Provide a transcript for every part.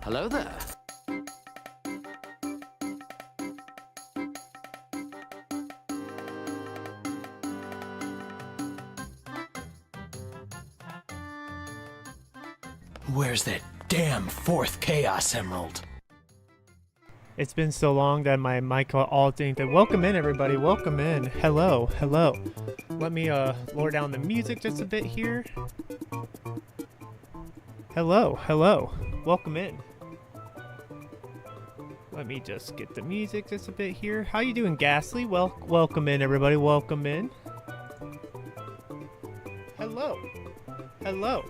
Hello there. Where's that damn fourth Chaos Emerald? It's been so long that my mic all dinged. Welcome in, everybody. Welcome in. Hello, hello. Let me lower down the music just a bit here. Hello, hello. Welcome in. Let me just get the music just a bit here. How you doing, Ghastly? Well, welcome in, everybody. Welcome in. Hello. Hello.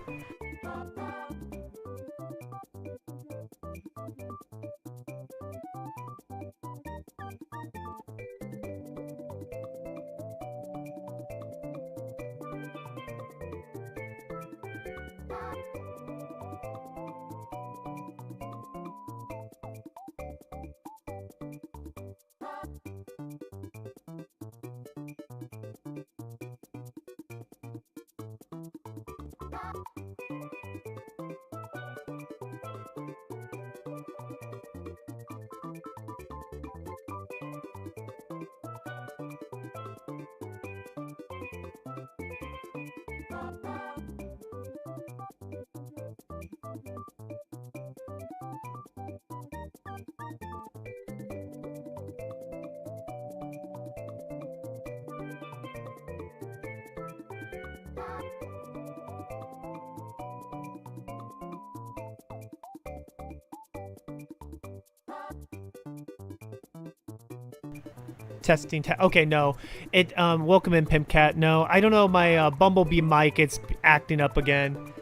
Testing. Okay, no. Welcome in, Pimpcat. No, I don't know. My Bumblebee mic, it's acting up again.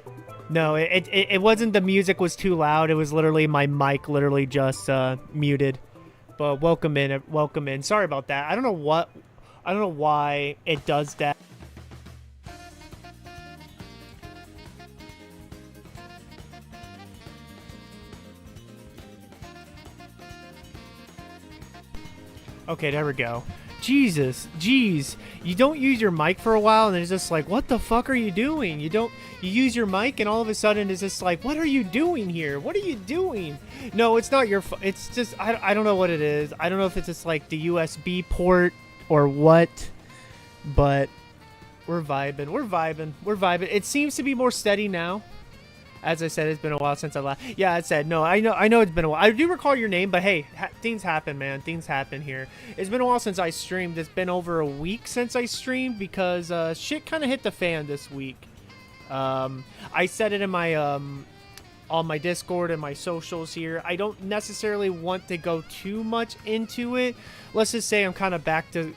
No, it wasn't the music was too loud. It was literally my mic literally just muted. But welcome in. Welcome in. Sorry about that. I don't know why it does that. Okay, there we go. Jesus, jeez. You don't use your mic for a while and it's just like, what the fuck are you doing? You use your mic and all of a sudden it's just like, what are you doing here? What are you doing? No, it's not your it's just, I don't know what it is. I don't know if it's just like the USB port or what, but we're vibing. We're vibing. We're vibing. It seems to be more steady now. As I said, it's been a while since I last. Yeah, I said no. I know it's been a while. I do recall your name, but hey, things happen, man. Things happen here. It's been a while since I streamed. It's been over a week since I streamed because shit kind of hit the fan this week. I said it in my on my Discord and my socials here. I don't necessarily want to go too much into it. Let's just say I'm kind of back to.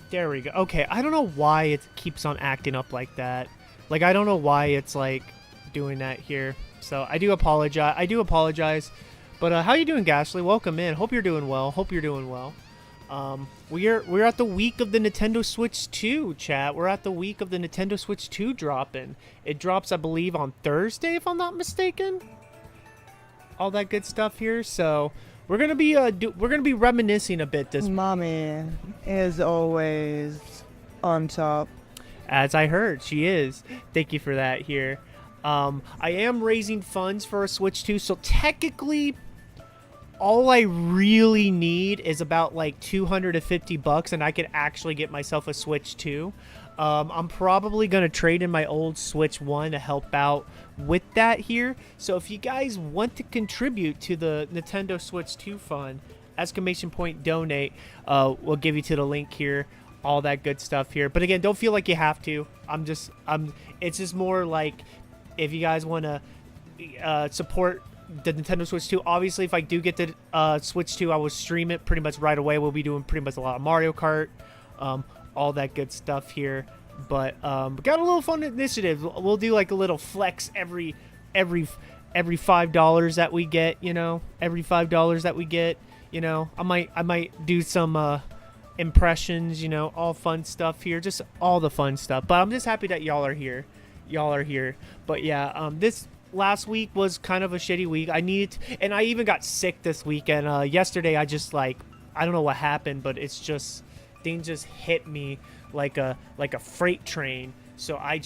There we go. Okay, I don't know why it keeps on acting up like that. Like, I don't know why it's, like, doing that here. So, I do apologize. But, how you doing, Ghastly? Welcome in. Hope you're doing well. We're at the week of the Nintendo Switch 2, chat. We're at the week of the Nintendo Switch 2 dropping. It drops, I believe, on Thursday, if I'm not mistaken. All that good stuff here. So... We're gonna be reminiscing a bit this. Mommy is always on top. As I heard, she is. Thank you for that. Here, I am raising funds for a Switch 2, so technically, all I really need is about like $250, and I could actually get myself a Switch 2. I'm probably gonna trade in my old Switch 1 to help out with that here. So if you guys want to contribute to the Nintendo Switch 2 fund, exclamation point donate, we'll give you to the link here, all that good stuff here. But again, don't feel like you have to. It's just more like if you guys want to support the Nintendo Switch 2. Obviously, if I do get the Switch 2, I will stream it pretty much right away. We'll be doing pretty much a lot of Mario Kart, all that good stuff here. But we got a little fun initiative. We'll do like a little flex every $5 that we get, you know. Every $5 that we get, you know. I might do some impressions, you know, all fun stuff here, just all the fun stuff. But I'm just happy that y'all are here. But yeah, this last week was kind of a shitty week. I even got sick this weekend. Yesterday I I don't know what happened, but it's just things just hit me like a freight train. So I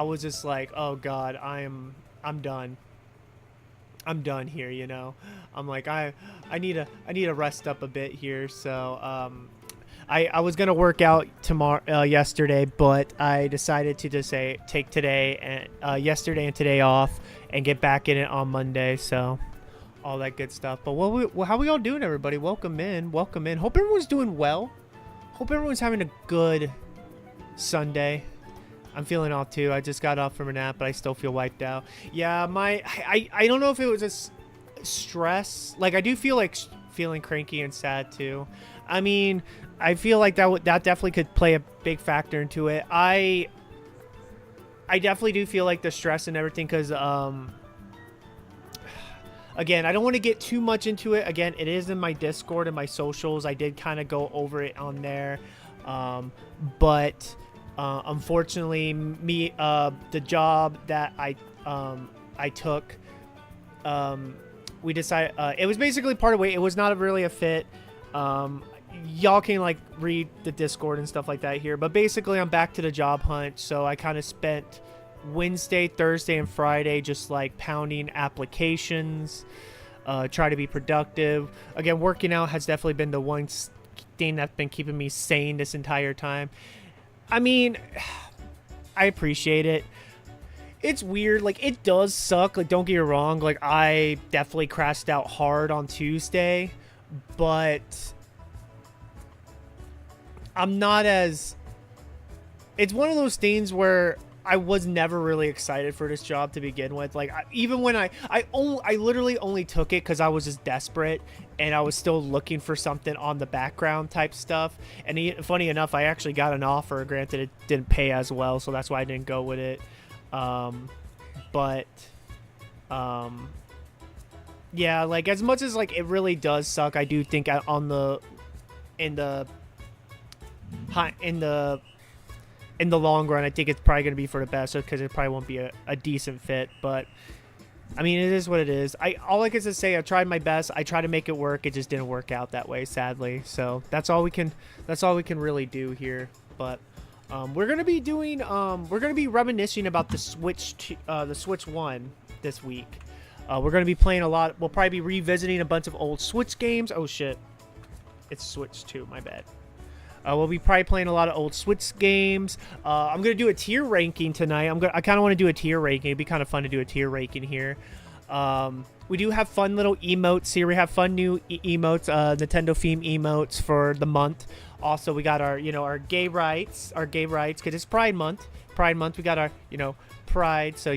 was just like, oh God, I'm done. I'm done here, you know. I'm like, I need to rest up a bit here. So I was gonna work out yesterday, but I decided to just take today and yesterday and today off and get back in it on Monday. So all that good stuff. But how we all doing, everybody? Welcome in. Hope everyone's doing well. Hope everyone's having a good Sunday. I'm feeling off too. I just got off from a nap, but I still feel wiped out. Yeah, I don't know if it was a stress. Like I do feel like feeling cranky and sad too. I mean, I feel like that definitely could play a big factor into it. I definitely do feel like the stress and everything because again, I don't want to get too much into it. Again, it is in my Discord and my socials. I did kind of go over it on there, but unfortunately, the job that I took, we decided it was basically part of it. It was not really a fit. Y'all can like read the Discord and stuff like that here, but basically I'm back to the job hunt. So I kind of spent Wednesday, Thursday, and Friday just like pounding applications, try to be productive. Again, working out has definitely been the one thing that's been keeping me sane this entire time. I mean, I appreciate it. It's weird. Like, it does suck. Like, don't get me wrong. Like, I definitely crashed out hard on Tuesday, but I'm not as... It's one of those things where I was never really excited for this job to begin with. Like, even when I literally only took it because I was just desperate and I was still looking for something on the background type stuff. And funny enough, I actually got an offer. Granted, it didn't pay as well, so that's why I didn't go with it. Yeah, like as much as like it really does suck, I do think in the long run, I think it's probably going to be for the best because it probably won't be a decent fit. But I mean, it is what it is. All I can just say, I tried my best. I tried to make it work. It just didn't work out that way, sadly. So that's all we can really do here. But we're gonna be doing we're gonna be reminiscing about the Switch 1 this week. We're gonna be playing a lot. We'll probably be revisiting a bunch of old Switch games. Oh shit, it's Switch 2. My bad. We'll be probably playing a lot of old Switch games. I'm going to do a tier ranking tonight. I kind of want to do a tier ranking. It'd be kind of fun to do a tier ranking here. We do have fun little emotes here. We have fun new emotes, Nintendo theme emotes for the month. Also, we got our gay rights, because it's Pride Month. We got our, Pride. So,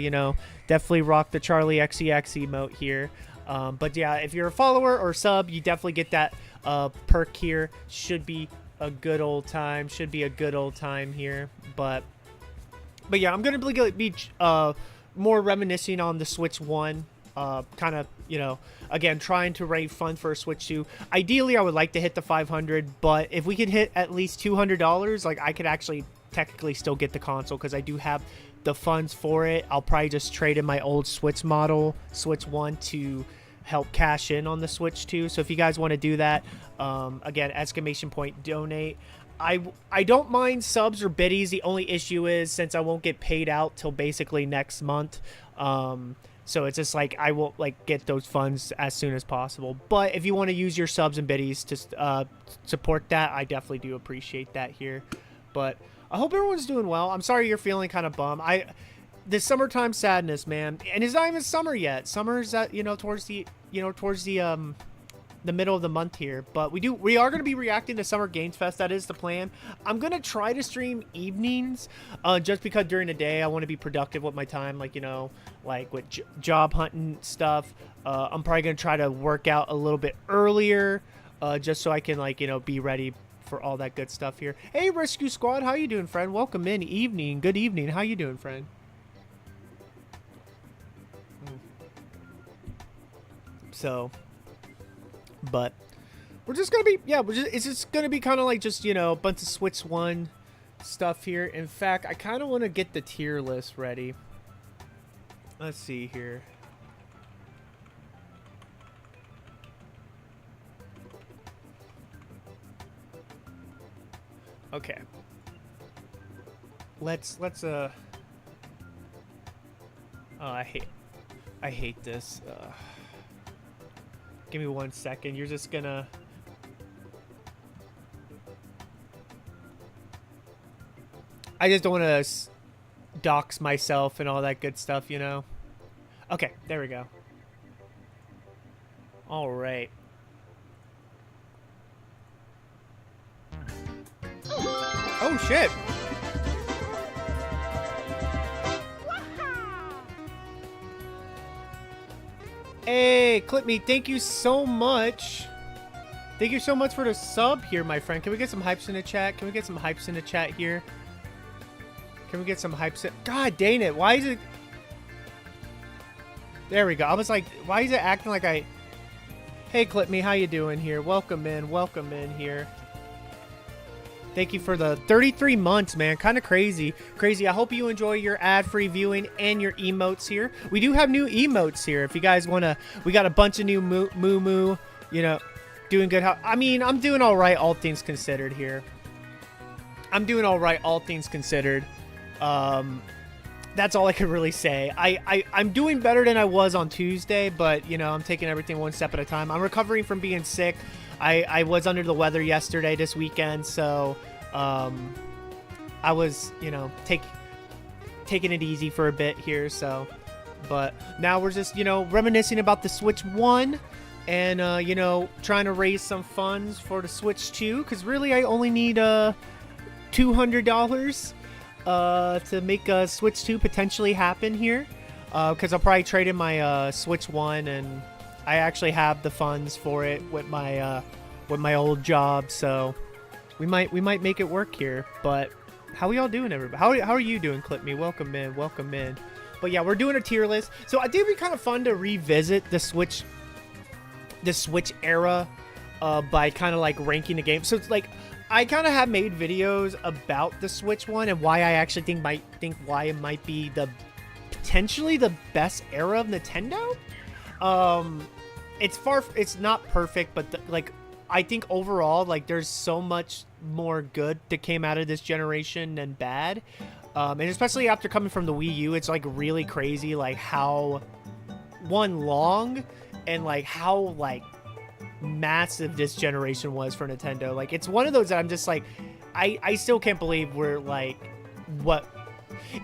definitely rock the Charlie XCX emote here. But yeah, if you're a follower or sub, you definitely get that perk here. Should be a good old time here. But yeah, I'm gonna be more reminiscing on the Switch 1, kind of, again, trying to raise fund for a Switch 2. Ideally, I would like to hit the 500, but if we could hit at least $200, like, I could actually technically still get the console because I do have the funds for it. I'll probably just trade in my old Switch model, Switch 1, to help cash in on the Switch 2. So if you guys want to do that, again, !donate. I don't mind subs or biddies. The only issue is since I won't get paid out till basically next month, so it's just like I won't get those funds as soon as possible. But if you want to use your subs and biddies to support that, I definitely do appreciate that here. But I hope everyone's doing well. I'm sorry you're feeling kind of bummed. This summertime sadness, man, and it's not even summer yet. Summer's at towards the middle of the month here. But we are going to be reacting to Summer Games Fest. That is the plan. I'm going to try to stream evenings, just because during the day I want to be productive with my time, like with job hunting stuff. I'm probably going to try to work out a little bit earlier, just so I can be ready for all that good stuff here. Hey, Rescue Squad, how you doing, friend? Welcome in. Good evening. How you doing, friend? So, but we're just gonna be, it's just gonna be kind of like just a bunch of Switch 1 stuff here. In fact, I kind of want to get the tier list ready. Let's see here. Okay. Let's oh, I hate this. Give me 1 second. You're just gonna I just don't want to dox myself and all that good stuff, you know? Okay, there we go. All right. Oh, shit. Hey, Clip Me, thank you so much. Thank you so much for the sub here, my friend. Can we get some hypes in the chat? Can we get some hypes in the chat here? Can we get some hypes in? God dang it. Why is it... There we go. I was like, why is it acting like I... Hey, Clip Me, how you doing here? Welcome in here. Thank you for the 33 months, man. Kind of crazy. Crazy. I hope you enjoy your ad-free viewing and your emotes here. We do have new emotes here. If you guys want to... We got a bunch of new moo, you know, doing good. I mean, I'm doing all right, all things considered here. I'm doing all right, all things considered. That's all I can really say. I'm doing better than I was on Tuesday, but, you know, I'm taking everything one step at a time. I'm recovering from being sick. I was under the weather yesterday, this weekend, so I was, you know, taking it easy for a bit here, so. But now we're just, you know, reminiscing about the Switch 1 and, you know, trying to raise some funds for the Switch 2, because really I only need $200 to make a Switch 2 potentially happen here, because I'll probably trade in my Switch 1, and I actually have the funds for it with my old job, so we might make it work here. But how are y'all doing, everybody? How are you doing, Clip Me? Welcome in. But yeah, we're doing a tier list, so I think it'd be kind of fun to revisit the Switch era by kind of like ranking the game. So it's like, I kind of have made videos about the Switch 1 and why I actually think why it might be potentially the best era of Nintendo. It's not perfect, but like, I think overall, like, there's so much more good that came out of this generation than bad. And especially after coming from the Wii U, it's like really crazy, like how long and like how like massive this generation was for Nintendo. Like, it's one of those that I'm just like, I still can't believe we're like, what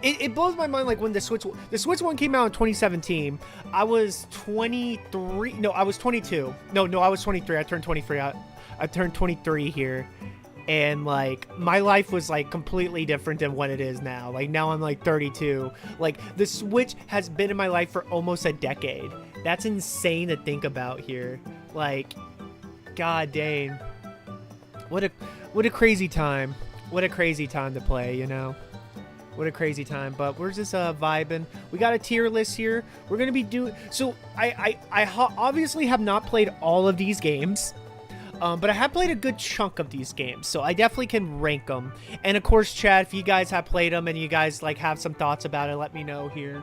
it blows my mind. Like, when the Switch 1 came out in 2017, I was 23. No, I was 22. No, I was 23. I turned 23. I turned 23 here, and like, my life was like completely different than what it is now. Like, now I'm like 32. Like, the Switch has been in my life for almost a decade. That's insane to think about here. Like, god dang, what a crazy time. What a crazy time to play, you know. What a crazy time. But we're just vibing. We got a tier list here. We're gonna be doing, so I obviously have not played all of these games, but I have played a good chunk of these games, so I definitely can rank them. And of course, chat, if you guys have played them and you guys like have some thoughts about it, let me know here.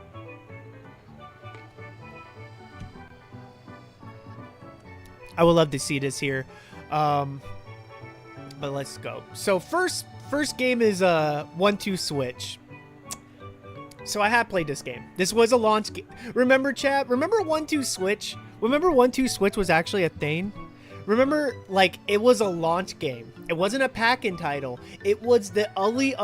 I would love to see this here. But let's go. So first game is 1-2 Switch. So I have played this game. This was a launch game. Remember, chat? Remember 1-2 Switch? Remember 1-2 Switch was actually a thing? Remember, like, it was a launch game. It wasn't a pack-in title. It was the only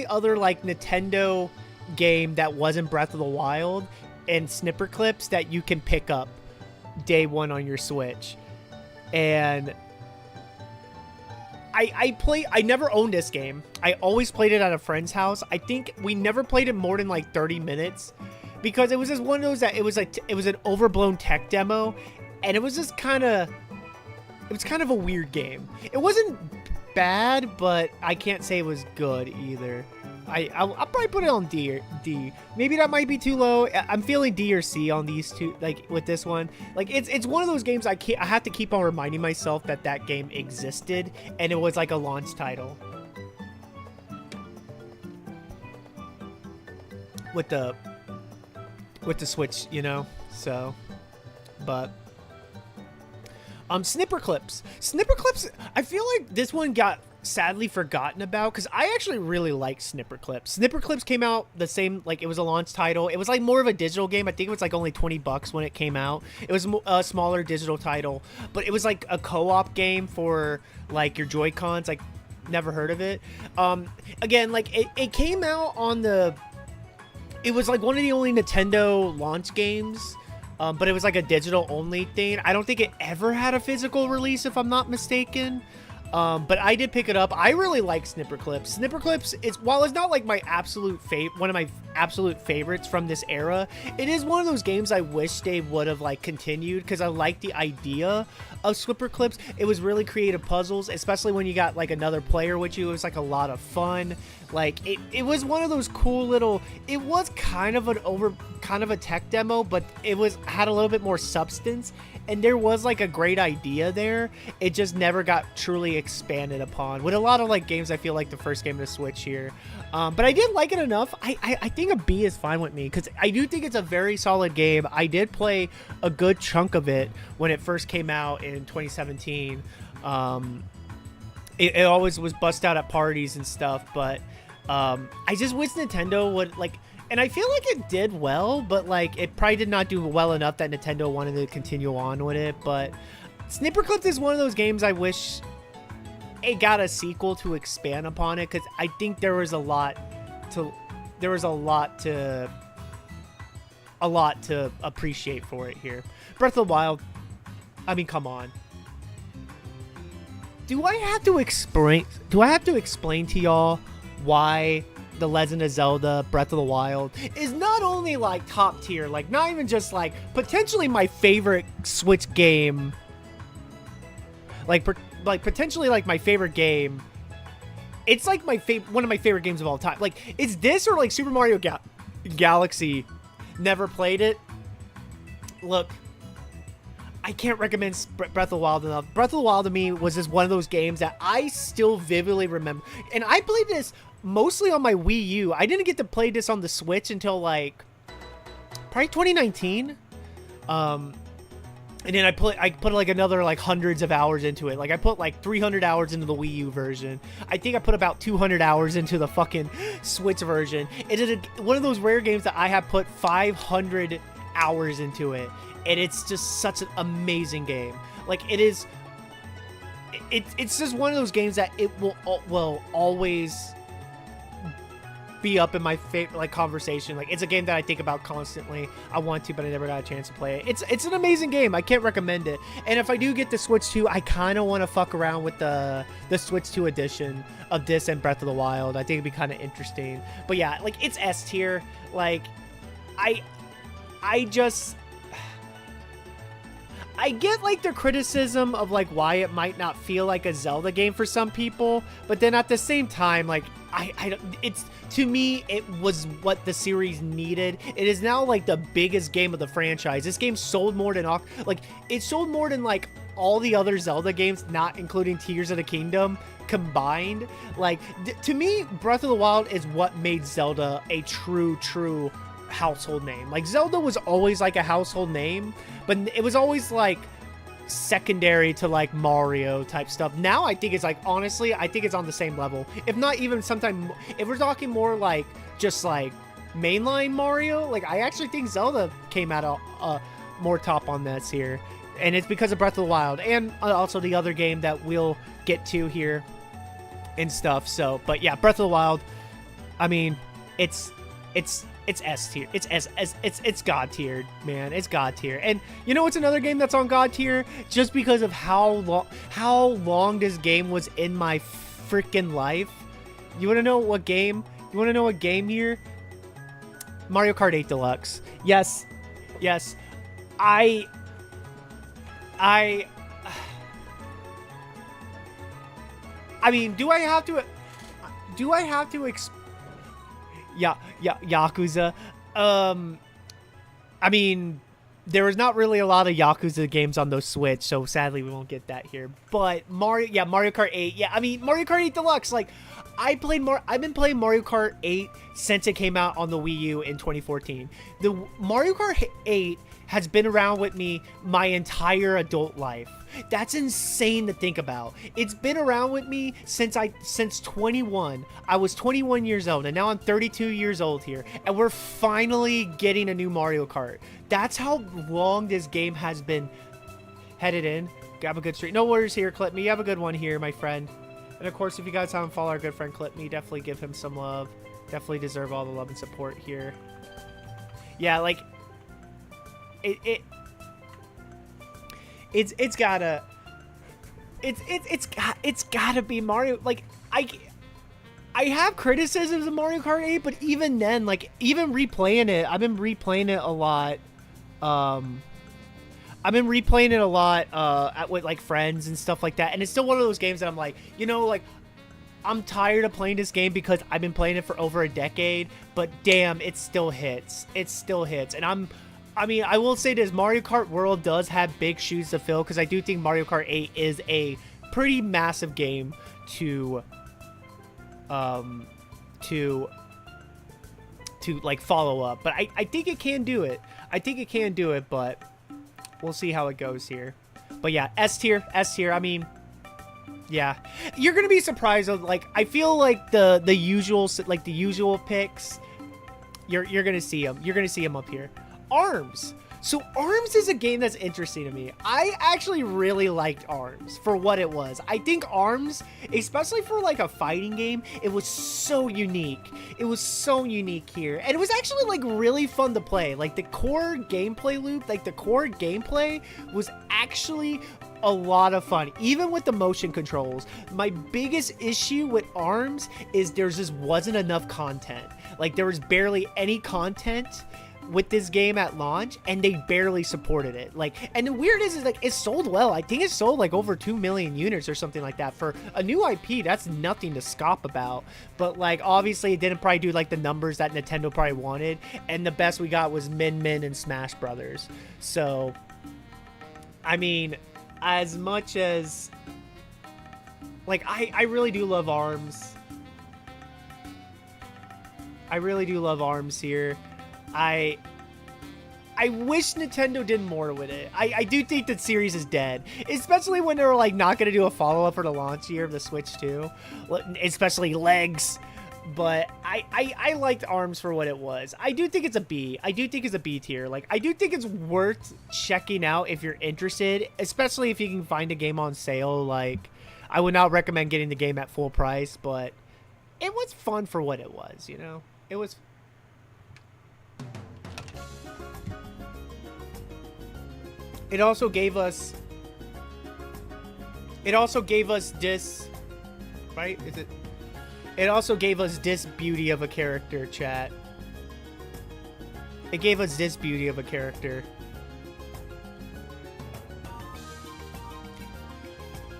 other like Nintendo game that wasn't Breath of the Wild and Snipper Clips that you can pick up day one on your Switch. And I never owned this game. I always played it at a friend's house. I think we never played it more than like 30 minutes because it was just one of those that it was an overblown tech demo, and it was just kind of a weird game. It wasn't bad, but I can't say it was good either. I'll probably put it on D. Maybe that might be too low. I'm feeling D or C on these two. Like, with this one, like, it's one of those games I have to keep on reminding myself that game existed and it was like a launch title. With the Switch, you know. So, but Snipper Clips. I feel like this one got sadly forgotten about, because I actually really like Snipper Clips. Snipper Clips came out the same, like, it was a launch title. It was like more of a digital game. I think it was like only $20 when it came out. It was a smaller digital title, but it was like a co-op game for like your Joy-Cons. Like, never heard of it. Again, like it came out on the, it was like one of the only Nintendo launch games. But it was like a digital only thing. I don't think it ever had a physical release, if I'm not mistaken. But I did pick it up. I really like Snipper Clips. Snipper Clips is, while it's not like my absolute one of my absolute favorites from this era, it is one of those games I wish they would have like continued, because I like the idea of Snipper Clips. It was really creative puzzles, especially when you got like another player with you. It was like a lot of fun. Like it was one of those cool little, it was kind of a tech demo, but it had a little bit more substance, and there was like a great idea there. It just never got truly expanded upon. With a lot of like games, I feel like the first game to Switch here. But I did like it enough. I think a B is fine with me, because I do think it's a very solid game. I did play a good chunk of it when it first came out in 2017. It always was bust out at parties and stuff, but I just wish Nintendo would like, and I feel like it did well, but like it probably did not do well enough that Nintendo wanted to continue on with it. But Snipper Clips is one of those games I wish it got a sequel to expand upon it, because I think there was a lot to appreciate for it here. Breath of the Wild, I mean, come on. Do I have to explain to y'all why The Legend of Zelda Breath of the Wild is not only like top tier, like not even just like potentially my favorite Switch game, like potentially like my favorite game. It's like one of my favorite games of all time. Like, it's this or like Super Mario Galaxy. Never played it. Look, I can't recommend Breath of the Wild enough. Breath of the Wild to me was just one of those games that I still vividly remember. And I played this mostly on my Wii U. I didn't get to play this on the Switch until like probably 2019. And then I put like another like hundreds of hours into it. Like I put like 300 hours into the Wii U version. I think I put about 200 hours into the fucking Switch version. It is one of those rare games that I have put 500 hours into it. And it's just such an amazing game. Like it is, it's just one of those games that it will always be up in my favorite like conversation. Like it's a game that I think about constantly. I want to, but I never got a chance to play it. It's an amazing game. I can't recommend it. And if I do get the Switch 2, I kind of want to fuck around with the Switch 2 edition of this and Breath of the Wild. I think it'd be kind of interesting. But yeah, like it's S tier. Like I get like the criticism of like why it might not feel like a Zelda game for some people, but then at the same time, like it's, to me, it was what the series needed. It is now like the biggest game of the franchise. This game sold more than it sold more than like all the other Zelda games, not including Tears of the Kingdom combined. Like to me, Breath of the Wild is what made Zelda a true household name. Like Zelda was always like a household name, but it was always like secondary to like Mario type stuff. Now I think it's like, honestly, I think it's on the same level, if not even sometime, if we're talking more like just like mainline Mario. Like I actually think Zelda came out more top on this here, and it's because of Breath of the Wild and also the other game that we'll get to here and stuff. So but yeah, Breath of the Wild, I mean, it's S tier. It's God tiered, man. It's God tier. And you know what's another game that's on God tier? Just because of how long this game was in my freaking life. You want to know what game? You want to know what game here? Mario Kart 8 Deluxe. Yes. I mean, do I have to Yakuza. I mean, there was not really a lot of Yakuza games on those Switch, so sadly we won't get that here. But Mario Kart 8. Yeah, I mean, Mario Kart 8 Deluxe. Like, I've been playing Mario Kart 8 since it came out on the Wii U in 2014. The Mario Kart 8 has been around with me my entire adult life. That's insane to think about. It's been around with me since 21. I was 21 years old, and now I'm 32 years old here, and we're finally getting a new Mario Kart. That's how long this game has been headed in. Have a good streak. No worries here, Clip Me. You have a good one here, my friend. And of course, if you guys haven't followed our good friend Clip Me, definitely give him some love. Definitely deserve all the love and support here. Yeah, like it's gotta be Mario. Like I have criticisms of Mario Kart 8, but even then, like even replaying it, I've been replaying it a lot. With like friends and stuff like that, and it's still one of those games that I'm like, you know, like I'm tired of playing this game because I've been playing it for over a decade, but damn, it still hits. It still hits. And I mean, I will say this, Mario Kart World does have big shoes to fill, because I do think Mario Kart 8 is a pretty massive game to like follow up. But I think it can do it. I think it can do it, but we'll see how it goes here. But yeah, S tier. I mean, yeah, you're gonna be surprised. Like, I feel like the usual picks, you're gonna see them. You're gonna see them up here. ARMS. So ARMS is a game that's interesting to me. I actually really liked ARMS for what it was. I think ARMS, especially for like a fighting game, it was so unique. It was so unique here. And it was actually like really fun to play. Like the core gameplay loop, like the core gameplay was actually a lot of fun, even with the motion controls. My biggest issue with ARMS is there just wasn't enough content. Like there was barely any content with this game at launch, and they barely supported it. Like, and the weird is like it sold well. I think it sold like over 2 million units or something like that for a new IP. That's nothing to scoff about. But like obviously it didn't probably do like the numbers that Nintendo probably wanted, and the best we got was Min Min and Smash Brothers. So I mean, as much as like I really do love ARMS. I really do love ARMS here. I wish Nintendo did more with it. I do think that series is dead, especially when they were like not gonna do a follow-up for the launch year of the Switch 2, especially Legs. But I liked ARMS for what it was. I do think it's a B. I do think it's a B tier. Like I do think it's worth checking out if you're interested, especially if you can find a game on sale. Like I would not recommend getting the game at full price, but it was fun for what it was. You know, it was. It also gave us this, right? It also gave us this beauty of a character, chat. It gave us this beauty of a character.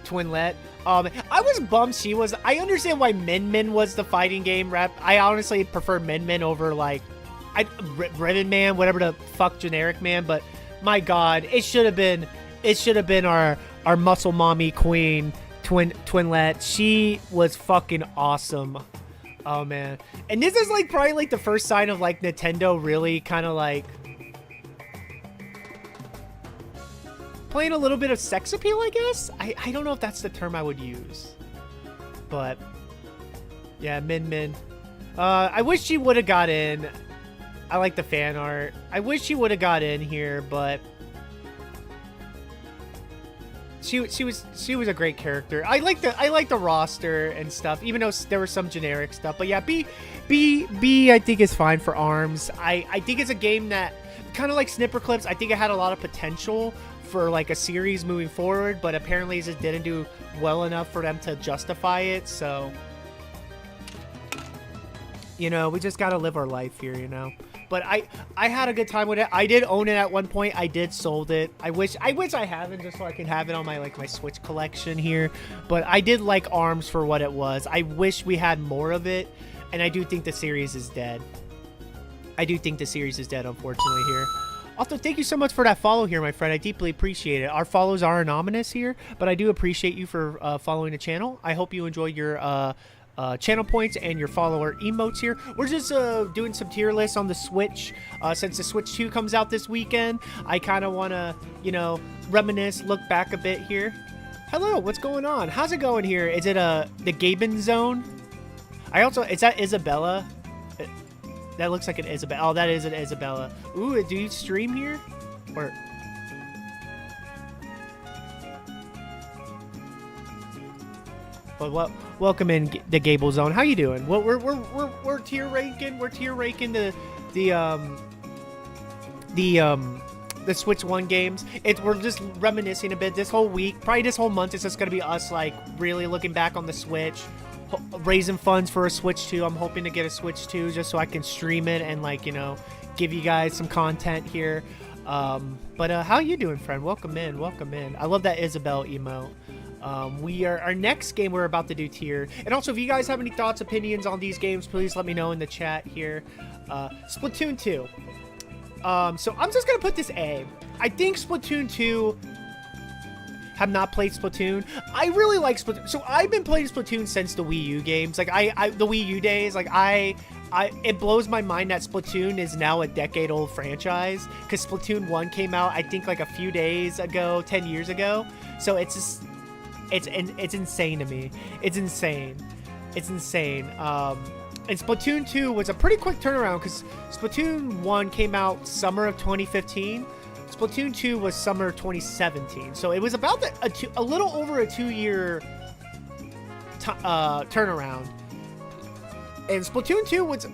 Twinlet. I was bummed she was. I understand why Min Min was the fighting game rep. I honestly prefer Min Min over like Ribbon Man, whatever the fuck generic man, but my God, it should have been our muscle mommy queen, Twinlet. She was fucking awesome. Oh man. And this is like probably like the first sign of like Nintendo really kind of like playing a little bit of sex appeal, I guess. I don't know if that's the term I would use. But yeah, Min Min. I wish she would have got in. I like the fan art. I wish she would have got in here, but she was a great character. I like the roster and stuff, even though there was some generic stuff. But yeah, B I think is fine for ARMS. I think it's a game that kind of like Snipper Clips. I think it had a lot of potential for like a series moving forward, but apparently it just didn't do well enough for them to justify it. So you know, we just gotta live our life here, you know. But I had a good time with it. I did own it at one point. I did sold it. I wish I haven't, just so I can have it on my my Switch collection here. But I did like ARMS for what it was. I wish we had more of it, and I do think the series is dead. I do think the series is dead, unfortunately, here. Also, thank you so much for that follow here, my friend. I deeply appreciate it. Our follows are anonymous here, but I do appreciate you for following the channel. I hope you enjoy your channel points and your follower emotes here. We're just doing some tier lists on the Switch. Since the Switch 2 comes out this weekend, I kind of want to, you know, reminisce, look back a bit here. Hello, what's going on? How's it going here? Is it the Gaben Zone? Is that Isabella? That looks like an Isabella. Oh, that is an Isabella. Ooh, do you stream here? Or... But welcome in the Gable Zone. How you doing? Well, we're tier ranking. We're tier ranking the Switch 1 games. We're just reminiscing a bit this whole week. Probably this whole month is just gonna be us like really looking back on the Switch, raising funds for a Switch 2. I'm hoping to get a Switch 2 just so I can stream it and, like, you know, give you guys some content here. But how you doing, friend? Welcome in. Welcome in. I love that Isabel emote. Our next game we're about to do tier. And also, if you guys have any thoughts, opinions on these games, please let me know in the chat here. Splatoon 2. So I'm just gonna put this A. I think Splatoon 2. Have not played Splatoon. I really like Splatoon. So I've been playing Splatoon since the Wii U games. Like the Wii U days. Like it blows my mind that Splatoon is now a decade-old franchise, because Splatoon 1 came out, I think, like a few days ago, 10 years ago. So it's just, it's insane to me. It's insane. It's insane. And Splatoon 2 was a pretty quick turnaround, because Splatoon 1 came out summer of 2015. Splatoon 2 was summer 2017. So it was about a little over a 2-year turnaround. And Splatoon 2 was...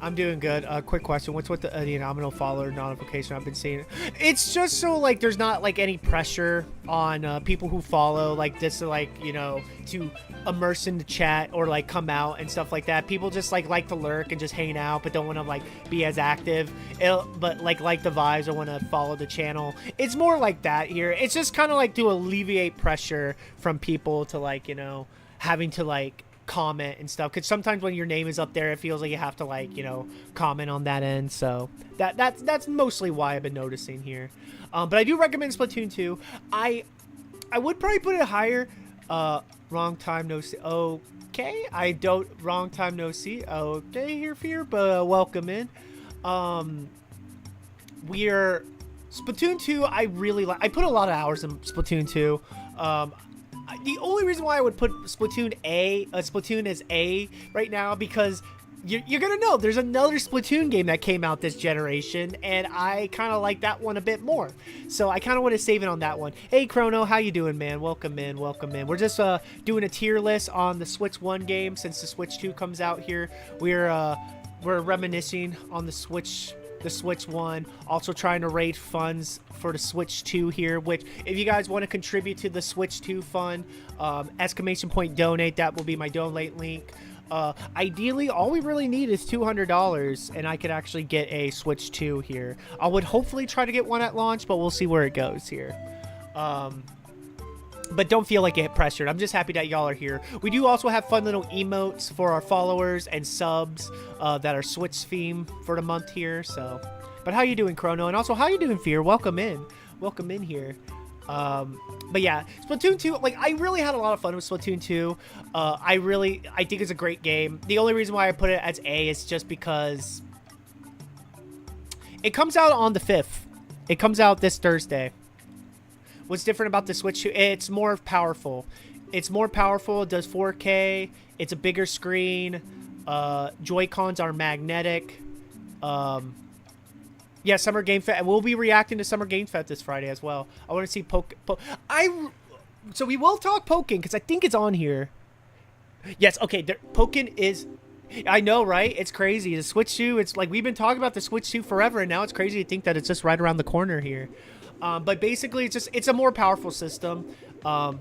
I'm doing good. Quick question. What's with the nominal follower notification I've been seeing? It's just so, like, there's not, like, any pressure on people who follow, like, this, like, you know, to immerse in the chat or, like, come out and stuff like that. People just, like to lurk and just hang out, but don't want to, like, be as active. But, like the vibes or want to follow the channel. It's more like that here. It's just kind of, like, to alleviate pressure from people to, like, you know, having to, like, comment and stuff, because sometimes when your name is up there, it feels like you have to, like, you know, comment on that end. So that's mostly why I've been noticing here. But I do recommend Splatoon 2. I would probably put it higher. Wrong time no see. Okay, I don't. Wrong time no see. Okay, here fear, but welcome in. We're Splatoon 2. I really like. I put a lot of hours in Splatoon 2. The only reason why I would put Splatoon as A right now, because you're gonna know there's another Splatoon game that came out this generation, and I kind of like that one a bit more. So I kind of want to save it on that one. Hey Chrono, how you doing, man? Welcome in, welcome in. We're just doing a tier list on the Switch 1 game since the Switch 2 comes out here. We're reminiscing on the Switch 1, also trying to raise funds for the Switch 2 here, which if you guys want to contribute to the Switch 2 fund, !donate, that will be my donate link. Ideally, all we really need is $200, and I could actually get a Switch 2 here. I would hopefully try to get one at launch, but we'll see where it goes here. But don't feel like get pressured. I'm just happy that y'all are here. We do also have fun little emotes for our followers and subs that are Switch theme for the month here. So, but how you doing, Chrono? And also, how you doing, Fear? Welcome in. Welcome in here. But yeah, Splatoon 2, like, I really had a lot of fun with Splatoon 2. I think it's a great game. The only reason why I put it as A is just because it comes out on the 5th. It comes out this Thursday. What's different about the Switch 2? It's more powerful. It's more powerful. It does 4K. It's a bigger screen. Joy-Cons are magnetic. Yeah, Summer Game Fest. We'll be reacting to Summer Game Fest this Friday as well. I want to see So we will talk Pokken, because I think it's on here. Yes, okay. Pokken is... I know, right? It's crazy. The Switch 2, it's like we've been talking about the Switch 2 forever, and now it's crazy to think that it's just right around the corner here. But basically, it's a more powerful system. Well,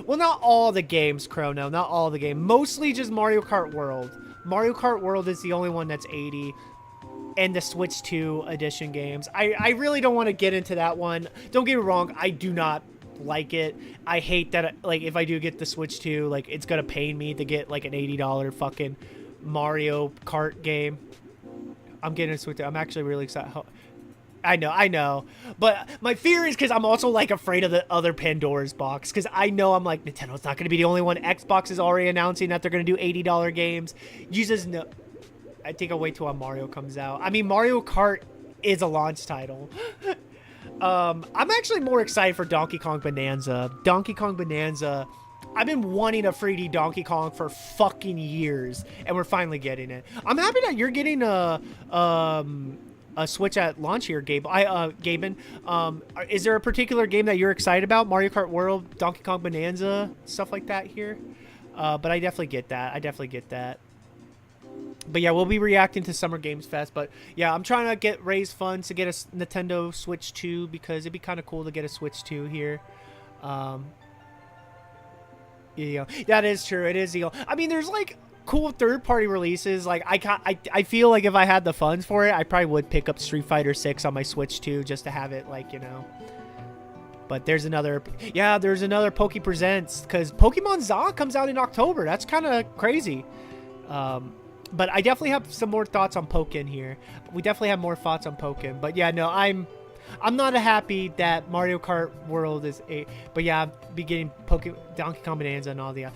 not all the games, Chrono. Not all the games. Mostly just Mario Kart World. Mario Kart World is the only one that's 80. And the Switch 2 edition games. I really don't want to get into that one. Don't get me wrong. I do not like it. I hate that, like, if I do get the Switch 2, like, it's going to pain me to get, like, an $80 fucking Mario Kart game. I'm getting a Switch 2. I'm actually really excited. I know. But my fear is because I'm also like afraid of the other Pandora's box. Because I know I'm like, Nintendo's not going to be the only one. Xbox is already announcing that they're going to do $80 games. You just know. I think I'll wait till Mario comes out. I mean, Mario Kart is a launch title. I'm actually more excited for Donkey Kong Bonanza. Donkey Kong Bonanza. I've been wanting a 3D Donkey Kong for fucking years, and we're finally getting it. I'm happy that you're getting a Switch at launch here, Gabe. Gaben, is there a particular game that you're excited about? Mario Kart World, Donkey Kong Bonanza, stuff like that here. But I definitely get that. But yeah, we'll be reacting to Summer Games Fest. But yeah, I'm trying to raise funds to get a Nintendo Switch 2 because it'd be kind of cool to get a Switch 2 here. Yeah, that is true. It is. I mean, there's like cool third-party releases. Like I feel like if I had the funds for it, I probably would pick up Street Fighter 6 on my Switch 2 just to have it, like, you know. But there's another Poke Presents because Pokemon Za comes out in October. That's kind of crazy. But I definitely have some more thoughts on Pokken here. We definitely have more thoughts on Pokken. But yeah, no, I'm not happy that Mario Kart World is but yeah, be getting Donkey Kong Bonanza and all the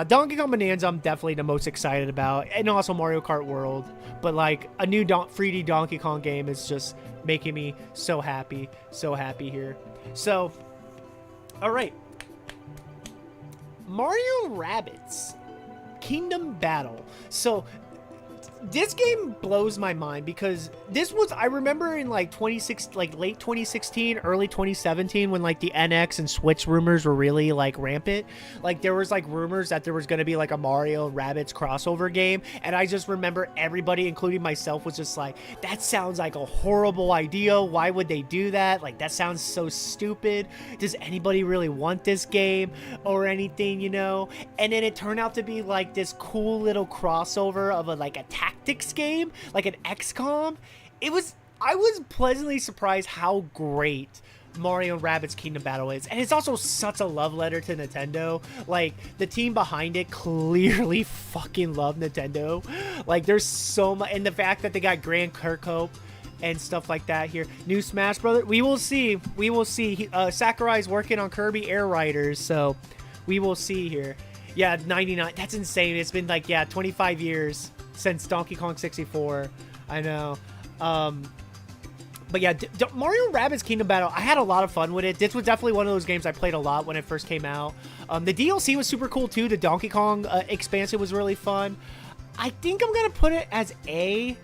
Donkey Kong Bonanza I'm definitely the most excited about, and also Mario Kart World. But like a new 3D Donkey Kong game is just making me so happy here. So, all right, Mario Rabbids Kingdom Battle. So this game blows my mind because I remember in like late 2016, early 2017 when like the NX and Switch rumors were really like rampant. Like there was like rumors that there was going to be like a Mario and Rabbids crossover game. And I just remember everybody, including myself, was just like, that sounds like a horrible idea. Why would they do that? Like that sounds so stupid. Does anybody really want this game or anything, you know? And then it turned out to be like this cool little crossover of a tactics game, like an XCOM. I was pleasantly surprised how great Mario and Rabbids Kingdom Battle is, and it's also such a love letter to Nintendo. Like the team behind it clearly fucking love Nintendo. Like there's so much, and the fact that they got Grant Kirkhope and stuff like that here. New Smash Brothers, we will see. Sakurai's working on Kirby Air Riders, so we will see here. Yeah, 99. That's insane. It's been like 25 years since Donkey Kong 64. I know. But yeah, Mario Rabbids Kingdom Battle, I had a lot of fun with it. This was definitely one of those games I played a lot when it first came out. The DLC was super cool too. The Donkey Kong expansion was really fun. I think I'm going to put it as A.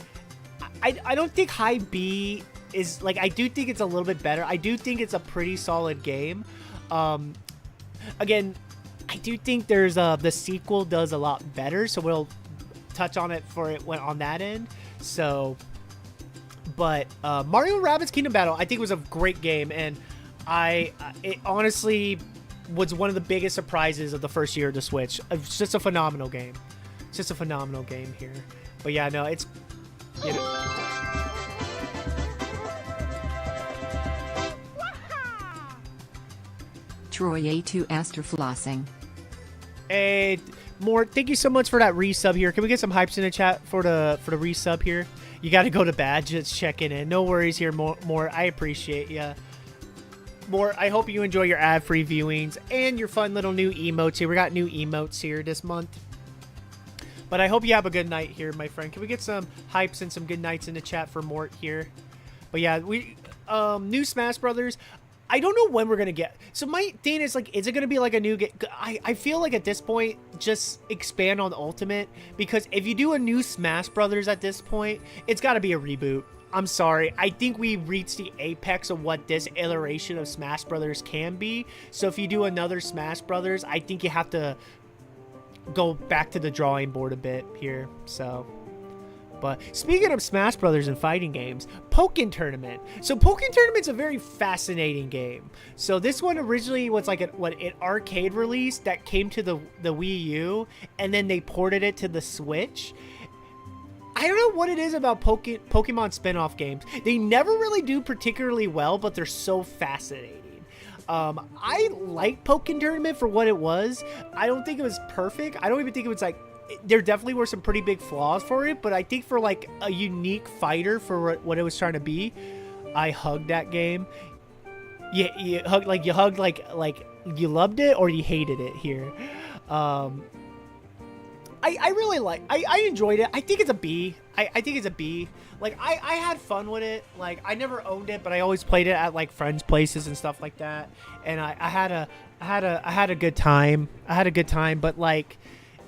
I don't think high B is, like, I do think it's a little bit better. I do think it's a pretty solid game. Again, I do think there's the sequel does a lot better, so we'll touch on it on that end. So, but Mario Rabbids Kingdom Battle, I think was a great game, and it honestly was one of the biggest surprises of the first year of the Switch. It's just a phenomenal game. It's just a phenomenal game here. But yeah, no, it's, you know. Troy A2 Aster flossing. Hey, more. Thank you so much for that resub here. Can we get some hypes in the chat for the resub here? You got to go to bed. Just checking in. No worries here. More. I appreciate ya. More. I hope you enjoy your ad-free viewings and your fun little new emotes here. We got new emotes here this month. But I hope you have a good night here, my friend. Can we get some hypes and some good nights in the chat for Mort here? But yeah, new Smash Brothers. I don't know when we're going to get. So my thing is, like, is it going to be like a new game? I feel like at this point, just expand on Ultimate. Because if you do a new Smash Brothers at this point, it's got to be a reboot. I'm sorry. I think we reached the apex of what this iteration of Smash Brothers can be. So if you do another Smash Brothers, I think you have to go back to the drawing board a bit here. So, but speaking of Smash Brothers and fighting games, Pokken Tournament. So Pokken Tournament's a very fascinating game. So this one originally was like an arcade release that came to the Wii U, and then they ported it to the Switch. I don't know what it is about Pokemon spin-off games. They never really do particularly well, but they're so fascinating. I like Pokken Tournament for what it was. I don't think it was perfect. I don't even think it was like, there definitely were some pretty big flaws for it, but I think for like a unique fighter for what it was trying to be, I hugged that game. You hugged like you loved it or you hated it here. I really I enjoyed it. I think it's a B. I think it's a B. Like I had fun with it. Like I never owned it, but I always played it at like friends' places and stuff like that. And I had a good time. I had a good time, but like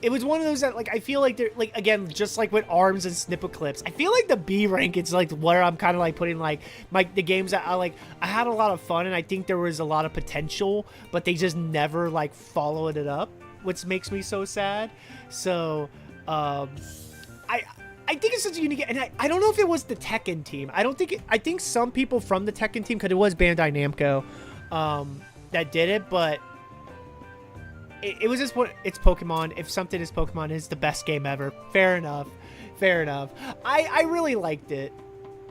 it was one of those that like I feel like they're like, again, just like with ARMS and Snipperclips, I feel like the B rank is like where I'm kind of like putting like the games that I had a lot of fun and I think there was a lot of potential, but they just never like followed it up, which makes me so sad. So I think it's such a unique, and I don't know if it was the Tekken team. I think some people from the Tekken team, because it was Bandai Namco, that did it, but it was just it's Pokemon. If something is Pokemon, it's the best game ever. Fair enough. I really liked it.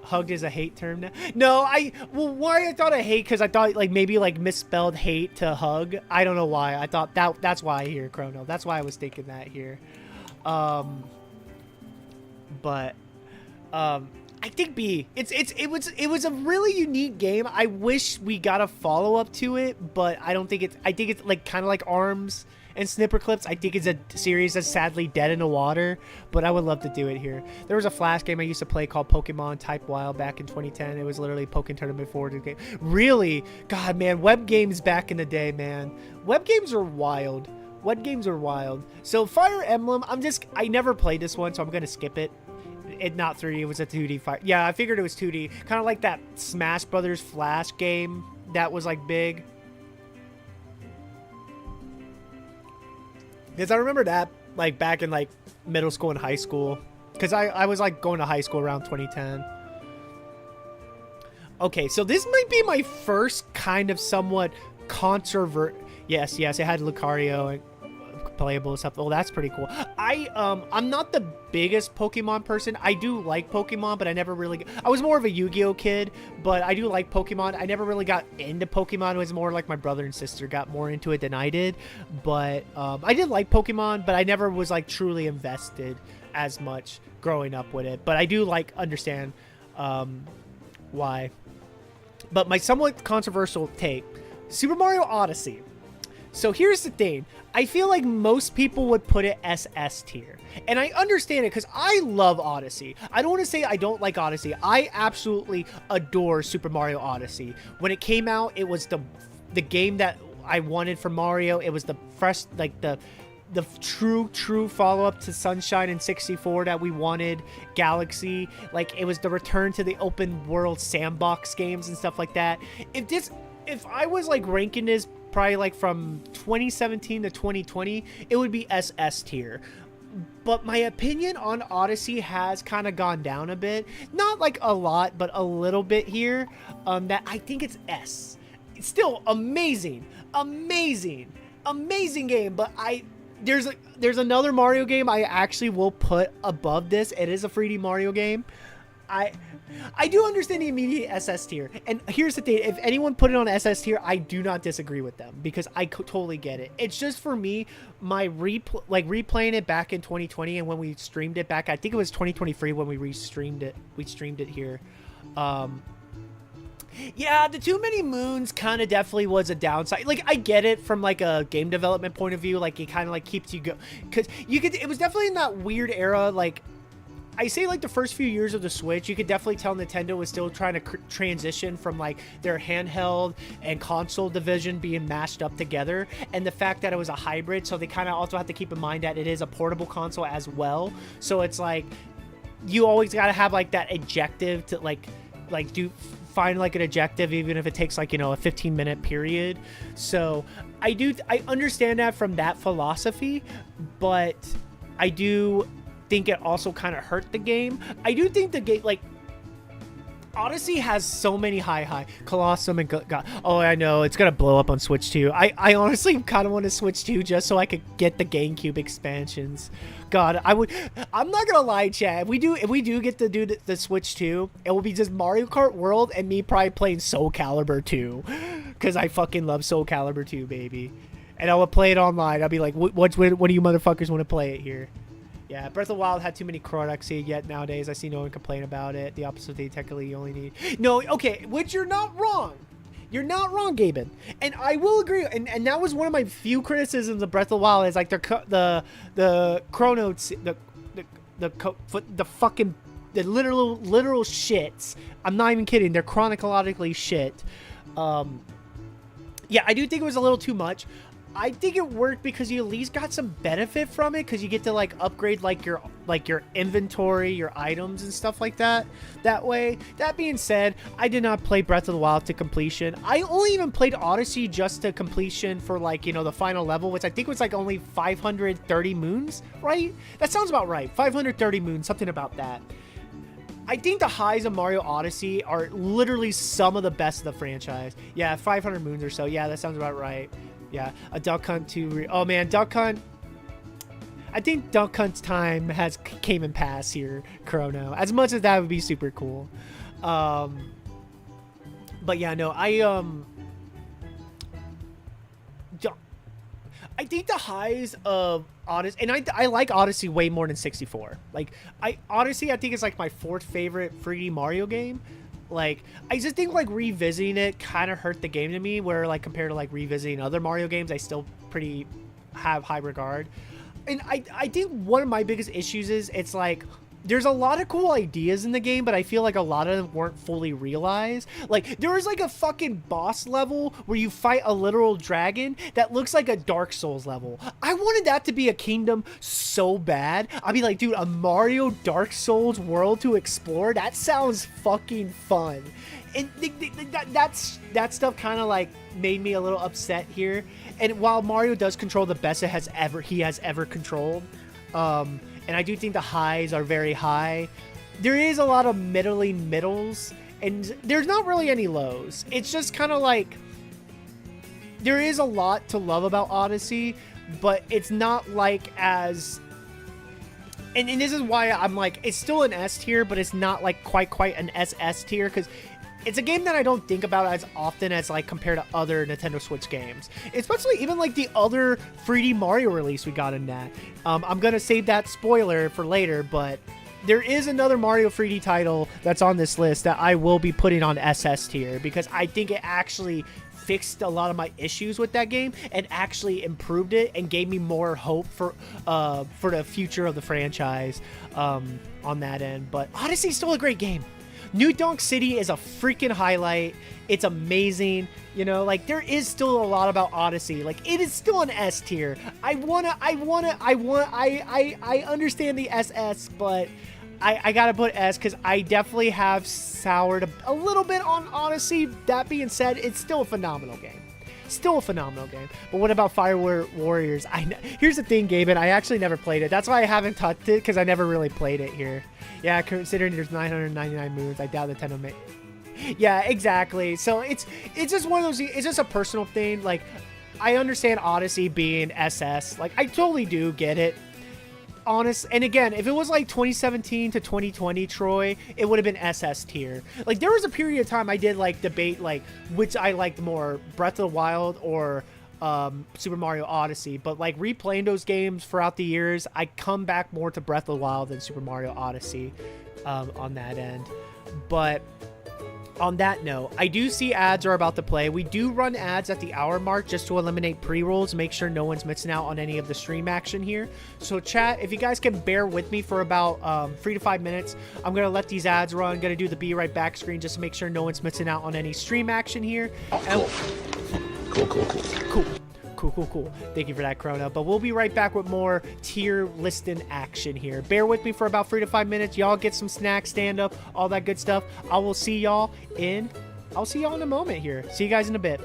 Hugged is a hate term now. No, why I thought I hate, because I thought like maybe like misspelled hate to hug. I don't know why. I thought that's why I hear Chrono. That's why I was thinking that here. But I think B. It was a really unique game. I wish we got a follow up to it, but I don't think it's. I think it's like kind of like ARMS and Snipperclips. I think it's a series that's sadly dead in the water, but I would love to do it here. There was a Flash game I used to play called Pokemon Type Wild back in 2010. It was literally Pokken Tournament Forward game. Really, God, man, web games back in the day, man. Web games are wild. Web games are wild. So Fire Emblem, I never played this one, so I'm gonna skip it. It not 3D, it was a 2D fire. Yeah, I figured it was 2D. Kind of like that Smash Brothers Flash game that was like big. Because I remember that like back in like middle school and high school. Because I was like going to high school around 2010. Okay, so this might be my first kind of somewhat Yes, it had Lucario and playable stuff. Oh, that's pretty cool. I'm not the biggest Pokemon person. I do like Pokemon, but I was more of a Yu-Gi-Oh kid, but I do like Pokemon. I never really got into Pokemon. It was more like my brother and sister got more into it than I did. But I did like Pokemon, but I never was like truly invested as much growing up with it. But I do like understand why. But my somewhat controversial take, Super Mario Odyssey. So here's the thing. I feel like most people would put it SS tier. And I understand it because I love Odyssey. I don't want to say I don't like Odyssey. I absolutely adore Super Mario Odyssey. When it came out, it was the game that I wanted for Mario. It was the fresh, like the true follow-up to Sunshine and 64 that we wanted. Galaxy. Like, it was the return to the open world sandbox games and stuff like that. If I was like ranking this probably like from 2017 to 2020, it would be SS tier. But my opinion on Odyssey has kind of gone down a bit. Not like a lot, but a little bit here. That I think it's S. It's still amazing game. But there's another Mario game I actually will put above this. It is a 3D Mario game. I do understand the immediate SS tier, and here's the thing: if anyone put it on SS tier, I do not disagree with them because I totally get it. It's just for me, my replaying it back in 2020, and when we streamed it back, I think it was 2023 when we streamed it here. Yeah, the too many moons kind of definitely was a downside. Like, I get it from like a game development point of view, like it kind of like keeps you go, because it was definitely in that weird era, like. I say like the first few years of the Switch, you could definitely tell Nintendo was still trying to transition from like their handheld and console division being mashed up together, and the fact that it was a hybrid, so they kind of also have to keep in mind that it is a portable console as well. So it's like you always got to have like that objective to like find like an objective, even if it takes like, you know, a 15-minute period. So I understand that from that philosophy, but I do think it also kind of hurt the game. I do think the game, like, Odyssey has so many high Colossum and God. Oh, I know it's gonna blow up on Switch 2. I honestly kind of want to Switch 2 just so I could get the GameCube expansions. God, I'm not gonna lie, chat. If we do get to do the Switch 2, it will be just Mario Kart World and me probably playing Soul Calibur 2, because I fucking love Soul Calibur 2, baby. And I will play it online. I'll be like, what do you motherfuckers want to play it here? Yeah, Breath of the Wild had too many Croduxy, yet nowadays I see no one complain about it. The opposite they technically you only need. No, okay, which you're not wrong. You're not wrong, Gaben. And I will agree. And that was one of my few criticisms of Breath of the Wild is like the chronos, the fucking, the literal shits. I'm not even kidding. They're chronologically shit. Yeah, I do think it was a little too much. I think it worked because you at least got some benefit from it because you get to like upgrade like your inventory, your items and stuff like that way. That being said, I did not play Breath of the Wild to completion. I only even played Odyssey just to completion for like, you know, the final level, which I think was like only 530 moons, right? That sounds about right. 530 moons, something about that. I think the highs of Mario Odyssey are literally some of the best of the franchise. Yeah, 500 moons or so. Yeah, that sounds about right. Yeah, a Duck Hunt 2. Oh man, Duck Hunt. I think Duck Hunt's time came and passed here, Chrono. As much as that would be super cool. But yeah, no, I think the highs of Odyssey, and I like Odyssey way more than 64. Like, Odyssey, I think is like my 4th favorite 3D Mario game. Like, I just think like revisiting it kind of hurt the game to me, where like compared to like revisiting other Mario games, I still pretty have high regard. And I think one of my biggest issues is it's like there's a lot of cool ideas in the game, but I feel like a lot of them weren't fully realized. Like, there was like a fucking boss level where you fight a literal dragon that looks like a Dark Souls level. I wanted that to be a kingdom so bad. I'd be like, dude, a Mario Dark Souls world to explore? That sounds fucking fun. And that stuff kind of like made me a little upset here. And while Mario does control the best he has ever controlled, and I do think the highs are very high, there is a lot of middles, and there's not really any lows. It's just kind of like there is a lot to love about Odyssey, but it's not like as... And this is why I'm like, it's still an S tier, but it's not like quite an SS tier, because it's a game that I don't think about as often as like compared to other Nintendo Switch games, especially even like the other 3D Mario release we got in that. I'm gonna save that spoiler for later, but there is another Mario 3D title that's on this list that I will be putting on SS tier because I think it actually fixed a lot of my issues with that game and actually improved it and gave me more hope for the future of the franchise on that end. But Odyssey's still a great game. New Donk City is a freaking highlight. It's amazing. You know, like, there is still a lot about Odyssey. Like, it is still an S tier. I understand the SS, but I gotta put S because I definitely have soured a little bit on Odyssey. That being said, it's still a phenomenal game. Still a phenomenal game. But what about Fire Warriors? Here's the thing, Gaben. I actually never played it. That's why I haven't touched it, because I never really played it here. Yeah, considering there's 999 moons, I doubt Nintendo may... Yeah, exactly. So it's just one of those... It's just a personal thing. Like, I understand Odyssey being SS. Like, I totally do get it. Honest, and again, if it was like 2017 to 2020 Troy, it would have been SS tier. Like, there was a period of time I did like debate like which I liked more, Breath of the Wild or Super Mario Odyssey, but like replaying those games throughout the years, I come back more to Breath of the Wild than Super Mario Odyssey on that end. But on that note, I do see ads are about to play. We do run ads at the hour mark just to eliminate pre-rolls, make sure no one's missing out on any of the stream action here. So chat, if you guys can bear with me for about 3 to 5 minutes, I'm going to let these ads run. Going to do the be right back screen just to make sure no one's missing out on any stream action here. And Cool. Thank you for that, Chrono. But we'll be right back with more tier listing action here. Bear with me for about 3 to 5 minutes. Y'all get some snacks, stand up, all that good stuff. I'll see y'all in a moment here. See you guys in a bit.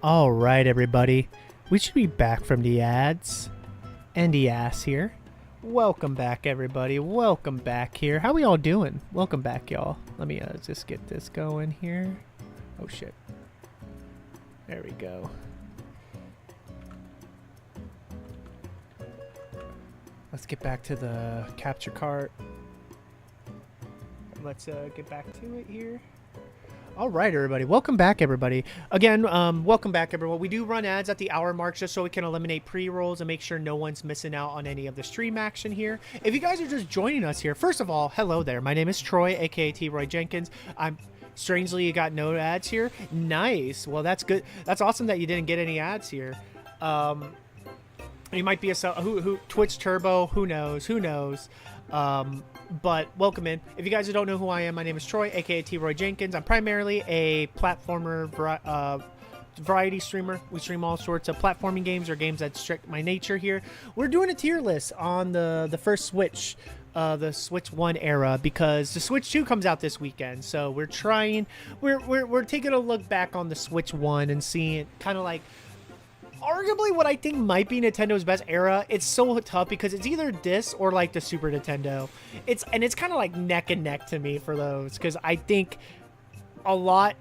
All right, everybody. We should be back from the ads. Andy Ass here. Welcome back, everybody. Welcome back here. How we all doing? Welcome back, y'all. Let me just get this going here. Oh, shit. There we go. Let's get back to the capture cart. Let's get back to it here. All right, everybody. Welcome back, everybody. Again, welcome back, everyone. We do run ads at the hour mark just so we can eliminate pre-rolls and make sure no one's missing out on any of the stream action here. If you guys are just joining us here, first of all, hello there. My name is Troy, aka T. Roy Jenkins. Strangely, you got no ads here. Nice. Well, that's good. That's awesome that you didn't get any ads here. You might be a who Twitch Turbo. Who knows? Who knows? But welcome in. If you guys don't know who I am, my name is Troy, aka T. Roy Jenkins. I'm primarily a platformer variety streamer. We stream all sorts of platforming games or games that strict my nature here. We're doing a tier list on the first Switch, the Switch 1 era, because the Switch 2 comes out this weekend. So we're taking a look back on the Switch 1 and seeing kind of like arguably what I think might be Nintendo's best era. It's so tough because it's either this or like the Super Nintendo. It's kind of like neck and neck to me for those, because I think a lot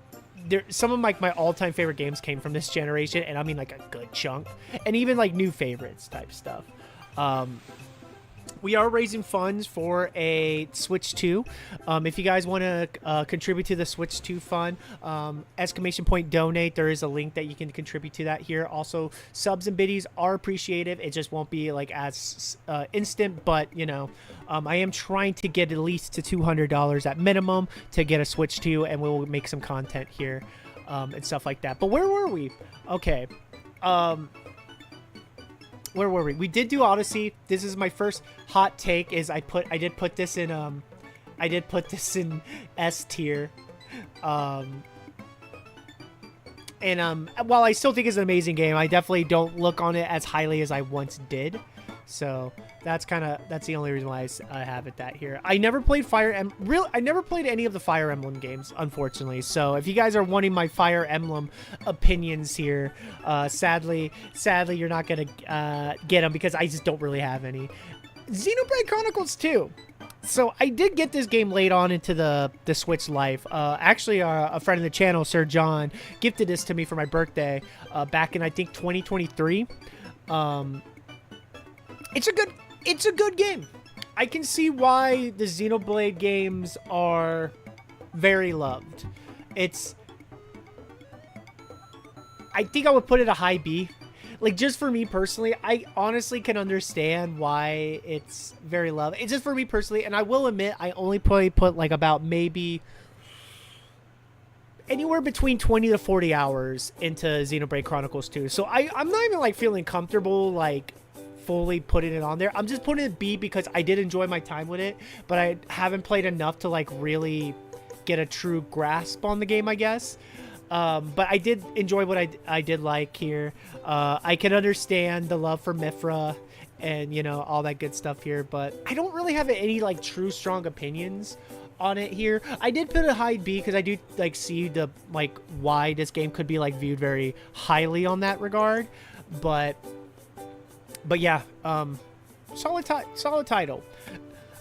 some of my all-time favorite games came from this generation, and I mean like a good chunk, and even like new favorites type stuff. We are raising funds for a Switch 2. If you guys want to contribute to the Switch 2 fund, !donate. There is a link that you can contribute to that here. Also, subs and biddies are appreciated. It just won't be like as instant, but you know, I am trying to get at least to $200 at minimum to get a Switch 2, and we will make some content here and stuff like that. But where were we? Okay. Where were we? We did do Odyssey. This is my first hot take. I did put this in S tier. While I still think it's an amazing game, I definitely don't look on it as highly as I once did. So that's the only reason why I have it that here. I never played I never played any of the Fire Emblem games, unfortunately. So if you guys are wanting my Fire Emblem opinions here, sadly you're not gonna get them because I just don't really have any. Xenoblade Chronicles 2. So I did get this game late on into the Switch life. Actually, a friend of the channel, Sir John, gifted this to me for my birthday back in I think 2023. It's a good game. I can see why the Xenoblade games are very loved. I think I would put it a high B. Like, just for me personally, I honestly can understand why it's very loved. It's just for me personally, and I will admit, I only put like about maybe anywhere between 20 to 40 hours into Xenoblade Chronicles 2. So I'm not even like feeling comfortable like fully putting it on there. I'm just putting it B because I did enjoy my time with it, but I haven't played enough to like really get a true grasp on the game, I guess. But I did enjoy what I did like here. I can understand the love for Mithra and, you know, all that good stuff here, but I don't really have any like true strong opinions on it here. I did put a high B because I do like see the like why this game could be like viewed very highly on that regard, but yeah, solid title.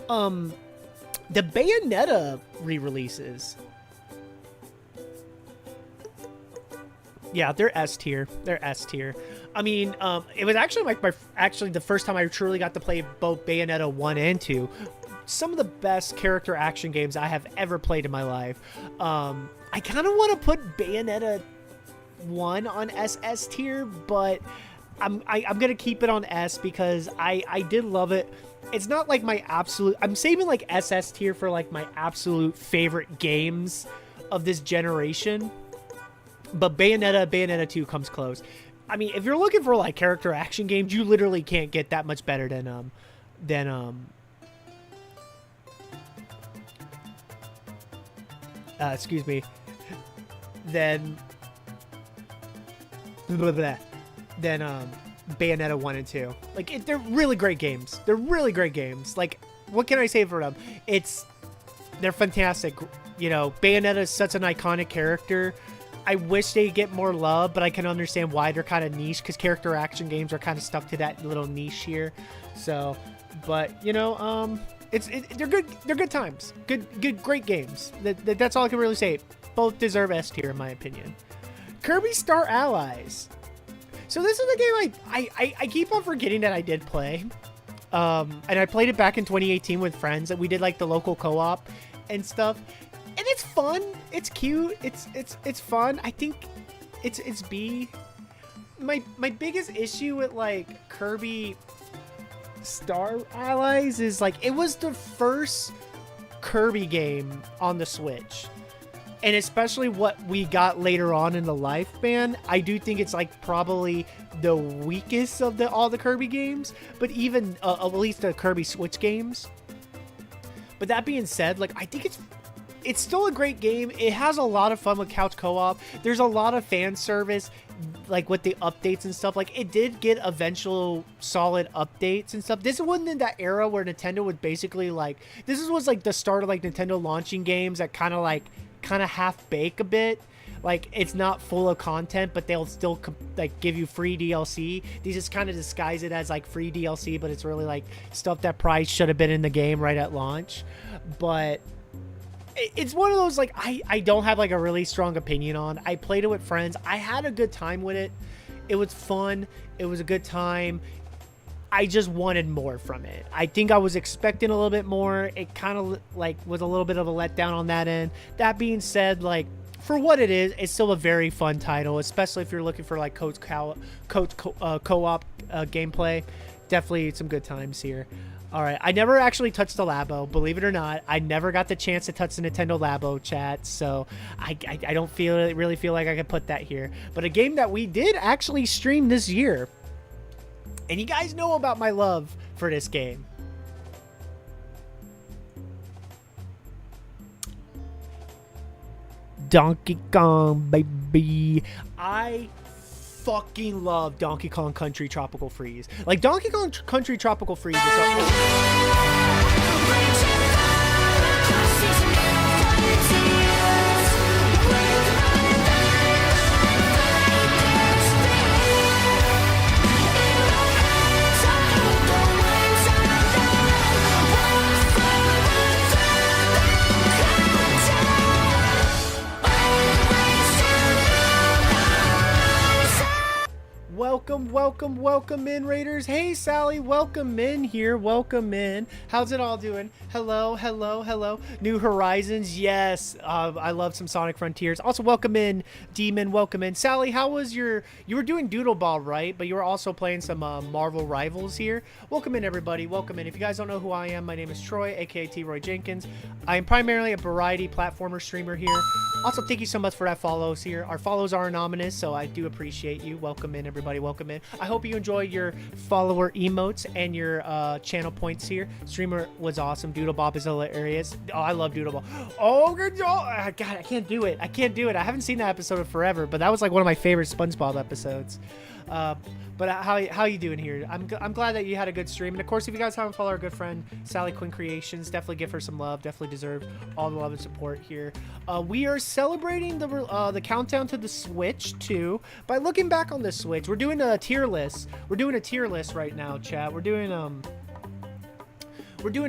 The Bayonetta re-releases. Yeah, they're S tier. They're S tier. I mean, it was actually like actually the first time I truly got to play both Bayonetta 1 and 2. Some of the best character action games I have ever played in my life. I kind of want to put Bayonetta 1 on SS tier, but I'm gonna keep it on S because I did love it. It's not like my absolute. I'm saving like SS tier for like my absolute favorite games of this generation. But Bayonetta 2 comes close. I mean, if you're looking for like character action games, you literally can't get that much better than excuse me, than Bayonetta 1 and 2. Like, they're really great games. They're really great games. Like, what can I say for them? They're fantastic. You know, Bayonetta is such an iconic character I wish they get more love, but I can understand why they're kind of niche because character action games are kind of stuck to that little niche here. So, but you know, they're good. They're good times. Great games. That's all I can really say. Both deserve S tier in my opinion. Kirby Star Allies. So this is a game I keep on forgetting that I did play. And I played it back in 2018 with friends, and we did like the local co-op and stuff. And it's fun. It's cute. It's fun. I think it's B. My biggest issue with like Kirby Star Allies is like it was the first Kirby game on the Switch. And especially what we got later on in the lifespan, I do think it's like probably the weakest of all the Kirby games, but even at least the Kirby Switch games. But that being said, like I think it's still a great game. It has a lot of fun with couch co-op. There's a lot of fan service, like with the updates and stuff. Like it did get eventual solid updates and stuff. This wasn't in that era where Nintendo was basically like, this was like the start of like Nintendo launching games that kind of half bake a bit. Like it's not full of content, but they'll still like give you free DLC. These just kind of disguise it as like free DLC, but it's really like stuff that probably should have been in the game right at launch. But it's one of those like I don't have like a really strong opinion on. I played it with friends. I had a good time with it. It was fun. It was a good time. I just wanted more from it. I think I was expecting a little bit more. It kind of like was a little bit of a letdown on that end. That being said, like for what it is, it's still a very fun title, especially if you're looking for like co-op gameplay. Definitely some good times here. All right, I never actually touched the Labo, believe it or not. I never got the chance to touch the Nintendo Labo, chat, so I don't really feel like I could put that here. But a game that we did actually stream this year, and you guys know about my love for this game. Donkey Kong, baby. I fucking love Donkey Kong Country Tropical Freeze. Like Donkey Kong Country Tropical Freeze is Welcome in, Raiders. Hey, Sally, welcome in here. Welcome in. How's it all doing? Hello. New Horizons, yes. I love some Sonic Frontiers. Also, welcome in, Demon. Welcome in. Sally, how was you were doing Doodle Ball, right? But you were also playing some Marvel Rivals here. Welcome in, everybody. Welcome in. If you guys don't know who I am, my name is Troy, aka T. Roy Jenkins. I am primarily a variety platformer streamer here. Also, thank you so much for that follows here. Our follows are anonymous, so I do appreciate you. Welcome in, everybody. Welcome in. I hope you enjoy your follower emotes and your channel points here. Streamer was awesome. Doodle Bob is hilarious. Oh, I love Doodle Bob. Oh, good job. God, I can't do it. I haven't seen that episode in forever, but that was like one of my favorite SpongeBob episodes. But how you doing here? I'm glad that you had a good stream. And of course, if you guys haven't followed our good friend Sally Quinn Creations, definitely give her some love. Definitely deserve all the love and support here. We are celebrating the countdown to the Switch 2 by looking back on the Switch. We're doing a tier list. We're doing a tier list right now, chat. We're doing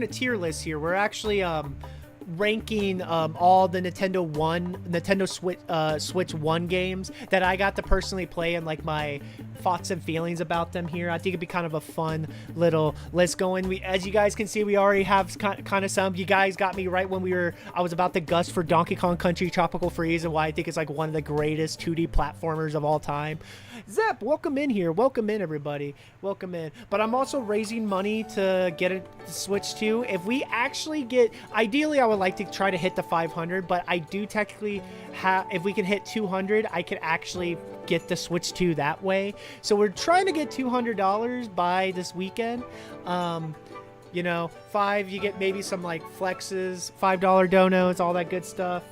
a tier list here. We're actually ranking all the Nintendo Switch 1 games that I got to personally play and like my thoughts and feelings about them here. I think it'd be kind of a fun little list going. As you guys can see, we already have kind of some. You guys got me right when I was about to gust for Donkey Kong Country Tropical Freeze and why I think it's like one of the greatest 2D platformers of all time. Zep, welcome in here. Welcome in, everybody. Welcome in. But I'm also raising money to get a Switch 2. If we actually get, ideally I would like to try to hit the 500, but I do technically have, if we can hit 200, I could actually get the Switch 2 that way. So we're trying to get $200 by this weekend. You know, you get maybe some like flexes, $5 donos, all that good stuff.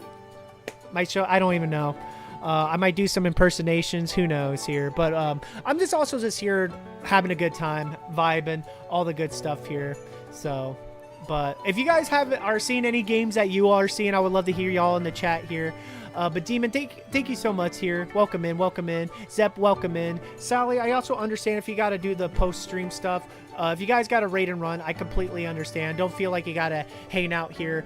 Might show, I don't even know. I might do some impersonations, who knows here. But I'm just also here having a good time, vibing, all the good stuff here. So But if you guys are seeing any games that you are seeing, I would love to hear y'all in the chat here. But Demon, thank you so much here. Welcome in. Zep, welcome in. Sally, I also understand if you got to do the post-stream stuff. If you guys got to raid and run, I completely understand. Don't feel like you got to hang out here.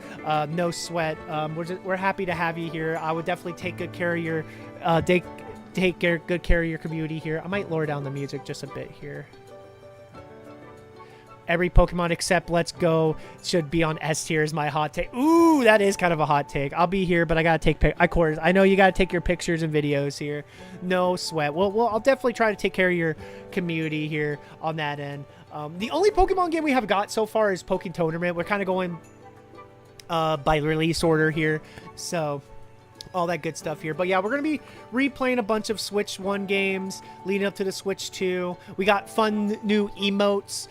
No sweat. We're happy to have you here. I would definitely take good care of your good care of your community here. I might lower down the music just a bit here. Every Pokemon except Let's Go should be on S tier is my hot take. Ooh, that is kind of a hot take. I'll be here, but I gotta take of course. I know you gotta take your pictures and videos here. No sweat. Well, I'll definitely try to take care of your community here on that end. The only Pokemon game we have got so far is Poké Tournament. We're kind of going by release order here, so all that good stuff here. But yeah, we're going to be replaying a bunch of Switch 1 games leading up to the Switch 2. We got fun new emotes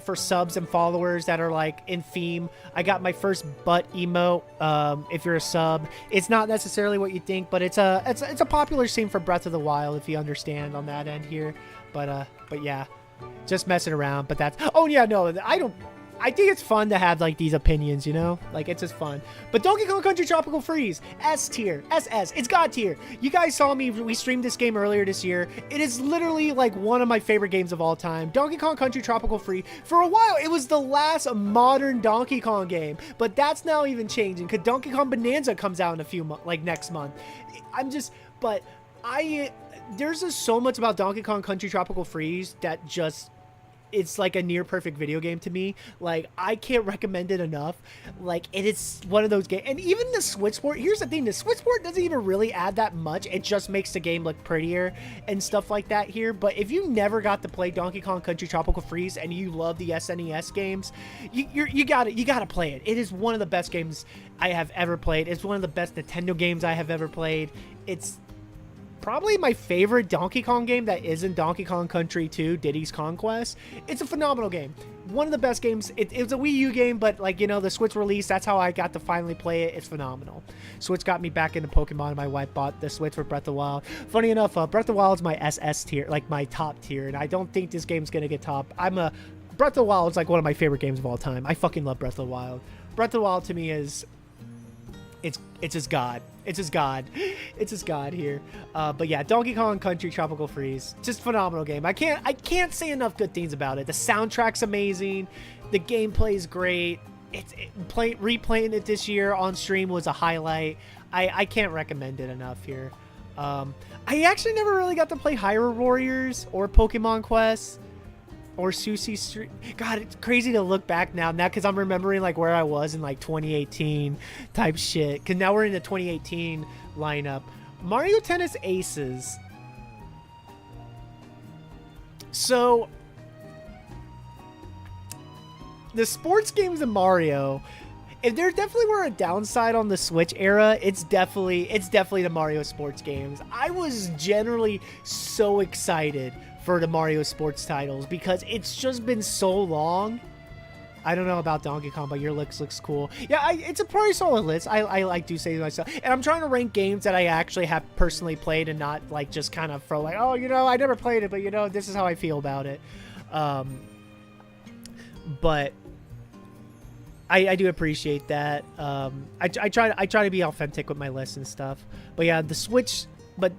for subs and followers that are like in theme. I got my first butt emote if you're a sub. It's not necessarily what you think, but it's a popular scene for Breath of the Wild if you understand on that end here. But yeah, just messing around. But that's, oh yeah, no, I think it's fun to have like these opinions, you know, like it's just fun. But Donkey Kong Country Tropical Freeze, S tier, SS, it's God tier. You guys saw we streamed this game earlier this year. It is literally like one of my favorite games of all time. Donkey Kong Country Tropical Freeze, for a while it was the last modern Donkey Kong game, but that's now even changing because Donkey Kong Bonanza comes out in a few months, like next month. There's just so much about Donkey Kong Country Tropical Freeze that just, it's like a near perfect video game to me. Like, I can't recommend it enough. Like, it is one of those games. And even the Switch Sport, here's the thing, the Switch Sport doesn't even really add that much. It just makes the game look prettier and stuff like that here. But if you never got to play Donkey Kong Country Tropical Freeze and you love the SNES games, you gotta play it. It is one of the best games I have ever played. It's one of the best Nintendo games I have ever played. It's probably my favorite Donkey Kong game that isn't Donkey Kong Country 2, Diddy's Conquest. It's a phenomenal game. One of the best games. It was a Wii U game, but like, you know, the Switch release, that's how I got to finally play it. It's phenomenal. Switch got me back into Pokemon, and my wife bought the Switch for Breath of the Wild. Funny enough, Breath of the Wild is my SS tier, like my top tier, and I don't think this game's gonna get top. Breath of the Wild is like one of my favorite games of all time. I fucking love Breath of the Wild. Breath of the Wild to me is, it's just God. It's just God. It's just God here. But yeah, Donkey Kong Country Tropical Freeze, just phenomenal game. I can't say enough good things about it. The soundtrack's amazing. The gameplay is great. Replaying it this year on stream was a highlight. I can't recommend it enough here. I actually never really got to play Hyrule Warriors or Pokemon Quest or Sushi Street. God, it's crazy to look back now because I'm remembering like where I was in like 2018 type shit. Because now we're in the 2018 lineup. Mario Tennis Aces. So the sports games of Mario, if there definitely were a downside on the Switch era, it's definitely the Mario sports games. I was generally so excited for the Mario sports titles because it's just been so long. I don't know about Donkey Kong, but your list looks cool. Yeah, it's a pretty solid list. I like to say myself, and I'm trying to rank games that I actually have personally played and not like just kind of throw like, oh, you know, I never played it, but you know, this is how I feel about it. But I do appreciate that. I try to be authentic with my list and stuff. But yeah, the Switch, but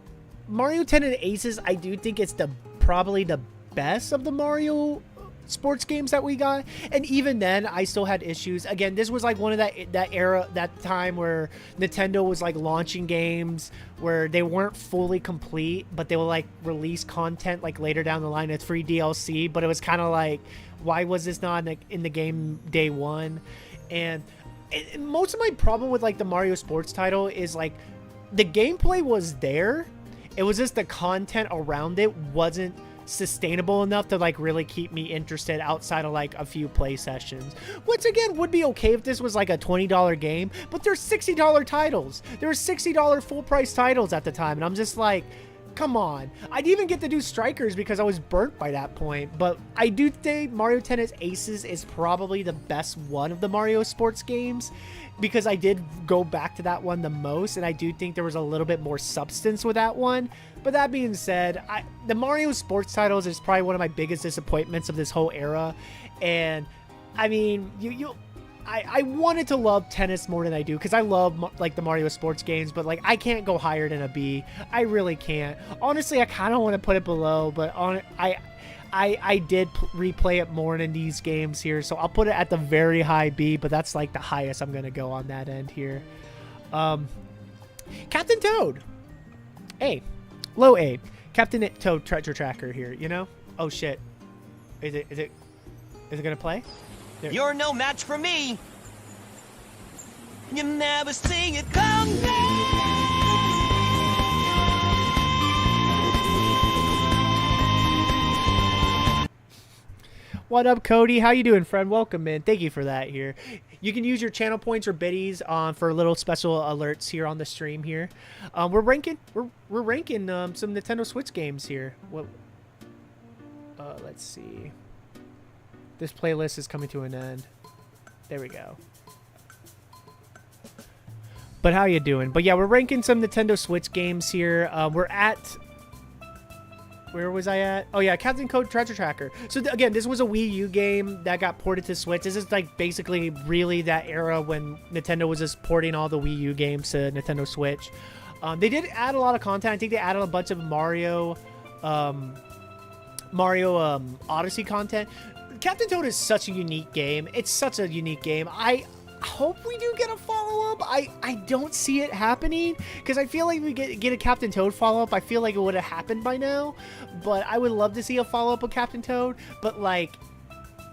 Mario Tennis Aces, I do think it's probably the best of the Mario sports games that we got. And even then, I still had issues. Again, this was like one of that era, that time where Nintendo was like launching games where they weren't fully complete, but they will like release content like later down the line. It's free DLC, but it was kind of like, why was this not in the game day one? And most of my problem with like the Mario sports title is like the gameplay was there. It was just the content around it wasn't sustainable enough to like really keep me interested outside of like a few play sessions, which again would be okay if this was like a $20 game, but there's $60 titles. There were $60 full price titles at the time, and I'm just like, come on. I'd even get to do Strikers because I was burnt by that point, but I do think Mario Tennis Aces is probably the best one of the Mario sports games because I did go back to that one the most, and I do think there was a little bit more substance with that one. But that being said, the Mario sports titles is probably one of my biggest disappointments of this whole era. And I mean, I wanted to love tennis more than I do because I love like the Mario sports games, but like I can't go higher than a B. I really can't. Honestly, I kind of want to put it below, but I did replay it more than these games here, so I'll put it at the very high B, but that's like the highest I'm gonna go on that end here. Captain Toad, A, low A. Captain Toad Treasure Tracker here. You know? Oh shit. Is it gonna play? There. You're no match for me. You never see it come back. What up, Cody? How you doing, friend? Welcome, man. Thank you for that here. You can use your channel points or biddies for little special alerts here on the stream here. We're ranking some Nintendo Switch games here. What? Let's see. This playlist is coming to an end. There we go. But how you doing? But yeah, we're ranking some Nintendo Switch games here. We're at... Where was I at? Oh yeah, Captain Toad Treasure Tracker. So again, this was a Wii U game that got ported to Switch. This is like basically really that era when Nintendo was just porting all the Wii U games to Nintendo Switch. They did add a lot of content. I think they added a bunch of Mario Odyssey content. Captain Toad is such a unique game. It's such a unique game. I hope we do get a follow-up. I don't see it happening because I feel like we get a Captain Toad follow-up. I feel like it would have happened by now, but I would love to see a follow-up of Captain Toad. But like,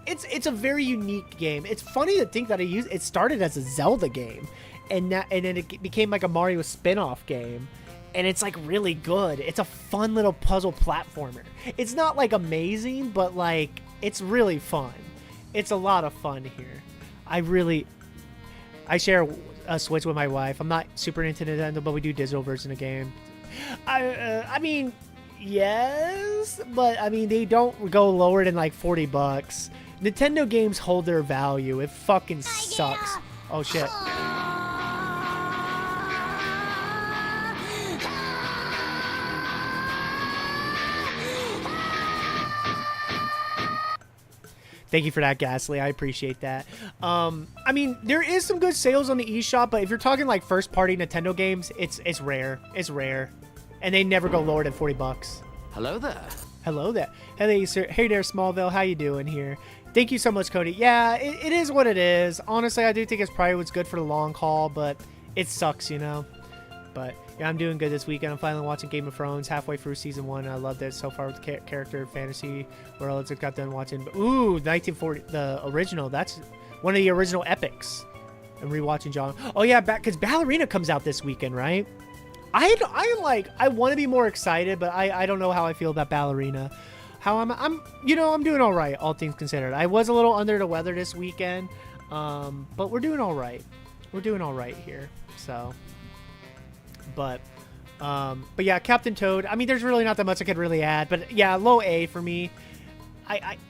it's a very unique game. It's funny to think that it started as a Zelda game, and then it became like a Mario spin-off game. And it's like really good. It's a fun little puzzle platformer. It's not like amazing, but like it's really fun. It's a lot of fun here. I share a Switch with my wife. I'm not super into Nintendo, but we do digital version of the game. I mean, yes, but I mean they don't go lower than like $40. Nintendo games hold their value. It fucking sucks. Oh shit. Thank you for that, Ghastly. I appreciate that. I mean, there is some good sales on the eShop, but if you're talking like first-party Nintendo games, it's rare. It's rare, and they never go lower than $40. Hello there. Hello there. Hey, sir. Hey there, Smallville. How you doing here? Thank you so much, Cody. Yeah, it is what it is. Honestly, I do think it's probably what's good for the long haul, but it sucks, you know. But yeah, I'm doing good this weekend. I'm finally watching Game of Thrones halfway through season 1. I loved it so far with the character fantasy world. I got done watching. Ooh, 1940, the original. That's one of the original epics. I'm rewatching John. Oh yeah, because Ballerina comes out this weekend, right? I want to be more excited, but I don't know how I feel about Ballerina. How I'm doing all right, all things considered. I was a little under the weather this weekend, but we're doing all right. We're doing all right here. So. But yeah, Captain Toad. I mean, there's really not that much I could really add. But yeah, low A for me.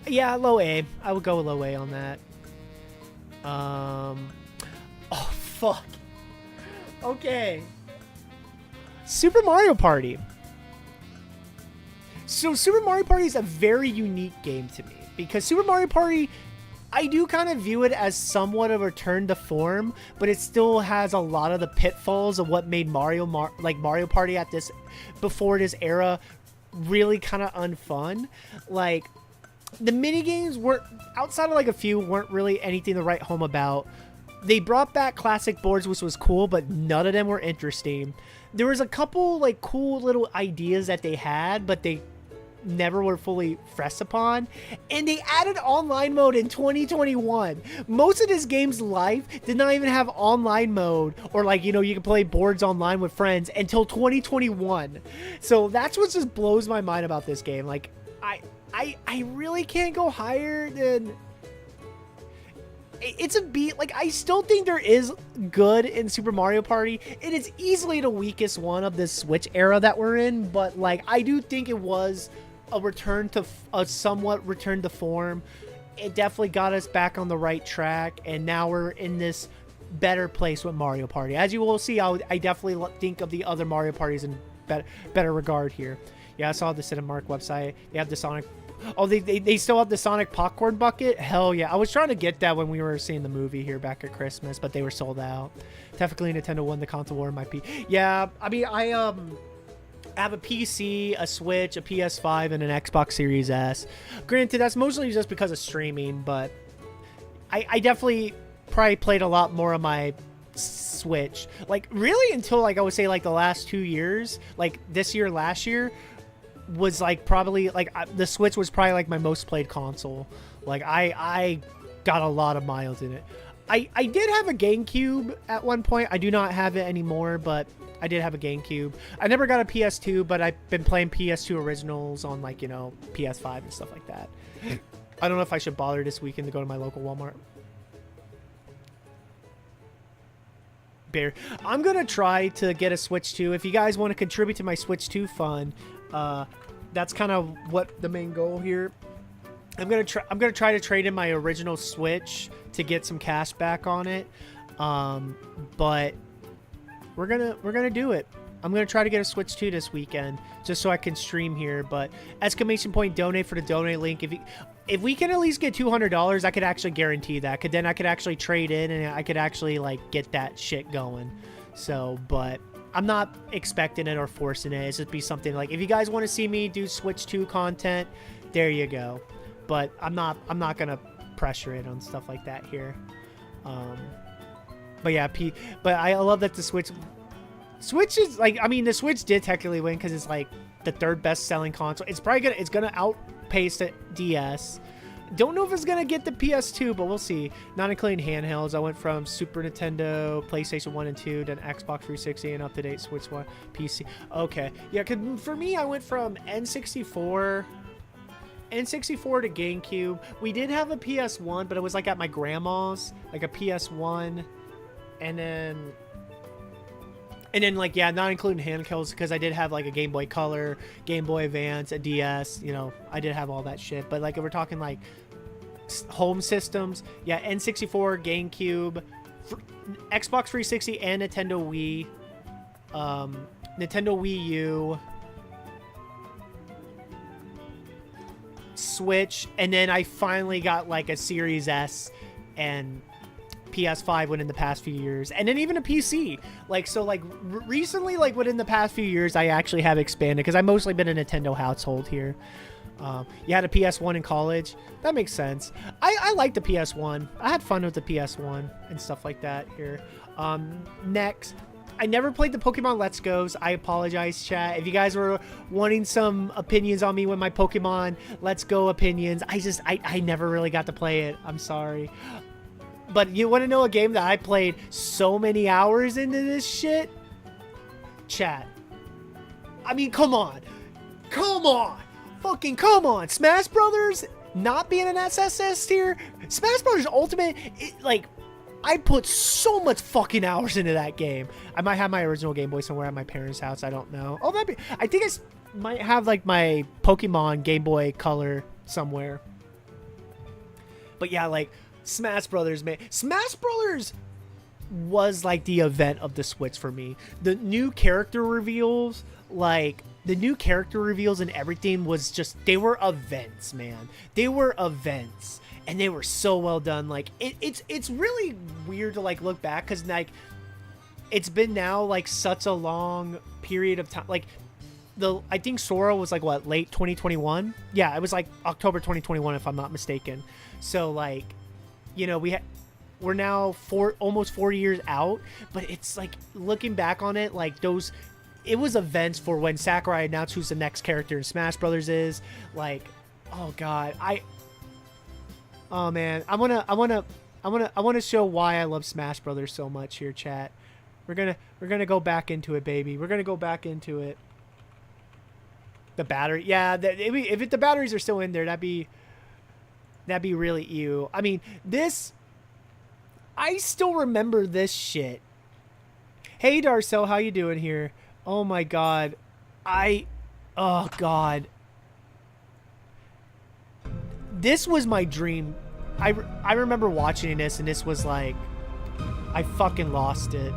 Yeah, low A. I would go with low A on that. Oh fuck. Okay. Super Mario Party. So Super Mario Party is a very unique game to me because Super Mario Party, I do kind of view it as somewhat of a return to form, but it still has a lot of the pitfalls of what made Mario Party before this era really kind of unfun. Like the mini games weren't, outside of like a few, weren't really anything to write home about. They brought back classic boards, which was cool, but none of them were interesting. There was a couple like cool little ideas that they had, but they never were fully pressed upon, and they added online mode in 2021. Most of this game's life did not even have online mode, or like, you know, you can play boards online with friends until 2021. So that's what just blows my mind about this game. Like I really can't go higher than, it's a B. Like, I still think there is good in Super Mario Party. It is easily the weakest one of this Switch era that we're in, but like I do think it was a somewhat return to form. It definitely got us back on the right track, and now we're in this better place with Mario Party. As you will see, I definitely think of the other Mario Parties in better regard here. Yeah, I saw this Cinemark website. They have the Sonic. Oh, they still have the Sonic popcorn bucket? Hell yeah. I was trying to get that when we were seeing the movie here back at Christmas, but they were sold out. Technically, Nintendo won the console war in my Yeah, I mean, I have a PC, a Switch, a PS5, and an Xbox Series S. Granted, that's mostly just because of streaming, but I definitely probably played a lot more on my Switch. Like, really until, like, I would say, like, the last 2 years. Like, this year, last year was, like, probably, like, the Switch was probably, like, my most played console. Like, I got a lot of miles in it. I did have a GameCube at one point. I do not have it anymore, but I did have a GameCube. I never got a PS2, but I've been playing PS2 originals on, like, you know, PS5 and stuff like that. I don't know if I should bother this weekend to go to my local Walmart. Bear. I'm going to try to get a Switch 2. If you guys want to contribute to my Switch 2 fund, that's kind of what the main goal here. I'm going to try to trade in my original Switch to get some cash back on it. But we're going to do it. I'm going to try to get a Switch 2 this weekend just so I can stream here, but exclamation point donate for the donate link. If we can at least get $200, I could actually guarantee that. Then I could actually trade in and I could actually like get that shit going. So, but I'm not expecting it or forcing it. It's just be something like, if you guys want to see me do Switch 2 content, there you go. But I'm not going to pressure it on stuff like that here. But yeah, but I love that the Switch is like, I mean, the Switch did technically win because it's like the third best selling console. It's gonna outpace the DS. Don't know if it's gonna get the PS2, but we'll see. Not including handhelds, I went from Super Nintendo, PlayStation 1 and 2, then Xbox 360, and up to date Switch 1, PC. Okay, yeah, cause for me, I went from N64 to GameCube. We did have a PS1, but it was like at my grandma's, like a PS1, and then like, yeah, not including handhelds, because I did have like a Game Boy Color, Game Boy Advance, a DS, you know, I did have all that shit. But like, if we're talking like home systems, yeah, N64, GameCube, Xbox 360, and Nintendo Wii, Nintendo Wii U, Switch, and then I finally got like a Series S and PS5 within the past few years, and then even a PC. Like, so like recently, like within the past few years, I actually have expanded because I've mostly been a Nintendo household here. You had a PS1 in college. That makes sense. I like the PS1. I had fun with the PS1 and stuff like that here. Next, I never played the Pokemon Let's Go's. I apologize, chat. If you guys were wanting some opinions on me with my Pokemon Let's Go opinions, I never really got to play it. I'm sorry. But you want to know a game that I played so many hours into this shit? Chat. I mean, come on. Come on. Fucking come on. Smash Brothers not being an SSS tier. Smash Brothers Ultimate, like, I put so much fucking hours into that game. I might have my original Game Boy somewhere at my parents' house. I don't know. Oh, I think I might have, like, my Pokemon Game Boy Color somewhere. But yeah, like, Smash Brothers, man. Smash Brothers was like the event of the Switch for me. The new character reveals, and everything was just, they were events, man. They were events, and they were so well done. Like, it's really weird to like look back, because like it's been now like such a long period of time. Like, I think Sora was like, what, late 2021? Yeah, it was like October 2021 if I'm not mistaken. So like, you know, we're now almost 4 years out, but it's like, looking back on it, like it was events for when Sakurai announced who's the next character in Smash Brothers is. Like, oh god, oh man, I wanna show why I love Smash Brothers so much here, chat. We're gonna go back into it, baby. We're gonna go back into it. The battery, yeah. If the batteries are still in there, that'd be really ew. I mean, I still remember this shit. Hey, Darcel, how you doing here? Oh my god. Oh god. This was my dream. I remember watching this, and this was like, I fucking lost it.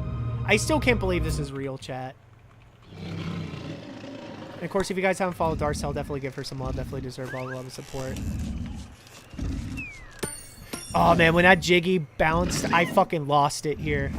I still can't believe this is real, chat. And of course, if you guys haven't followed Darcel, definitely give her some love. Definitely deserve all the love and support. Oh man, when that Jiggy bounced, I fucking lost it here.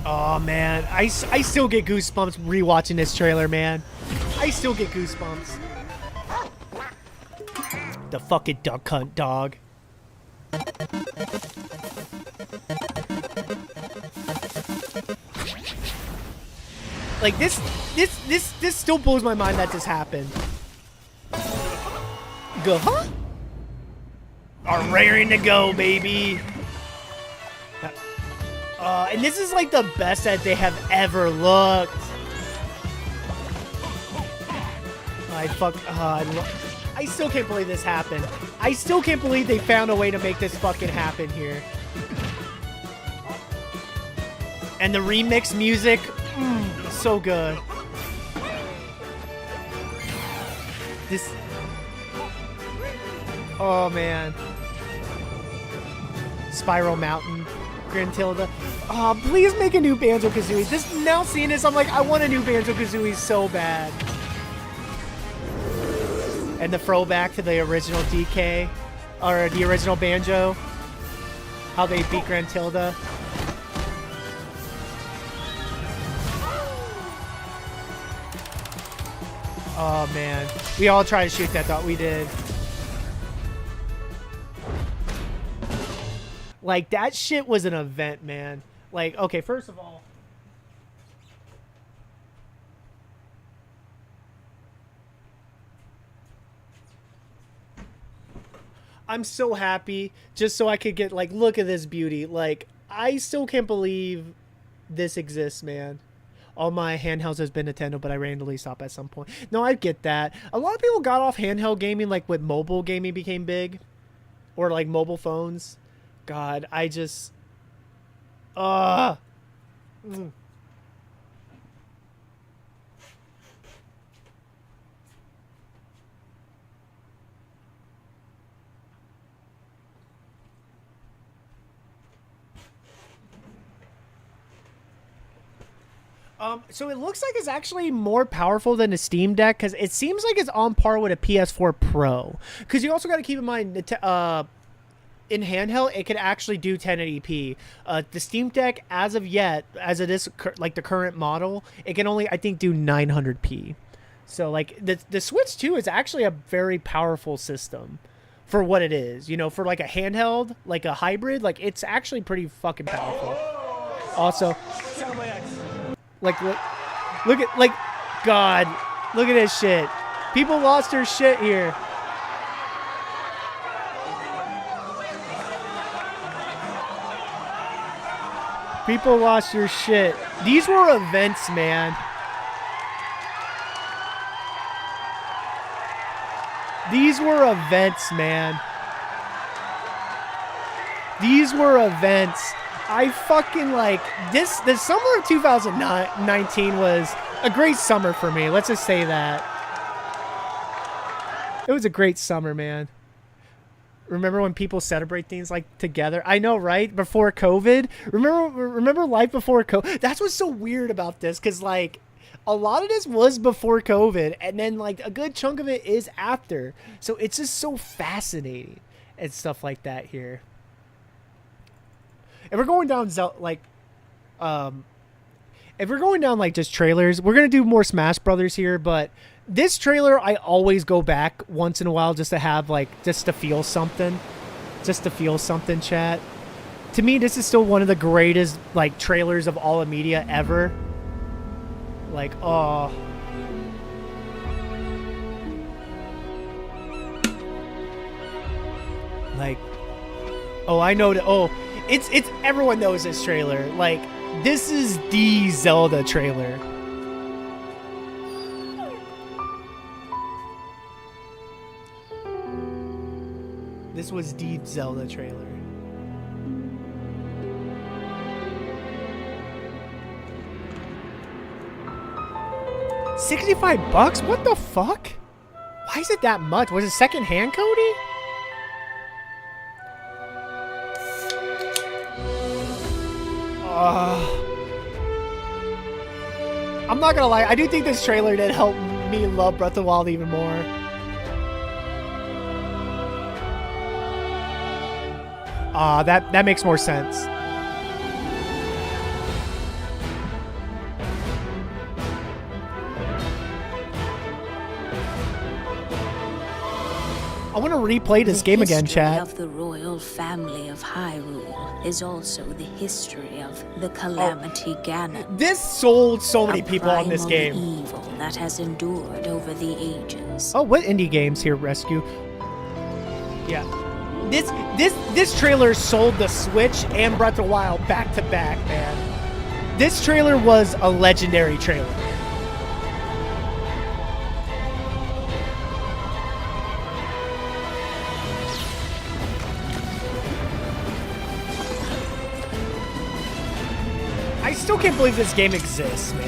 Oh man, I still get goosebumps rewatching this trailer, man. I still get goosebumps. The fucking duck hunt dog. Like this still blows my mind that this happened. Go, huh? Are raring to go, baby. And this is like the best that they have ever looked. I still can't believe this happened. I still can't believe they found a way to make this fucking happen here. And the remix music, so good. Oh man. Spiral Mountain, Gruntilda. Oh, please make a new Banjo-Kazooie. This, now seeing this, I'm like, I want a new Banjo-Kazooie so bad. And the throwback to the original DK, or the original Banjo, how they beat Gruntilda. Oh man, we all tried to shoot that dog. We did. Like, that shit was an event, man. Like, okay, first of all, I'm so happy just so I could get, like, look at this beauty. Like, I still can't believe this exists, man. All my handhelds has been Nintendo, but I randomly stop at some point. No, I get that. A lot of people got off handheld gaming, like, when mobile gaming became big. Or, like, mobile phones. God, I just... So it looks like it's actually more powerful than the Steam Deck, because it seems like it's on par with a PS4 Pro. Because you also got to keep in mind, in handheld, it could actually do 1080p. The Steam Deck, as of yet, as it is like the current model, it can only, I think, do 900p. So like the Switch 2 is actually a very powerful system for what it is. You know, for like a handheld, like a hybrid, like it's actually pretty fucking powerful. Also, like look at, like, God, look at this shit. People lost their shit here. People lost their shit. These were events, man. These were events, man. These were events. I fucking, like, the summer of 2019 was a great summer for me. Let's just say that. It was a great summer, man. Remember when people celebrate things like together? I know, right? Before COVID. Remember life before COVID? That's what's so weird about this, because like a lot of this was before COVID, and then like a good chunk of it is after. So it's just so fascinating and stuff like that here. If we're going down if we're going down like just trailers, we're gonna do more Smash Brothers here, but this trailer, I always go back once in a while just to have, like, just to feel something. Just to feel something, chat. To me, this is still one of the greatest, like, trailers of all of media ever. Like, oh. Like, oh, I know that, oh, it's, everyone knows this trailer. Like, this is the Zelda trailer. This was the Zelda trailer. $65? What the fuck? Why is it that much? Was it secondhand, Cody? I'm not gonna lie, I do think this trailer did help me love Breath of the Wild even more. That makes more sense. I want to replay this game again, chat. The history of the royal family of Hyrule is also the history of the Calamity Ganon. This sold so many a people on this primal game. evil that has endured over the ages. Oh, what indie games here, Rescue? Yeah. This trailer sold the Switch and Breath of the Wild back to back, man. This trailer was a legendary trailer. I still can't believe this game exists, man.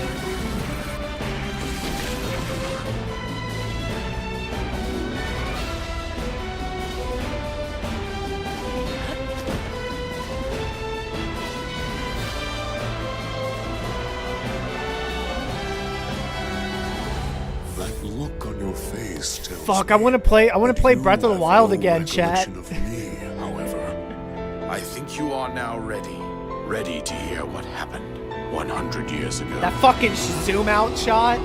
That look on your face tells Fuck, I want to play Breath of the Wild again, chat. Of me, however, I think you are now ready to hear what happened 100 years ago. That fucking zoom out shot.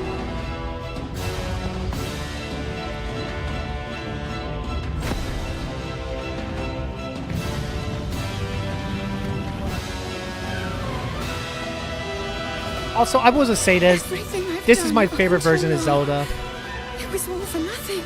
Also, I was gonna say this. This is my favorite version of Zelda. It was all for nothing.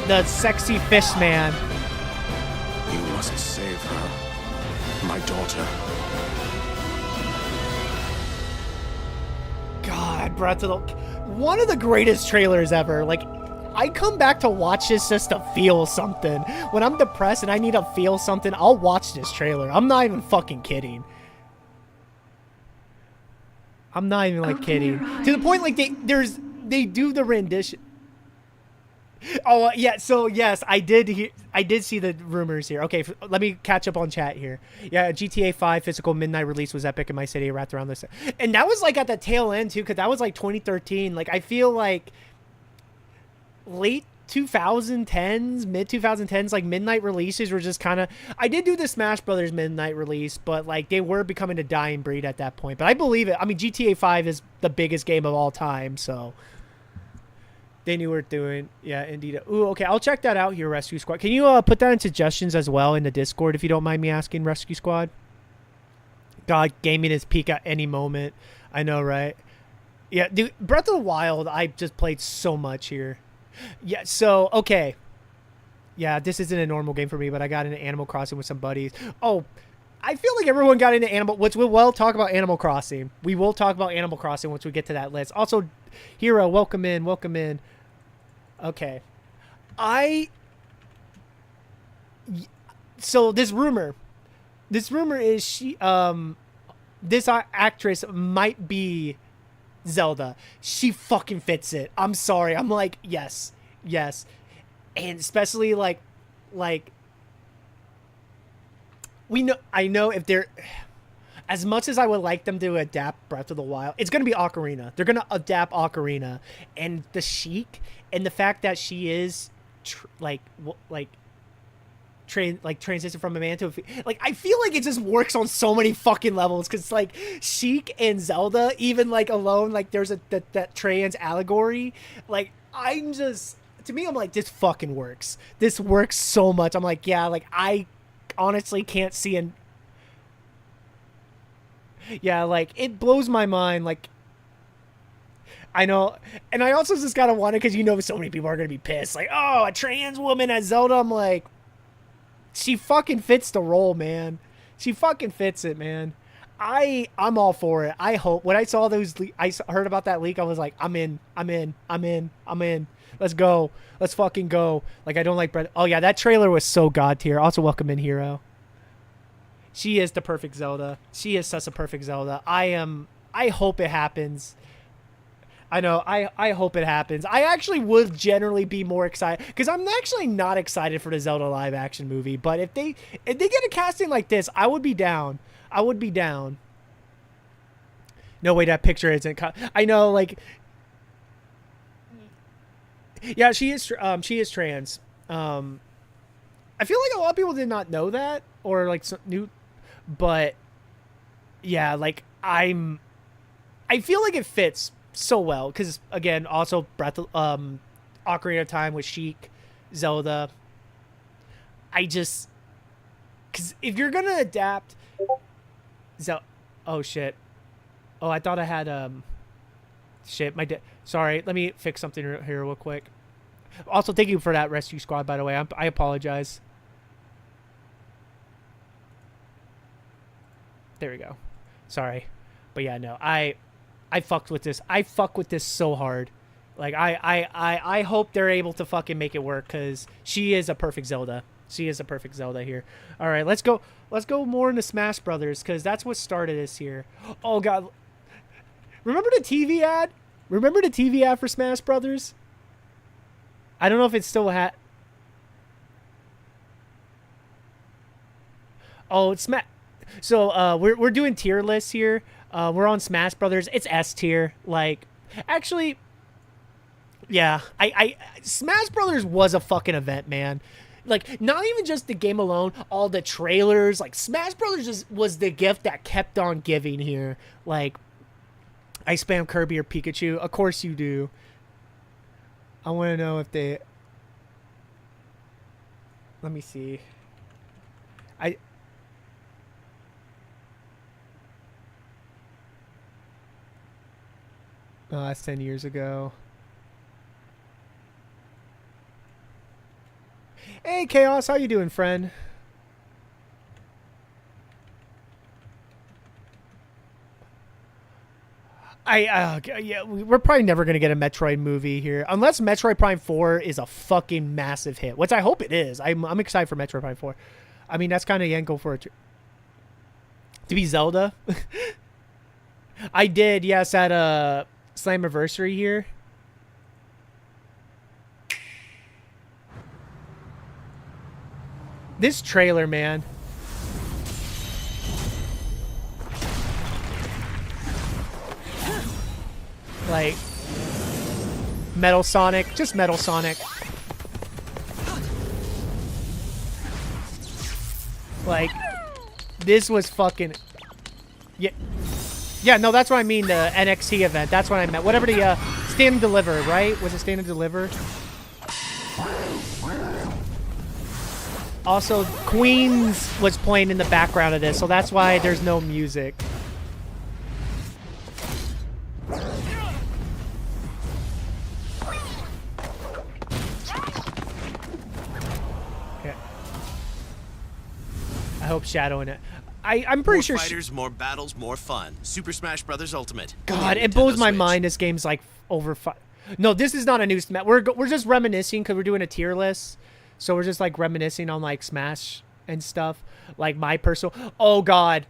The sexy fish man. You must save her, my daughter. God, Breath of the... One of the greatest trailers ever. Like, I come back to watch this just to feel something. When I'm depressed and I need to feel something, I'll watch this trailer. I'm not even fucking kidding. I'm not even, like, kidding. To the point, like, they do the rendition... Oh yeah, so yes, I did see the rumors here. Okay, let me catch up on chat here. Yeah, GTA 5 physical midnight release was epic in my city wrapped around this, and that was like at the tail end too, because that was like 2013. Like I feel like late 2010s, mid 2010s, like midnight releases were just kind of. I did do the Smash Brothers midnight release, but like they were becoming a dying breed at that point. But I believe it. I mean, GTA 5 is the biggest game of all time, so. They knew what they were doing. Yeah, indeed. Ooh, okay. I'll check that out here, Rescue Squad. Can you put that in suggestions as well in the Discord if you don't mind me asking, Rescue Squad? God, gaming is peak at any moment. I know, right? Yeah, dude, Breath of the Wild, I just played so much here. Yeah, so, okay. Yeah, this isn't a normal game for me, but I got into Animal Crossing with some buddies. Oh, I feel like everyone got into we'll talk about Animal Crossing. We will talk about Animal Crossing once we get to that list. Also, Hero, welcome in, welcome in. Okay. So this rumor is this actress might be Zelda. She fucking fits it. I'm sorry. I'm like, yes. And especially like I know if they're, as much as I would like them to adapt Breath of the Wild, it's going to be Ocarina. They're going to adapt Ocarina, and the chic and the fact that she is transition from a man to like, I feel like it just works on so many fucking levels, because like Sheik and Zelda, even like alone, like there's that trans allegory. Like I'm like, this fucking works. This works so much. I'm like, yeah, like I honestly can't see like it blows my mind. Like I know, and I also just gotta want it because so many people are gonna be pissed. Like, oh, a trans woman as Zelda. I'm like, she fucking fits the role, man. She fucking fits it, man. I'm all for it. I hope when I saw those, heard about that leak. I was like, I'm in. Let's go. Let's fucking go. Like, I don't like Brett. Oh yeah, that trailer was so god tier. Also, welcome in, Hero. She is the perfect Zelda. She is such a perfect Zelda. I hope it happens. I know. I hope it happens. I actually would generally be more excited because I'm actually not excited for the Zelda live action movie. But if they get a casting like this, I would be down. I would be down. No way, that picture isn't. I know, like. Yeah, she is trans. I feel like a lot of people did not know that or like knew, but yeah, like I feel like it fits so well because again, also Ocarina of Time with Sheik, Zelda. Because if you're gonna adapt, oh shit, oh I thought I had shit sorry, let me fix something here real quick. Also, thank you for that rescue squad, by the way. I apologize. There we go. Sorry. But yeah, no. I fucked with this. I fuck with this so hard. Like, I hope they're able to fucking make it work because she is a perfect Zelda. She is a perfect Zelda here. All right, let's go more into Smash Brothers because that's what started this here. Oh, God. Remember the TV ad? Remember the TV ad for Smash Brothers? I don't know if it's still Oh, it's So we're doing tier lists here. We're on Smash Brothers. It's S tier. Like, actually, yeah. I Smash Brothers was a fucking event, man. Like, not even just the game alone, all the trailers. Like, Smash Brothers was the gift that kept on giving here. Like, I spam Kirby or Pikachu. Of course you do. I want to know if they... Let me see. That's 10 years ago. Hey, Chaos. How you doing, friend? Yeah, we're probably never going to get a Metroid movie here. Unless Metroid Prime 4 is a fucking massive hit. Which I hope it is. I'm excited for Metroid Prime 4. I mean, that's kind of Yanko for it to be Zelda. I did, yes, at Slammiversary here. This trailer, man. Like Metal Sonic, just Metal Sonic. Like this was fucking yeah, no, that's what I mean, the NXT event. That's what I meant. Whatever the Stand and Deliver, right? Was it Stand and Deliver? Also, Queens was playing in the background of this, so that's why there's no music. Okay. I hope Shadow in it. I'm pretty sure. More fighters, more battles, more fun. Super Smash Bros. Ultimate. God, it blows my mind. This game's like over. No, this is not a new Smash. We're just reminiscing because we're doing a tier list, so we're just like reminiscing on like Smash and stuff. Like my personal. Oh God.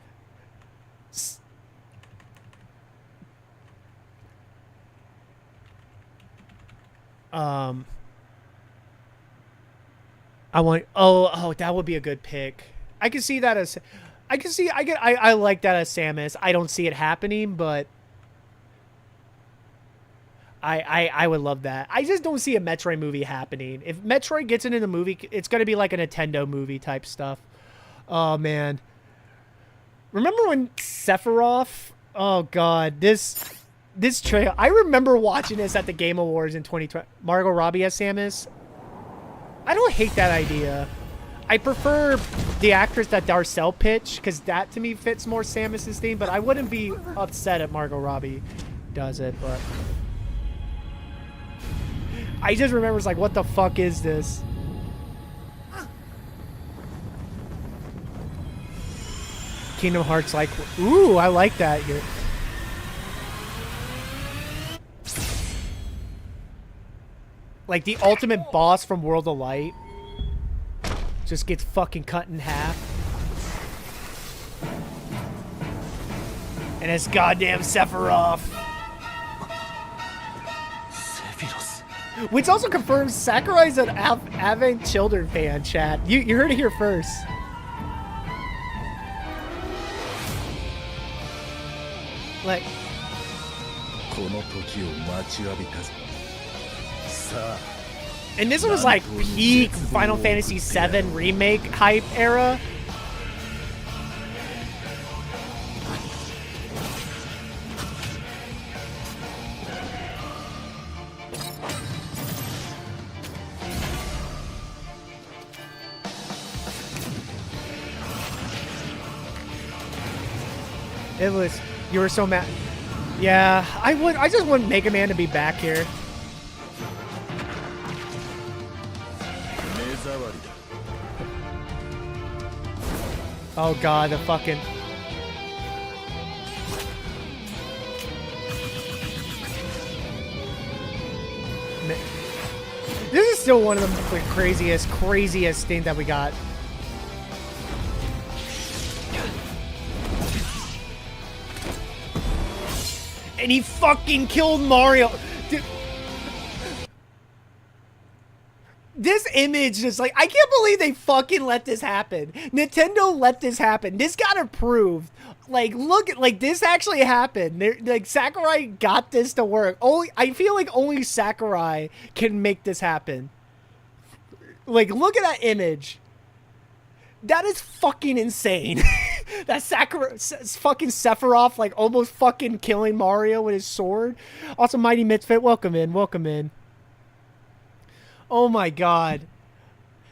I want. Oh, that would be a good pick. I can see that as. I like that as Samus. I don't see it happening, but I would love that. I just don't see a Metroid movie happening. If Metroid gets into the movie, it's gonna be like a Nintendo movie type stuff. Oh man. Remember when Sephiroth? Oh God, this trailer. I remember watching this at the Game Awards in 2020. Margot Robbie as Samus. I don't hate that idea. I prefer the actress that Darcel pitched because that to me fits more Samus's theme, but I wouldn't be upset if Margot Robbie does it, but I just remember it's like, what the fuck is this? Kingdom Hearts like. Ooh, I like that here. Like the ultimate boss from World of Light just gets fucking cut in half. And it's goddamn Sephiroth. Which also confirms Sakurai's an Advent Children fan, chat. You heard it here first. Like, and this was like peak Final Fantasy VII remake hype era. It was, you were so mad. Yeah, I just want Mega Man to be back here. Oh god, the fucking... This is still one of the craziest things that we got. And he fucking killed Mario. Dude. This image is like, I can't believe they fucking let this happen. Nintendo let this happen. This got approved. Like, look at, like, this actually happened. Like, Sakurai got this to work. I feel like only Sakurai can make this happen. Like, look at that image. That is fucking insane. That fucking Sephiroth, like, almost fucking killing Mario with his sword. Also, Mighty Misfit, welcome in, welcome in. Oh my god.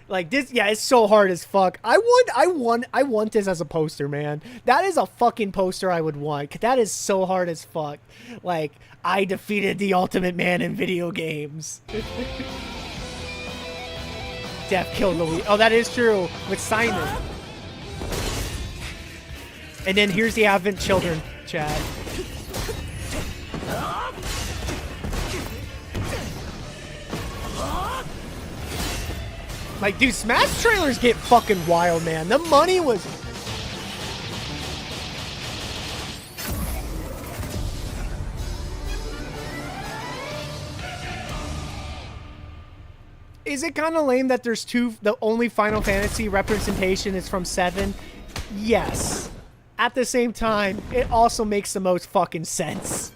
Like, this, yeah, it's so hard as fuck. I want this as a poster, man. That is a fucking poster I would want. That is so hard as fuck. Like, I defeated the Ultimate Man in video games. Death killed Luigi. Oh, that is true. With Simon. And then here's the Advent Children, Chad. Like, dude, Smash trailers get fucking wild, man. The money was... Is it kind of lame that there's two... The only Final Fantasy representation is from 7? Yes. At the same time, it also makes the most fucking sense.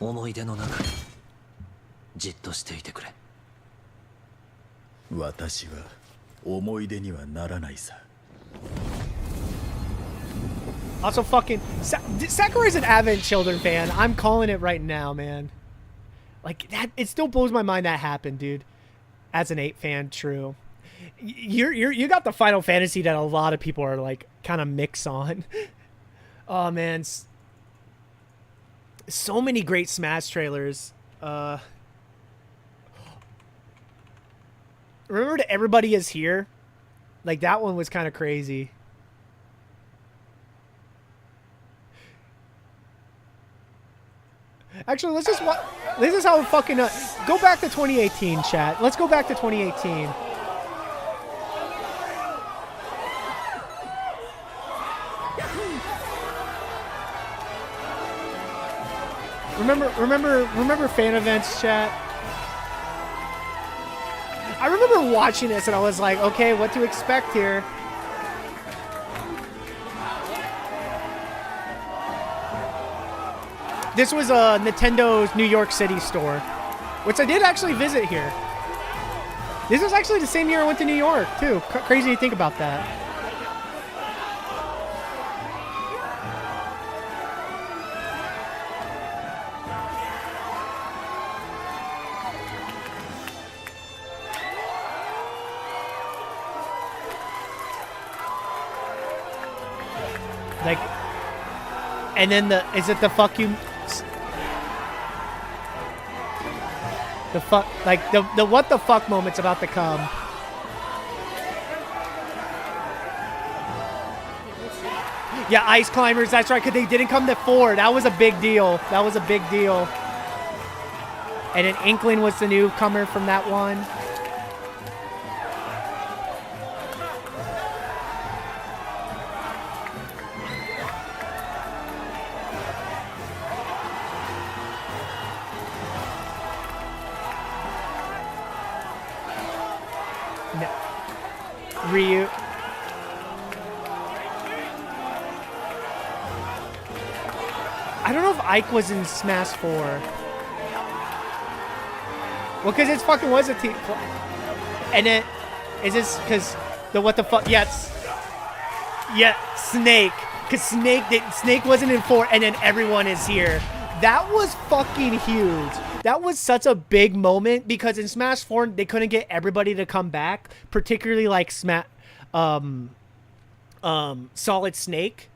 Also fucking... Sakurai's an Advent Children fan. I'm calling it right now, man. Like, that... It still blows my mind that happened, dude. As an 8 fan, true. You got the Final Fantasy that a lot of people are, like, kind of mix on. Oh, man. So many great Smash trailers. Remember that Everybody Is Here? Like, that one was kind of crazy. Actually, let's just... This is how fucking... go back to 2018, chat. Let's go back to 2018. Remember fan events, chat? I remember watching this and I was like, okay, what to expect here? This was Nintendo's New York City store, which I did actually visit here. This was actually the same year I went to New York, too. Crazy to think about that. Like, and then is it the fuck you... The fuck, like, the what the fuck moment's about to come. Yeah, Ice Climbers, that's right, because they didn't come to 4. That was a big deal. That was a big deal. And then Inkling was the newcomer from that one. No. Ryu. I don't know if Ike was in Smash 4. Well, because it's fucking was a team. And then, is this because the what the fuck? Yes. Yeah, Snake. Because Snake wasn't in 4, and then everyone is here. That was fucking huge. That was such a big moment because in Smash 4 they couldn't get everybody to come back, particularly like Solid Snake.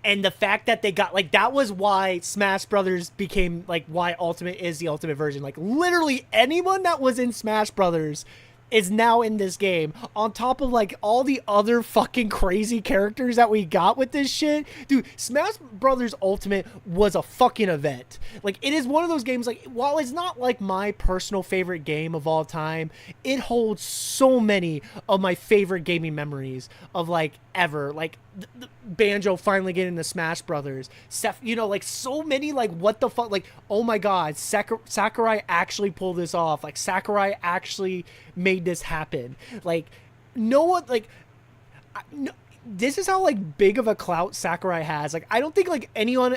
And the fact that they got, like, that was why Smash Brothers became, like, why Ultimate is the Ultimate version. Like, literally anyone that was in Smash Brothers is now in this game. On top of, like, all the other fucking crazy characters that we got with this shit. Dude, Smash Brothers Ultimate was a fucking event. Like, it is one of those games, like, while it's not, like, my personal favorite game of all time, it holds so many of my favorite gaming memories of, like, ever. Like, the Banjo finally getting the Smash Brothers. You know, like, so many, like, what the fuck, like, oh my god, Sakurai actually pulled this off. Like, Sakurai actually made this happen. Like, no one, like, no, this is how, like, big of a clout Sakurai has. Like, I don't think, like, anyone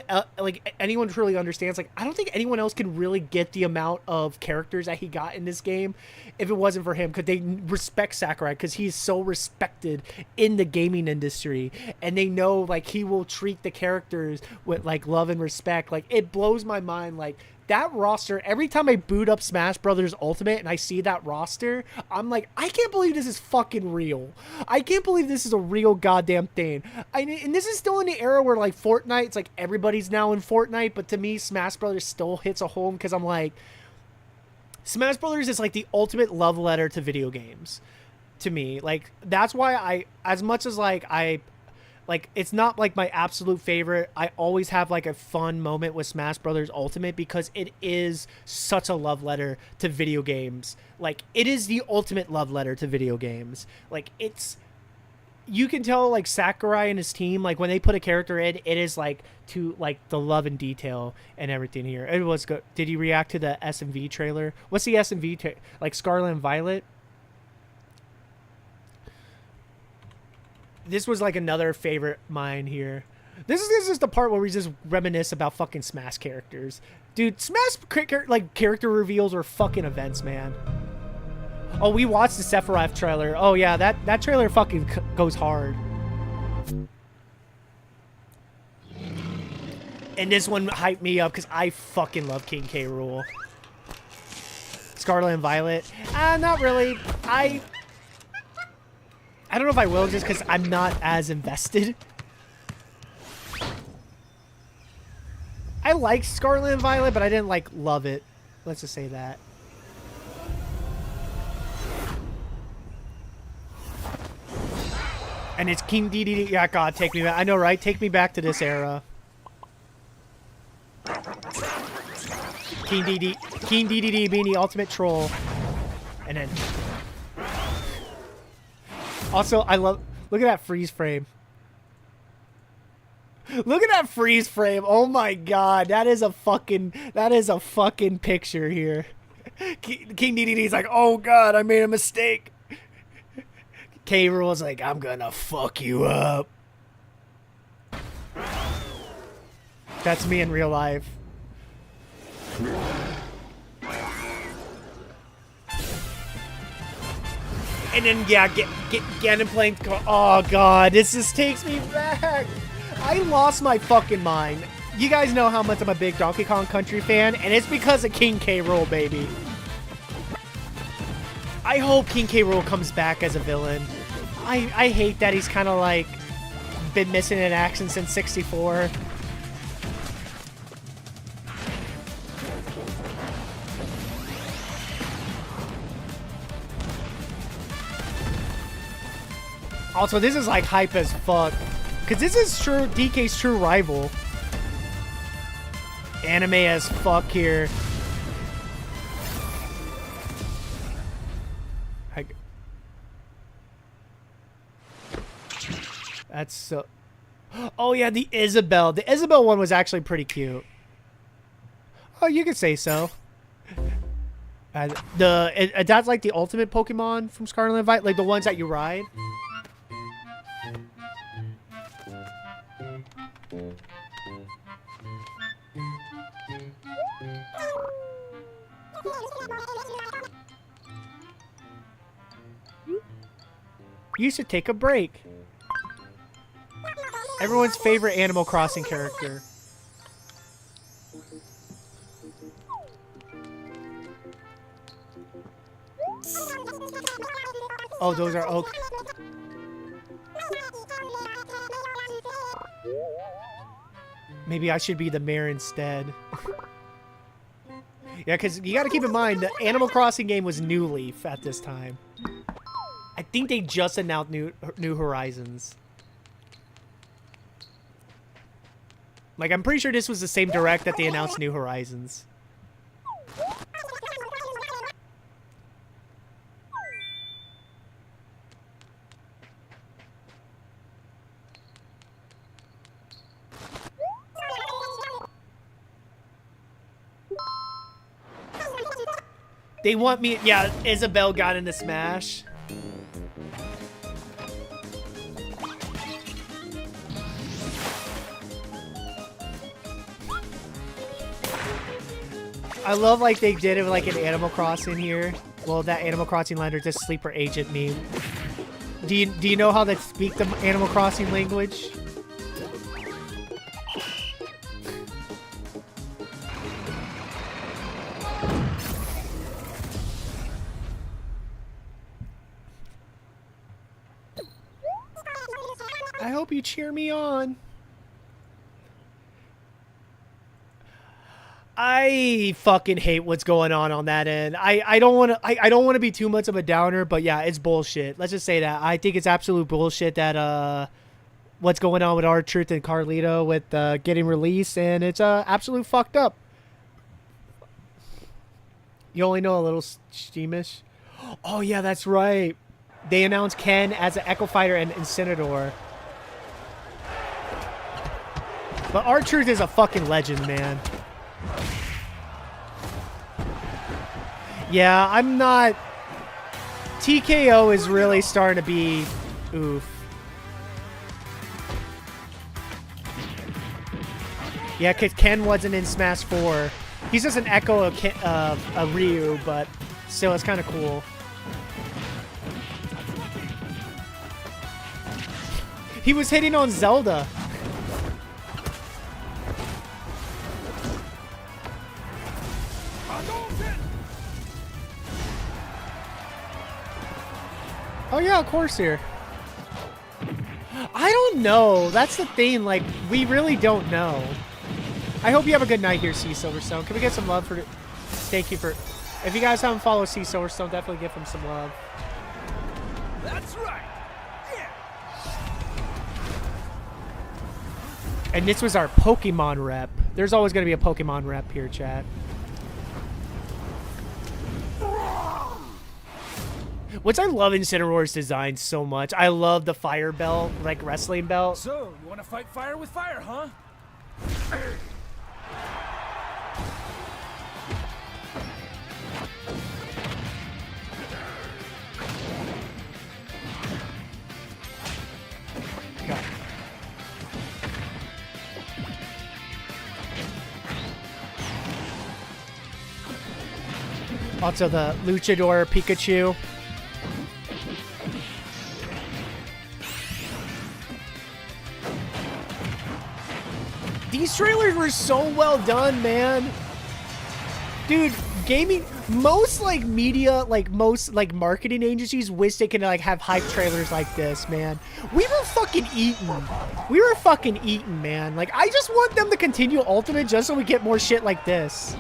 truly understands. Like, I don't think anyone else can really get the amount of characters that he got in this game if it wasn't for him, because they respect Sakurai because he's so respected in the gaming industry, and they know, like, he will treat the characters with, like, love and respect. Like, it blows my mind. Like, that roster, every time I boot up Smash Brothers Ultimate and I see that roster, I'm like, I can't believe this is fucking real. I can't believe this is a real goddamn thing. And this is still in the era where, like, Fortnite, it's like everybody's now in Fortnite, but to me, Smash Brothers still hits a home because I'm like, Smash Brothers is like the ultimate love letter to video games to me. Like, that's why as much as, like, it's not, like, my absolute favorite, I always have, like, a fun moment with Smash Brothers Ultimate because it is such a love letter to video games. Like, it is the ultimate love letter to video games. Like, you can tell, like, Sakurai and his team, like, when they put a character in, it is, like, to, like, the love and detail and everything here. It was good. Did you react to the SMV trailer? What's the SMV like, Scarlet and Violet? This was, like, another favorite mine here. This is the part where we just reminisce about fucking Smash characters. Dude, Smash, like, character reveals are fucking events, man. Oh, we watched the Sephiroth trailer. Oh, yeah, that trailer fucking goes hard. And this one hyped me up because I fucking love King K. Rool. Scarlet and Violet. Not really. I don't know if I will just because I'm not as invested. I like Scarlet and Violet, but I didn't, like, love it. Let's just say that. And it's King DDD. Yeah, God, take me back. I know, right? Take me back to this era. King DDD being the ultimate troll. And then... Also, I love... Look at that freeze frame. Look at that freeze frame. Oh my god. That is a fucking picture here. King DDD's like, oh god, I made a mistake. K. Rool's like, I'm gonna fuck you up. That's me in real life. And then, yeah, get Ganon playing. Oh god, this just takes me back. I lost my fucking mind. You guys know how much I'm a big Donkey Kong Country fan, and it's because of King K. Rool, baby. I hope King K. Rool comes back as a villain. I hate that he's kind of, like, been missing in action since 64. Also, this is, like, hype as fuck. Because this is true DK's true rival. Anime as fuck here. That's so... Oh yeah, the Isabelle. The Isabelle one was actually pretty cute. Oh, you could say so. That's like the ultimate Pokemon from Scarlet and Violet, like the ones that you ride. You should take a break. Everyone's favorite Animal Crossing character. Oh, those are oak. Maybe I should be the mayor instead. Yeah, because you got to keep in mind, the Animal Crossing game was New Leaf at this time. I think they just announced New Horizons. Like, I'm pretty sure this was the same direct that they announced New Horizons. They want me... Yeah, Isabelle got into Smash. I love like they did it with like an Animal Crossing here. Well, that Animal Crossing line or just sleeper agent meme. Do you know how they speak the Animal Crossing language? I hope you cheer me on. I fucking hate what's going on that end. I don't want to be too much of a downer, but yeah, it's bullshit. Let's just say that. I think it's absolute bullshit that what's going on with R-Truth and Carlito with getting released, and it's absolute fucked up. You only know a little steamish. Oh yeah, that's right. They announced Ken as an Echo Fighter and Incineroar. But R-Truth is a fucking legend, man. Yeah, I'm not... TKO is really starting to be... Oof. Yeah, because Ken wasn't in Smash 4. He's just an echo of a Ryu, but still, it's kind of cool. He was hitting on Zelda. Oh yeah, of course here. I don't know. That's the thing. Like, we really don't know. I hope you have a good night here, C Silverstone. Can we get some love for... Thank you for... If you guys haven't followed C Silverstone, definitely give him some love. That's right. Yeah. And this was our Pokemon rep. There's always going to be a Pokemon rep here, chat. Which I love Incineroar's design so much. I love the fire belt, like wrestling belt. So, you want to fight fire with fire, huh? God. Also the Luchador Pikachu. These trailers were so well done, man. Dude, gaming, most like media, like most like marketing agencies wish they could like have hype trailers like this, man. We were fucking eaten. We were fucking eaten, man. Like, I just want them to continue Ultimate just so we get more shit like this.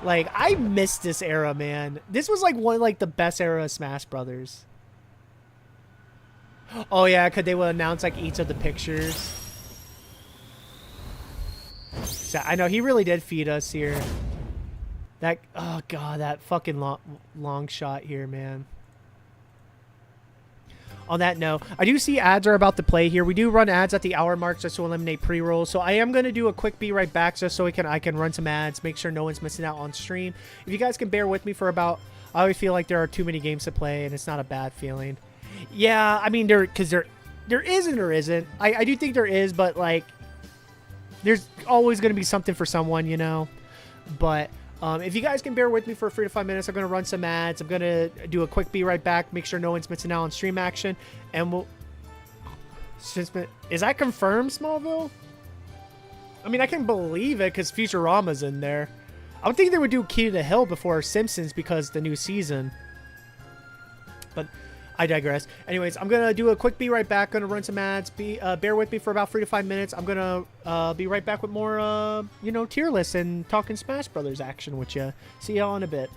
Like, I miss this era, man. This was like one of like the best era of Smash Brothers. Oh yeah, could they will announce like each of the pictures. So, I know he really did feed us here. That, oh god, that fucking long shot here, man. On that note, I do see ads are about to play here. We do run ads at the hour mark just to eliminate pre-rolls. So I am going to do a quick be right back just so I can run some ads, make sure no one's missing out on stream. If you guys can bear with me for about, I always feel like there are too many games to play and it's not a bad feeling. Yeah, I mean, there is and there isn't. I do think there is, but like, there's always going to be something for someone, you know? But if you guys can bear with me for 3 to 5 minutes, I'm going to run some ads. I'm going to do a quick be right back, make sure no one's missing out on stream action. And we'll... Is that confirmed, Smallville? I mean, I can believe it because Futurama's in there. I would think they would do Key to the Hill before Simpsons because the new season. But I digress. Anyways, I'm going to do a quick be right back. Going to run some ads. Bear with me for about 3 to 5 minutes. I'm going to be right back with more, you know, tier lists and talking Smash Brothers action with you. See y'all in a bit.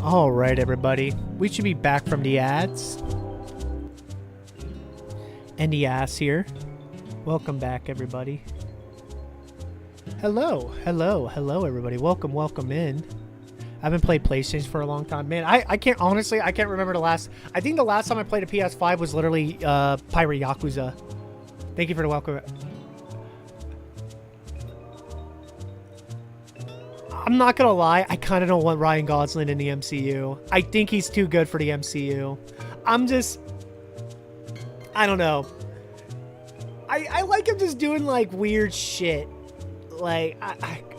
All right, everybody. We should be back from the ads. And the ass here. Welcome back, everybody. Hello, everybody. Welcome in. I haven't played PlayStation for a long time. Man, I can't, honestly, I can't remember the last, I think the last time I played a PS5 was literally Pirate Yakuza. Thank you for the welcome. I'm not gonna lie, I kind of don't want Ryan Gosling in the MCU. I think he's too good for the MCU. I don't know. I like him just doing like weird shit. Like,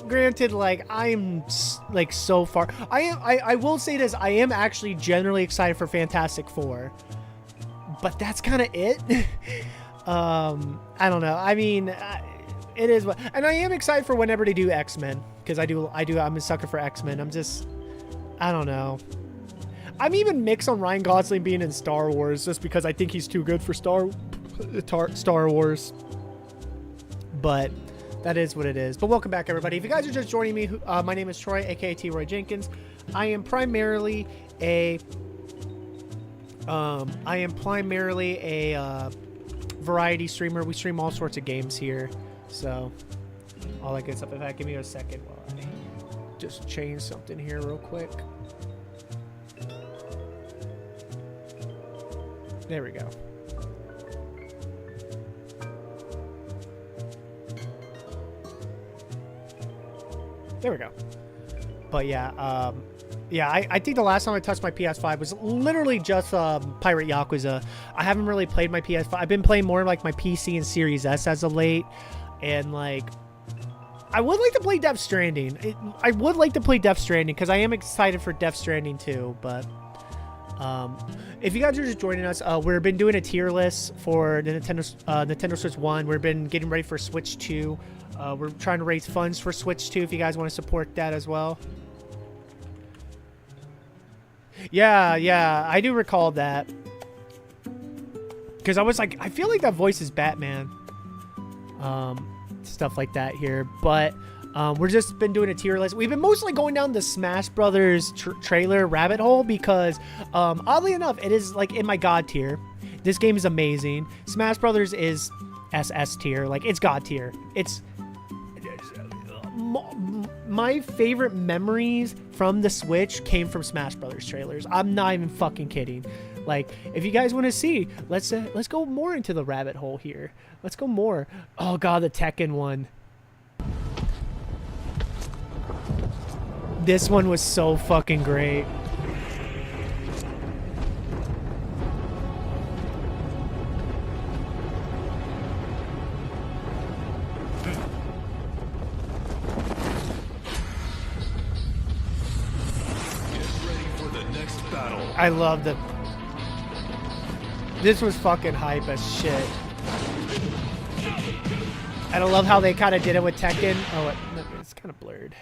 granted, like I am like so far. I will say this. I am actually generally excited for Fantastic Four, but that's kind of it. I don't know. I mean, it is what, and I am excited for whenever they do X-Men because I'm a sucker for X-Men. I don't know. I'm even mixed on Ryan Gosling being in Star Wars just because I think he's too good for Star Wars. But that is what it is. But welcome back, everybody. If you guys are just joining me, my name is Troy, aka T. Roy Jenkins. I am primarily a variety streamer. We stream all sorts of games here, so all that good stuff. In fact, give me a second while I just change something here real quick. There we go. There we go. But yeah, I think the last time I touched my PS5 was literally just Pirate Yakuza. I haven't really played my PS5. I've been playing more like my PC and Series S as of late, and like I would like to play Death Stranding. I would like to play Death Stranding because I am excited for Death Stranding too. But if you guys are just joining us, we've been doing a tier list for the Nintendo Switch 1. We've been getting ready for Switch 2. We're trying to raise funds for Switch 2 if you guys want to support that as well. Yeah, I do recall that. Because I was like, I feel like that voice is Batman. Stuff like that here. But we're just been doing a tier list. We've been mostly going down the Smash Brothers trailer rabbit hole because, oddly enough, it is like in my God tier. This game is amazing. Smash Brothers is SS tier. Like, it's God tier. It's my favorite memories from the Switch came from Smash Brothers trailers. I'm not even fucking kidding. Like, if you guys want to see, let's go more into the rabbit hole here. Let's go more. Oh god, the Tekken one. This one was so fucking great. I love the. This was fucking hype as shit. And I love how they kind of did it with Tekken. Oh, it's kind of blurred.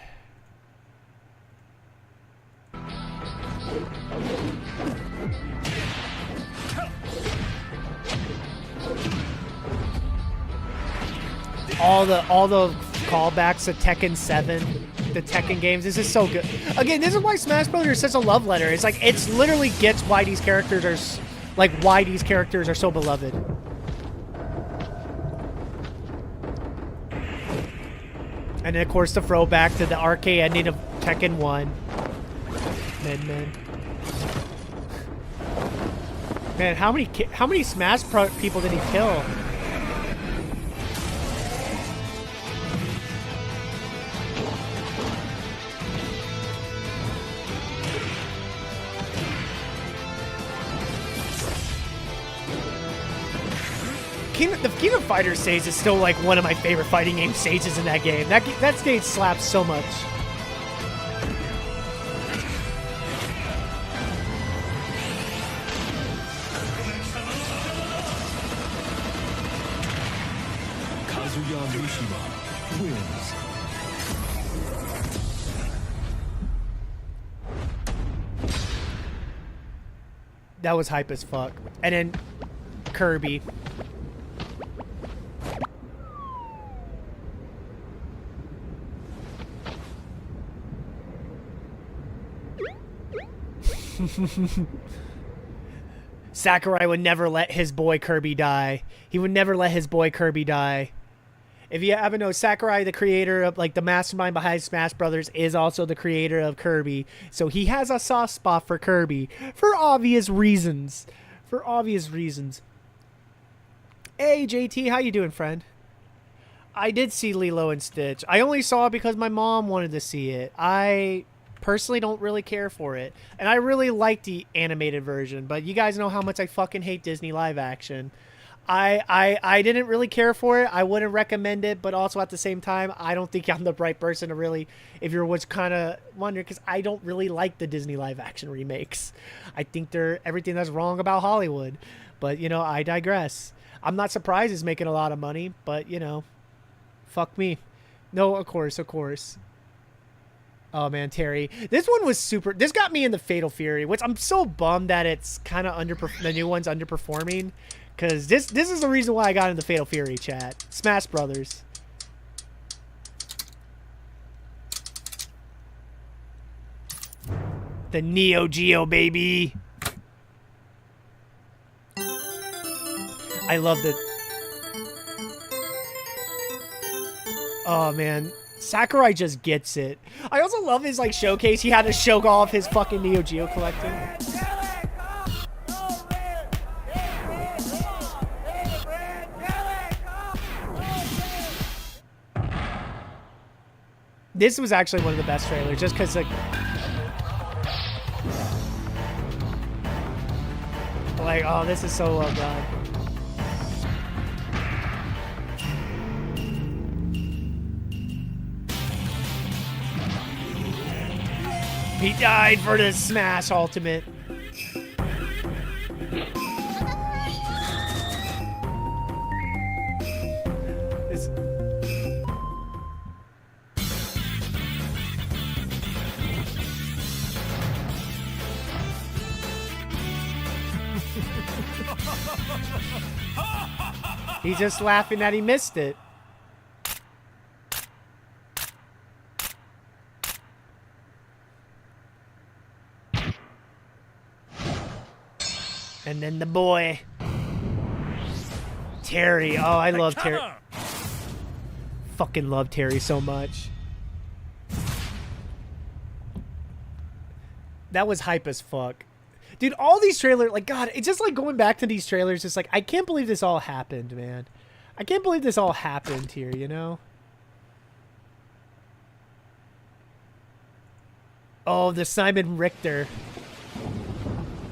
All the callbacks to Tekken 7. The Tekken games. This is so good. Again, this is why Smash Bros. Is such a love letter. It's like, it's literally gets why these characters are so beloved. And then, of course, the throwback to the arcade ending of Tekken 1. Man. Man, how many Smash people did he kill? The King of Fighters stage is still like one of my favorite fighting game stages in that game. That stage slaps so much. Kazuya Mishima wins. That was hype as fuck. And then Kirby. Sakurai would never let his boy Kirby die. He would never let his boy Kirby die. If you haven't know, Sakurai, the creator of like the mastermind behind Smash Brothers, is also the creator of Kirby. So he has a soft spot for Kirby for obvious reasons. For obvious reasons. Hey JT, how you doing, friend? I did see Lilo and Stitch. I only saw it because my mom wanted to see it. I personally don't really care for it. And I really like the animated version, but you guys know how much I fucking hate Disney live action. I didn't really care for it. I wouldn't recommend it, but also at the same time, I don't think I'm the right person to really, if you're what's kind of wondering, because I don't really like the Disney live action remakes. I think they're everything that's wrong about Hollywood. But, you know, I digress. I'm not surprised it's making a lot of money, but, you know, fuck me. No, of course. Oh, man, Terry. This one was super. This got me in the Fatal Fury, which I'm so bummed that it's kind of the new one's underperforming. Because this is the reason why I got into Fatal Fury, chat. Smash Brothers. The Neo Geo, baby. I love it. Oh, man. Sakurai just gets it. I also love his, like, showcase. He had to show off his fucking Neo Geo collecting. This was actually one of the best trailers, just because, like, oh, this is so well done. He died for the Smash Ultimate. He's just laughing that he missed it. And then the boy, Terry. Oh, I love Terry. Fucking love Terry so much. That was hype as fuck. Dude, all these trailers, like, God, it's just like going back to these trailers. It's like, I can't believe this all happened, man. I can't believe this all happened here, you know? Oh, the Simon Richter.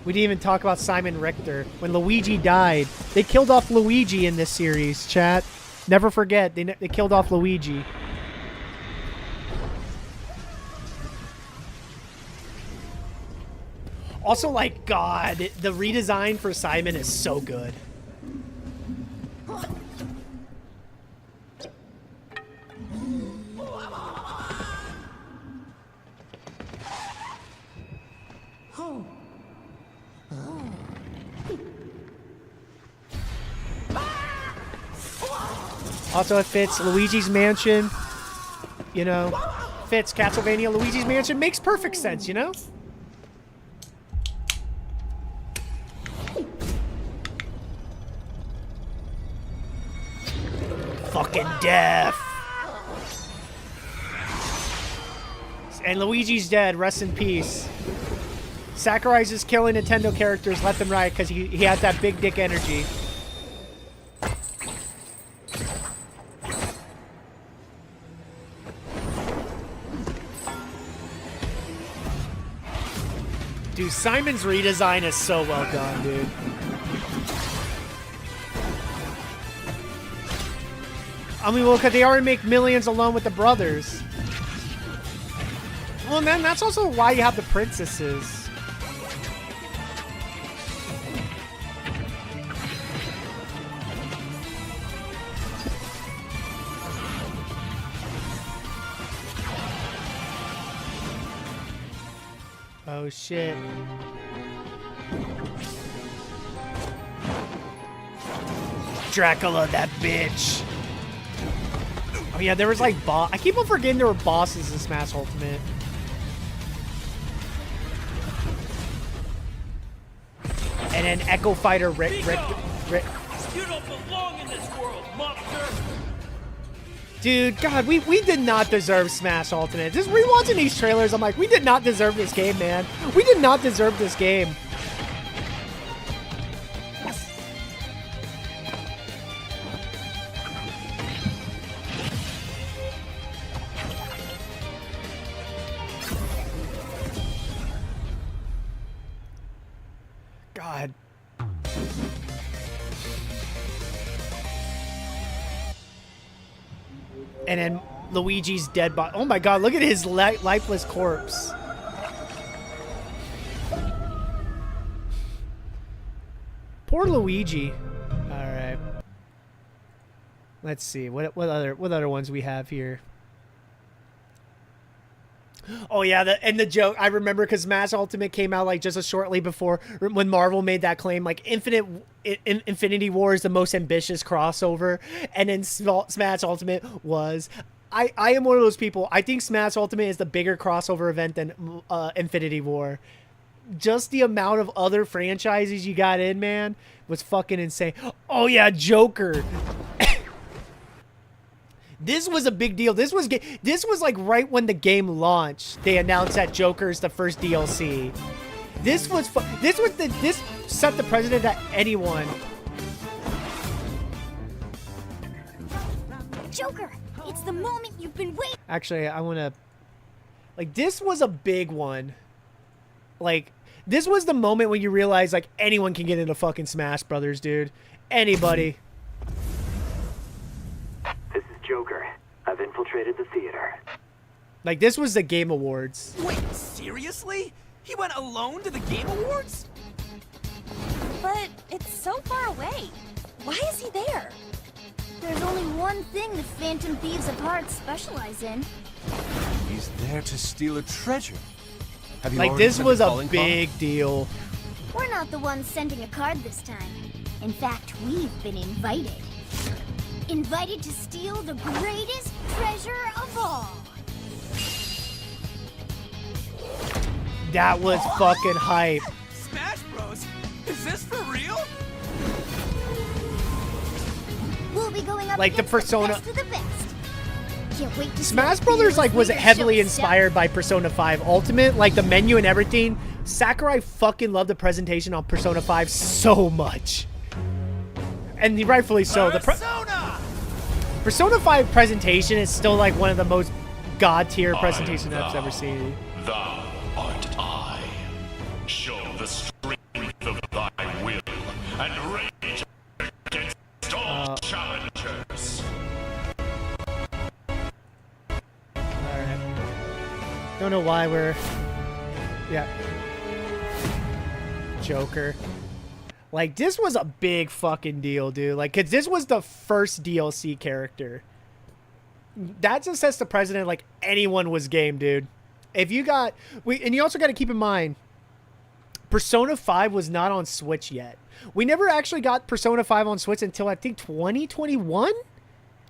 We didn't even talk about Simon Richter. When Luigi died, they killed off Luigi in this series, chat. Never forget, they killed off Luigi. Also, like, God, the redesign for Simon is so good. Also, it fits Luigi's Mansion. You know, fits Castlevania. Luigi's Mansion makes perfect sense, you know? Fucking death. And Luigi's dead. Rest in peace. Sakurai's just killing Nintendo characters left and right because he has that big dick energy. Dude, Simon's redesign is so well done, dude. I mean, well, because they already make millions alone with the brothers. Well, man, that's also why you have the princesses. Oh, shit. Dracula, that bitch. Oh, yeah, there was, like, I keep on forgetting there were bosses in Smash Ultimate. And then Echo Fighter Rick. You don't belong in this world, monster! Dude, God, we did not deserve Smash Ultimate. Just rewatching these trailers, I'm like, we did not deserve this game, man. We did not deserve this game. God. And then Luigi's dead body. Oh my God, look at his lifeless corpse. Poor Luigi. All right. Let's see. What other ones we have here? Oh yeah, the joke I remember because Smash Ultimate came out like just a shortly before when Marvel made that claim, like Infinity War is the most ambitious crossover, and then Smash Ultimate was. I am one of those people. I think Smash Ultimate is the bigger crossover event than Infinity War. Just the amount of other franchises you got in, man, was fucking insane. Oh yeah, Joker. This was a big deal. This was like right when the game launched. They announced that Joker's the first DLC. This set the precedent that anyone. Joker, it's the moment you've been waiting. Actually, I want to. Like, this was a big one. Like, this was the moment when you realize like anyone can get into fucking Smash Brothers, dude. Anybody. Joker, I've infiltrated the theater. Like, this was the Game Awards. Wait, seriously? He went alone to the Game Awards? But it's so far away. Why is he there? There's only one thing the Phantom Thieves of Hearts specialize in. He's there to steal a treasure. Have you Like, already this sent was the a calling big card? deal. We're not the ones sending a card this time. In fact, we've been invited. Invited to steal the greatest treasure of all. That was fucking hype. Smash Bros? Is this for real? We'll be going up Like the against Persona- best of the best. Can't wait to see Smash the Brothers like was fearless heavily leadership inspired by Persona 5 Ultimate, like the menu and everything. Sakurai fucking loved the presentation on Persona 5 so much. And rightfully so. The Persona 5 presentation is still like one of the most god tier presentations I've ever seen. Thou art I. Show the strength of thy will and rage against all challengers. Alright. Don't know why we're... Yeah. Joker. Like, this was a big fucking deal, dude. Like, because this was the first DLC character. That just sets the precedent, like, anyone was game, dude. If you got... And you also got to keep in mind, Persona 5 was not on Switch yet. We never actually got Persona 5 on Switch until, I think, 2021?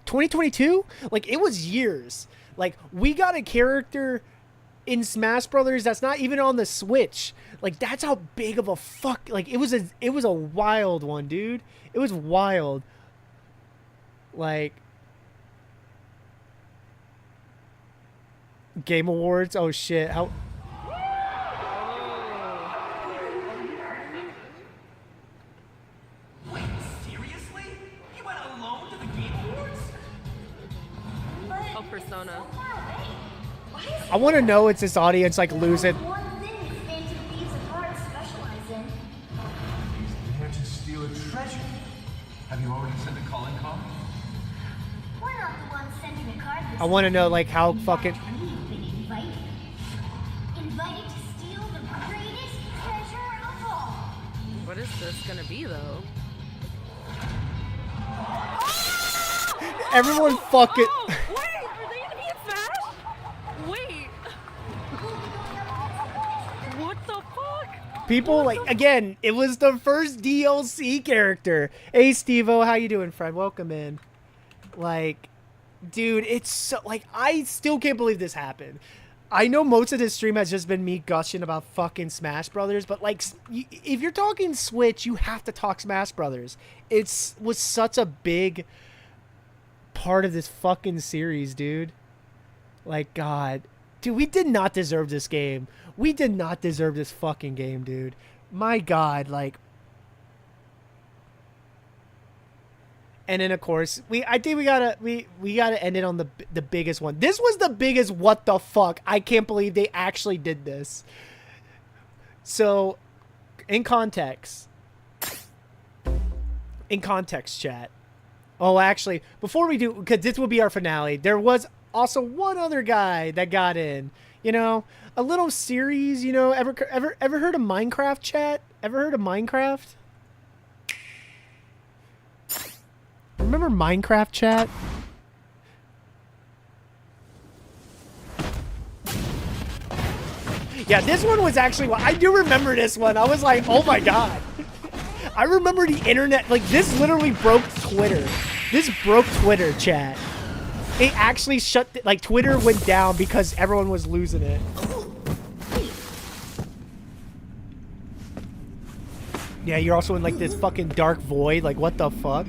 2022? Like, it was years. Like, we got a character in Smash Brothers that's not even on the Switch. Like, that's how big of a fuck... Like, it was a wild one, dude. It was wild. Like... Game Awards? Oh, shit. How... Wait, seriously? He went alone to the Game Awards? Oh, Persona. I want to know it's this audience, like, lose it. One thing the Phantom Thieves of Hearts specialize in. He's there to steal a treasure. Have you already sent a calling card? We're not the ones sending a card this I want to know, like, how fucking... We've been invited. Invited to steal the greatest treasure of all. What is this gonna be, though? Everyone fucking... Wait, are they gonna be in Smash? Wait. What the fuck? People, like, again, it was the first DLC character. Hey, Steve-O, how you doing, friend? Welcome in. Like, dude, it's so... Like, I still can't believe this happened. I know most of this stream has just been me gushing about fucking Smash Brothers, but, like, if you're talking Switch, you have to talk Smash Brothers. Was such a big part of this fucking series, dude. Like, God. Dude, we did not deserve this game. We did not deserve this fucking game, dude. My God, like... And then, of course, I think we gotta end it on the biggest one. This was the biggest what the fuck. I can't believe they actually did this. So, in context, chat. Oh, actually, before we do, because this will be our finale, there was also one other guy that got in. You know, a little series. You know, ever heard of Minecraft, chat? Ever heard of Minecraft? Remember Minecraft, chat? Yeah, this one was actually... I do remember this one. I was like, oh my God. I remember the internet... Like, this literally broke Twitter. This broke Twitter, chat. It actually shut... Like, Twitter went down because everyone was losing it. Yeah, you're also in, like, this fucking dark void. Like, what the fuck?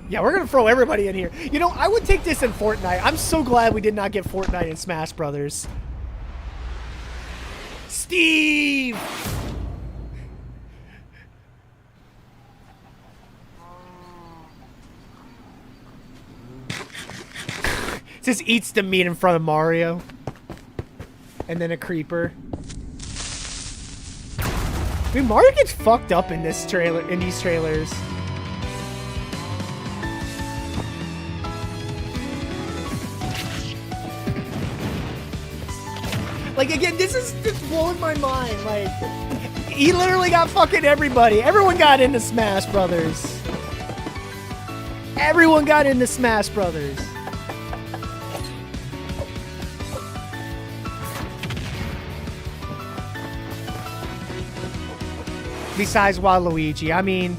Yeah, we're gonna throw everybody in here. You know, I would take this in Fortnite. I'm so glad we did not get Fortnite in Smash Brothers. Steve! Just eats the meat in front of Mario. And then a creeper. I mean, Mario gets fucked up in this trailer, in these trailers. Like, again, this is just blowing my mind. Like, he literally got fucking everybody. Everyone got into Smash Brothers. Everyone got into Smash Brothers. Besides Waluigi, I mean,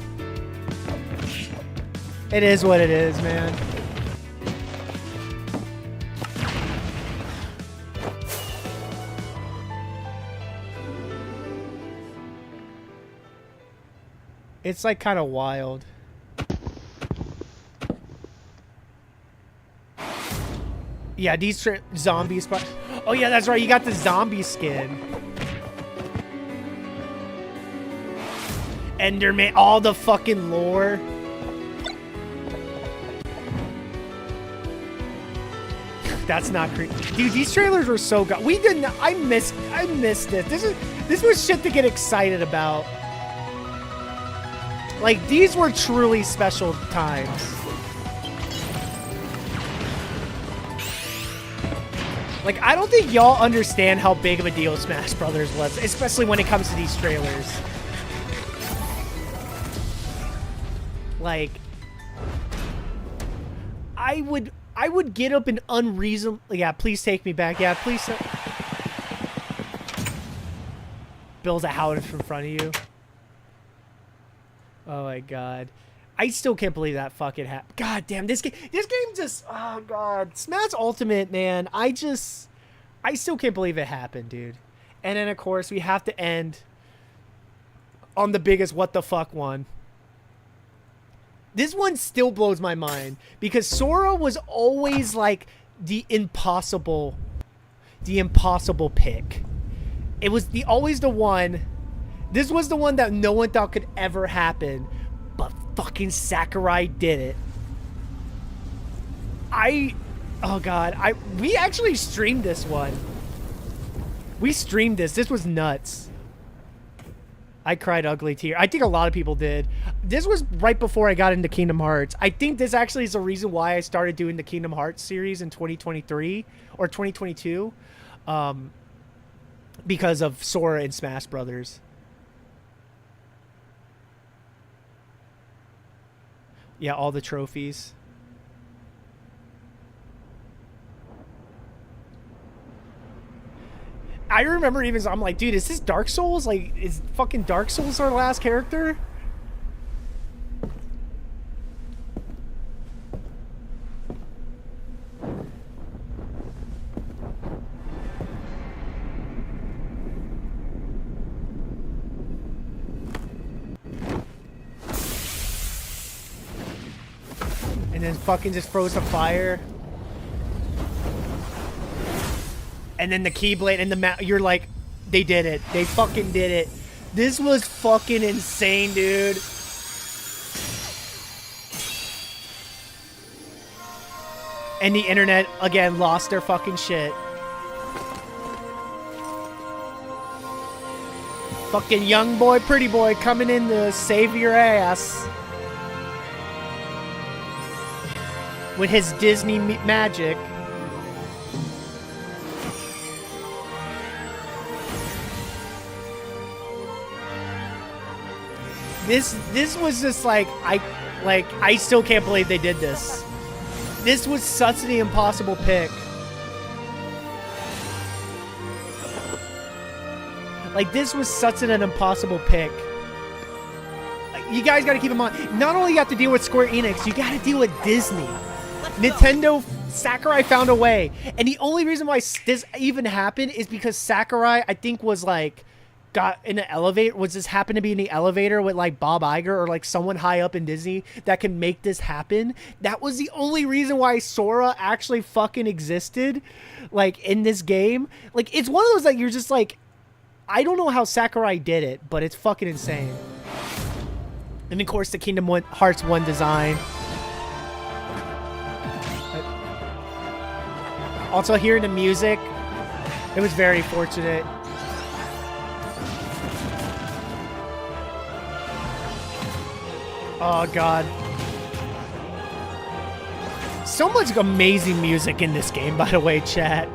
it is what it is, man. It's like kind of wild. Yeah, these zombies. Oh yeah, that's right. You got the zombie skin. Enderman, all the fucking lore. That's not creepy. Dude, these trailers were so good. We didn't. I missed it. This was shit to get excited about. Like, these were truly special times. Like, I don't think y'all understand how big of a deal Smash Brothers was, especially when it comes to these trailers. Like, I would get up an unreasonable... Yeah, please take me back. Yeah, please... Bill's a house in front of you. Oh my God. I still can't believe that fucking happened. God damn, this game just... Oh God. Smash Ultimate, man. I still can't believe it happened, dude. And then, of course, we have to end on the biggest what the fuck one. This one still blows my mind because Sora was always like the impossible pick. It was always the one. This was the one that no one thought could ever happen, but fucking Sakurai did it. Oh God, we actually streamed this one. We streamed this. This was nuts. I cried ugly tear. I think a lot of people did. This was right before I got into Kingdom Hearts. I think this actually is the reason why I started doing the Kingdom Hearts series in 2023 or 2022, because of Sora and Smash Brothers. Yeah, all the trophies. I remember even, I'm like, dude, is this Dark Souls? Like, is fucking Dark Souls our last character? then fucking just froze the fire. And then the Keyblade and the you're like, they did it. They fucking did it. This was fucking insane, dude. And the internet, again, lost their fucking shit. Fucking young boy, pretty boy coming in to save your ass. With his Disney magic. This was just like I still can't believe they did this. This was such the impossible pick. Like, this was such an impossible pick. You guys got to keep in mind, not only you have to deal with Square Enix, you got to deal with Disney. Nintendo, Sakurai found a way. And the only reason why this even happened is because Sakurai, I think, was like, got in the elevator, was just happened to be in the elevator with like Bob Iger or like someone high up in Disney that can make this happen. That was the only reason why Sora actually fucking existed, like, in this game. Like, it's one of those that you're just like, I don't know how Sakurai did it, but it's fucking insane. And of course the Kingdom Hearts 1 design. Also hearing the music, it was very fortunate. Oh god. So much amazing music in this game, by the way, chat.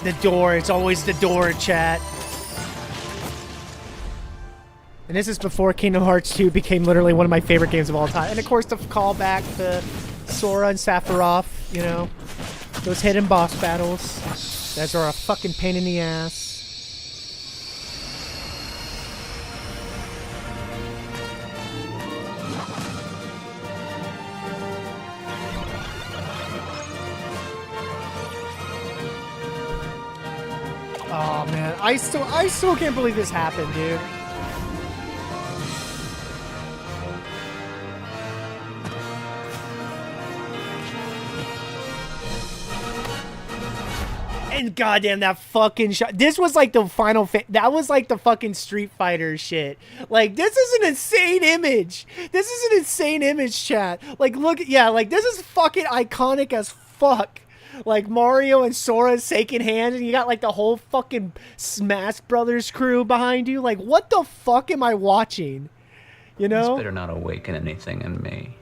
The door, it's always the door, chat. And this is before Kingdom Hearts 2 became literally one of my favorite games of all time. And of course the callback to Sora and Sephiroth, you know. Those hidden boss battles. Those are a fucking pain in the ass. Oh man, I still can't believe this happened, dude. And goddamn that fucking shot. This was like the final that was like the fucking Street Fighter shit. Like, this is an insane image. This is an insane image, chat. Like, look, yeah, like, this is fucking iconic as fuck. Like, Mario and Sora shaking hands, and you got like the whole fucking Smash Brothers crew behind you. Like, what the fuck am I watching? You know? This better not awaken anything in me.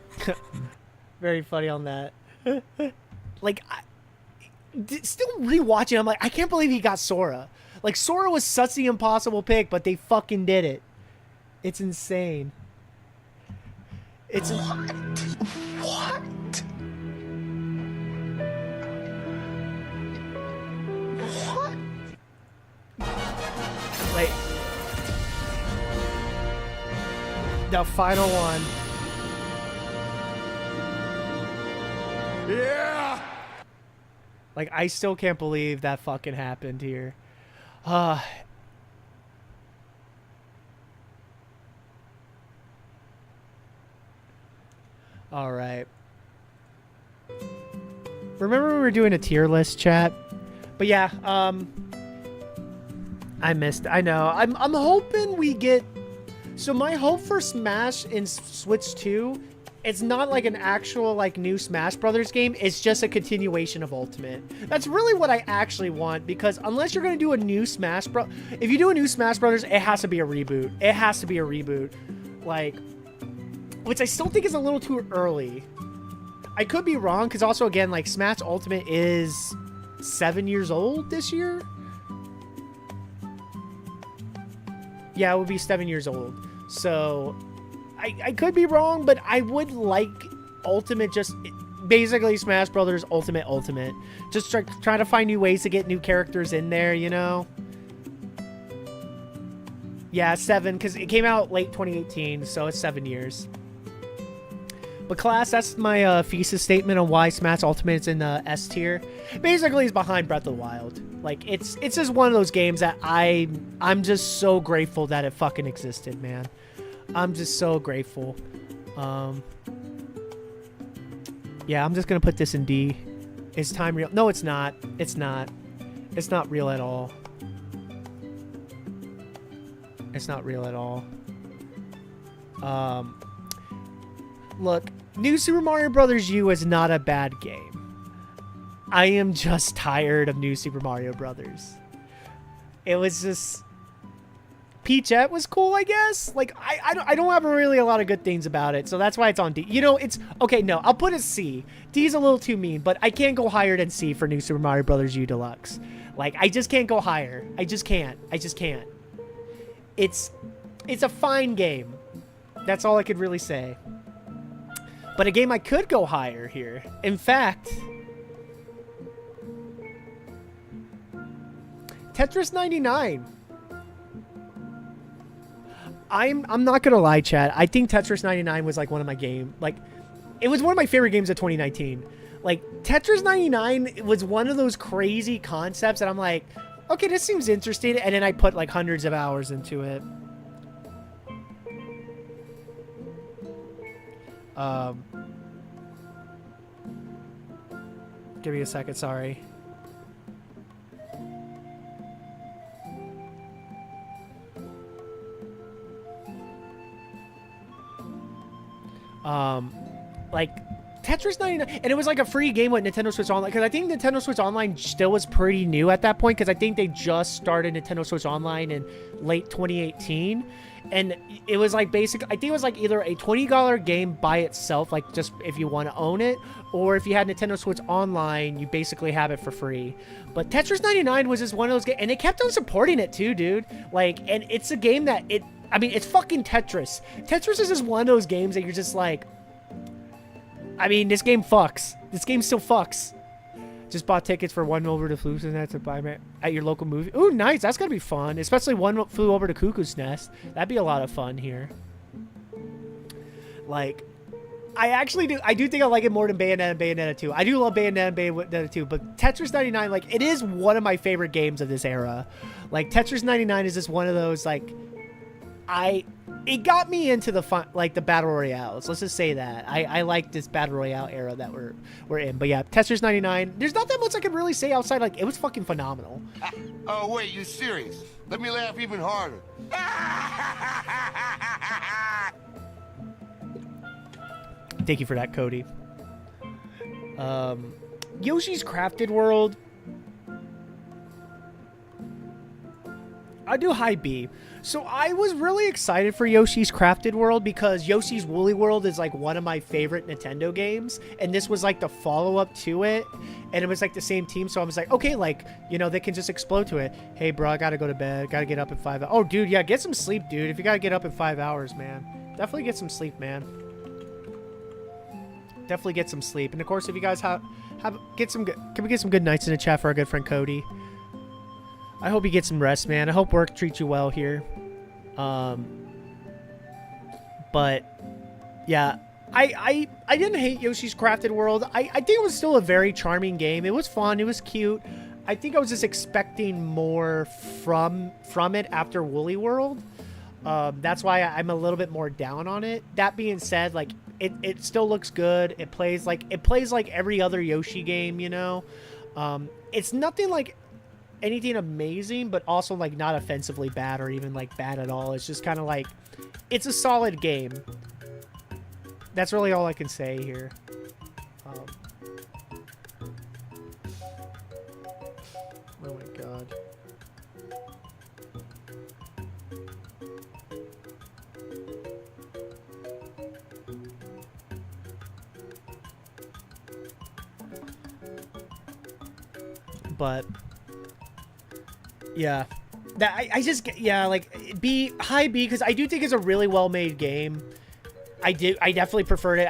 Very funny on that. Like, still rewatching, I'm like, I can't believe he got Sora. Like, Sora was such the impossible pick, but they fucking did it. It's insane. It's what? Like, the final one. Yeah. Like, I still can't believe that fucking happened here. All right. Remember we were doing a tier list, chat? But yeah, I missed. I know. I'm hoping we get. So my hope for Smash in Switch 2, it's not like an actual like new Smash Brothers game. It's just a continuation of Ultimate. That's really what I actually want, because unless you're gonna do a new Smash if you do a new Smash Brothers, it has to be a reboot. It has to be a reboot, like, which I still think is a little too early. I could be wrong, because also again, like, Smash Ultimate is 7 years old this year. Yeah, it would be 7 years old. So I could be wrong, but I would like Ultimate, just basically Smash Brothers Ultimate. Just trying to find new ways to get new characters in there, you know? Yeah, 7, because it came out late 2018, so it's 7 years. But class, that's my thesis statement on why Smash Ultimate is in the S tier. Basically, it's behind Breath of the Wild. Like, it's just one of those games that I'm just so grateful that it fucking existed, man. I'm just so grateful. Yeah, I'm just gonna put this in D. Is time real? No, it's not. It's not. It's not real at all. It's not real at all. Look, New Super Mario Bros. U is not a bad game. I am just tired of New Super Mario Bros. It was just... Peachette was cool, I guess. Like, I don't have really a lot of good things about it, so that's why it's on D. You know, it's... Okay, no, I'll put it C. D's a little too mean, but I can't go higher than C for New Super Mario Bros. U Deluxe. Like, I just can't go higher. I just can't. I just can't. It's a fine game. That's all I could really say. But a game I could go higher here. In fact... Tetris 99. I'm not gonna lie, chat. I think Tetris 99 was like one of my it was one of my favorite games of 2019. Like, Tetris 99 was one of those crazy concepts that I'm like, okay, this seems interesting, and then I put like hundreds of hours into it. Give me a second, sorry. Like Tetris 99, and it was like a free game with Nintendo Switch Online, because I think Nintendo Switch Online still was pretty new at that point, because I think they just started Nintendo Switch Online in late 2018, and it was like I think it was like either a $20 game by itself, like just if you want to own it, or if you had Nintendo Switch Online, you basically have it for free. But Tetris 99 was just one of those games, and they kept on supporting it too, dude. Like, and it's a game that it's fucking Tetris. Tetris is just one of those games that you're just like, I mean, this game fucks. This game still fucks. Just bought tickets for One Over the Fluke's Nest to buy at your local movie. Ooh, nice. That's gonna be fun. Especially One Flew Over the Cuckoo's Nest. That'd be a lot of fun here. Like, I do think I like it more than Bayonetta and Bayonetta 2. I do love Bayonetta and Bayonetta 2, but Tetris 99, like, it is one of my favorite games of this era. Like, Tetris 99 is just one of those, like, it got me into the fun, like the battle royales. Let's just say that. I like this battle royale era that we're in. But yeah, Tetris 99. There's not that much I can really say outside. Like, it was fucking phenomenal. Oh wait, you serious? Let me laugh even harder. Thank you for that, Cody. Yoshi's Crafted World. I do high B. So I was really excited for Yoshi's Crafted World because Yoshi's Woolly World is like one of my favorite Nintendo games, and this was like the follow-up to it, and it was like the same team, so I was like, okay, like, you know, they can just explode to it. Hey bro, I gotta go to bed, gotta get up in 5 hours. Oh dude, yeah, get some sleep, dude. If you gotta get up in 5 hours, man, definitely get some sleep, man. Definitely get some sleep. And of course, if you guys can we get some good nights in the chat for our good friend Cody? I hope you get some rest, man. I hope work treats you well here. But yeah, I didn't hate Yoshi's Crafted World. I think it was still a very charming game. It was fun. It was cute. I think I was just expecting more from it after Woolly World. That's why I'm a little bit more down on it. That being said, like, it still looks good. It plays like every other Yoshi game, you know. It's nothing like anything amazing, but also like not offensively bad or even like bad at all. It's just kind of like, it's a solid game. That's really all I can say here. Oh my god. But yeah, that I just, yeah, like high B, because I do think it's a really well made game. I definitely preferred it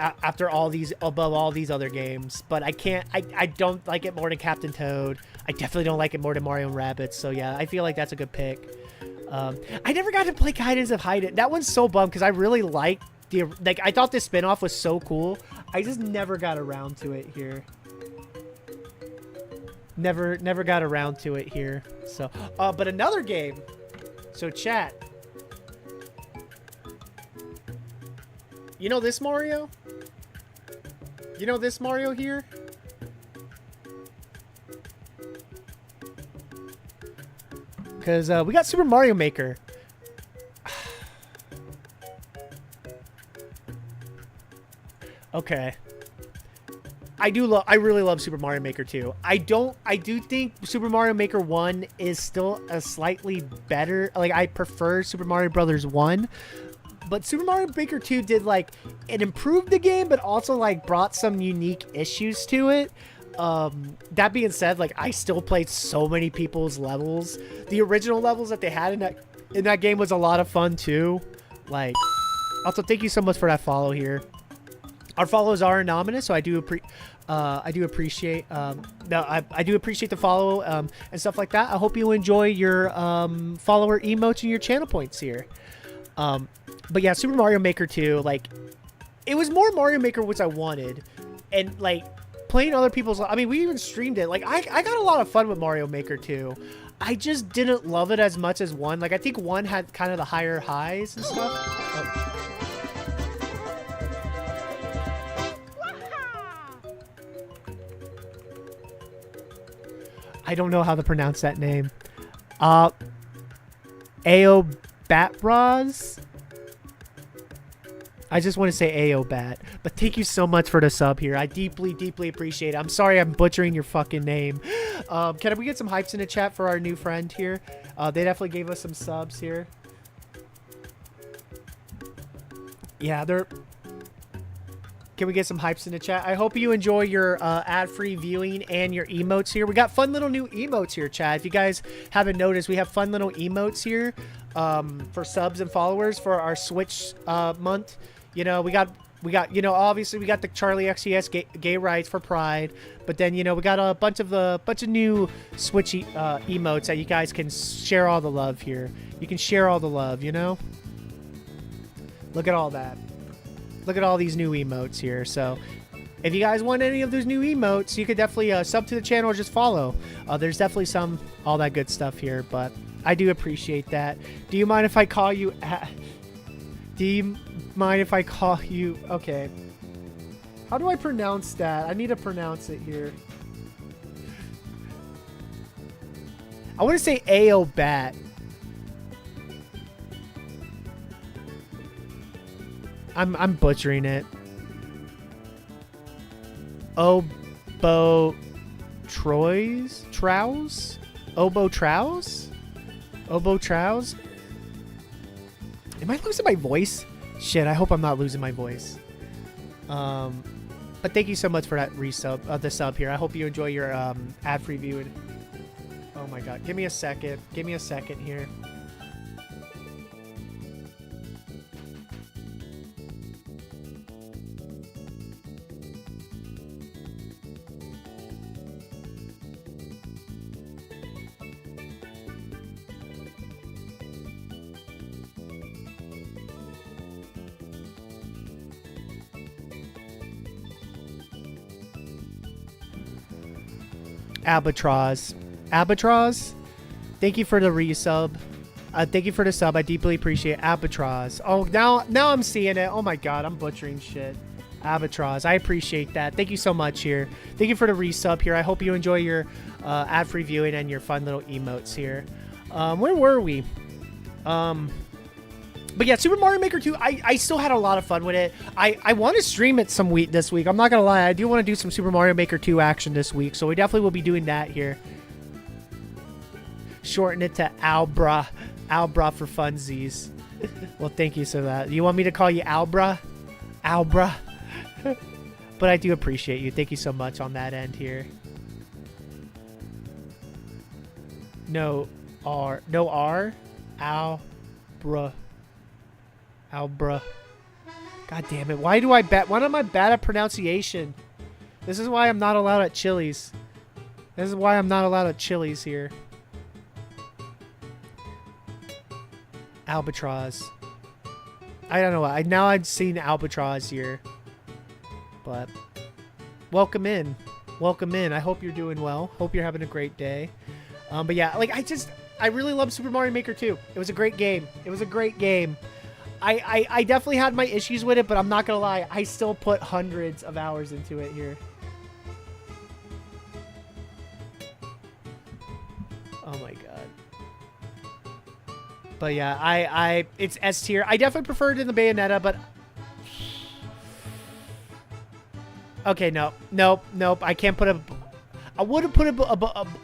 above all these other games, but I don't like it more than Captain Toad. I definitely don't like it more than Mario and Rabbids. So yeah, I feel like that's a good pick. I never got to play Guidance of Hide It. That one's so bummed because I really like like I thought this spin-off was so cool. I just never got around to it here. Never got around to it here. So, but another game. So chat. You know this Mario? You know this Mario here? Because we got Super Mario Maker. Okay. I really love Super Mario Maker 2. I do think Super Mario Maker 1 is still a slightly better, like I prefer Super Mario Brothers 1. But Super Mario Maker 2 did like, it improved the game, but also like brought some unique issues to it. That being said, like I still played so many people's levels. The original levels that they had in that game was a lot of fun too. Like, also thank you so much for that follow here. Our follows are anonymous, so I do appreciate I do appreciate the follow and stuff like that. I hope you enjoy your follower emotes and your channel points here. But yeah, Super Mario Maker 2, like, it was more Mario Maker which I wanted, and like playing other people's. I mean, we even streamed it. Like, I got a lot of fun with Mario Maker 2. I just didn't love it as much as 1. Like, I think 1 had kind of the higher highs and stuff. Oh. I don't know how to pronounce that name. Aobatraz? I just want to say Aobat. But thank you so much for the sub here. I deeply, deeply appreciate it. I'm sorry I'm butchering your fucking name. Can we get some hypes in the chat for our new friend here? They definitely gave us some subs here. Yeah, they're... Can we get some hypes in the chat? I hope you enjoy your ad-free viewing and your emotes here. We got fun little new emotes here, chat. If you guys haven't noticed, we have fun little emotes here for subs and followers for our Switch month. You know, we got, you know, obviously we got the Charlie XCS gay rights for Pride, but then, you know, we got a bunch of new Switch emotes that you guys can share all the love here. You can share all the love, you know? Look at all that. Look at all these new emotes here. So if you guys want any of those new emotes, you could definitely sub to the channel or just follow. There's definitely all that good stuff here, but I do appreciate that. Do you mind if I call you... Do you mind if I call you... Okay. How do I pronounce that? I need to pronounce it here. I want to say Aobat. I'm butchering it. Obo Trows? Obo Trows? Obo Trows? Am I losing my voice? Shit, I hope I'm not losing my voice. But thank you so much for that resub, the sub here. I hope you enjoy your ad-free viewing. Oh my god. Give me a second. Give me a second here. Albatross. Albatross? Thank you for the resub. Thank you for the sub. I deeply appreciate it. Albatross. Oh, now I'm seeing it. Oh my god, I'm butchering shit. Albatross. I appreciate that. Thank you so much here. Thank you for the resub here. I hope you enjoy your ad-free viewing and your fun little emotes here. Where were we? But yeah, Super Mario Maker 2, I still had a lot of fun with it. I want to stream it some week this week. I'm not going to lie. I do want to do some Super Mario Maker 2 action this week. So we definitely will be doing that here. Shorten it to Albra. Albra for funsies. Well, thank you for that. You want me to call you Albra? Albra. But I do appreciate you. Thank you so much on that end here. No R. No R. Albra. Albra. God damn it. Why am I bad at pronunciation? This is why I'm not allowed at Chili's. This is why I'm not allowed at Chili's here. Albatross. I don't know. Now I've seen Albatross here. But welcome in. Welcome in. I hope you're doing well. Hope you're having a great day. But yeah, like I really love Super Mario Maker 2. It was a great game. It was a great game. I definitely had my issues with it, but I'm not gonna lie, I still put hundreds of hours into it here. Oh my god. But yeah, it's S tier. I definitely prefer it in the Bayonetta, but okay, nope. I can't put it. I would have put it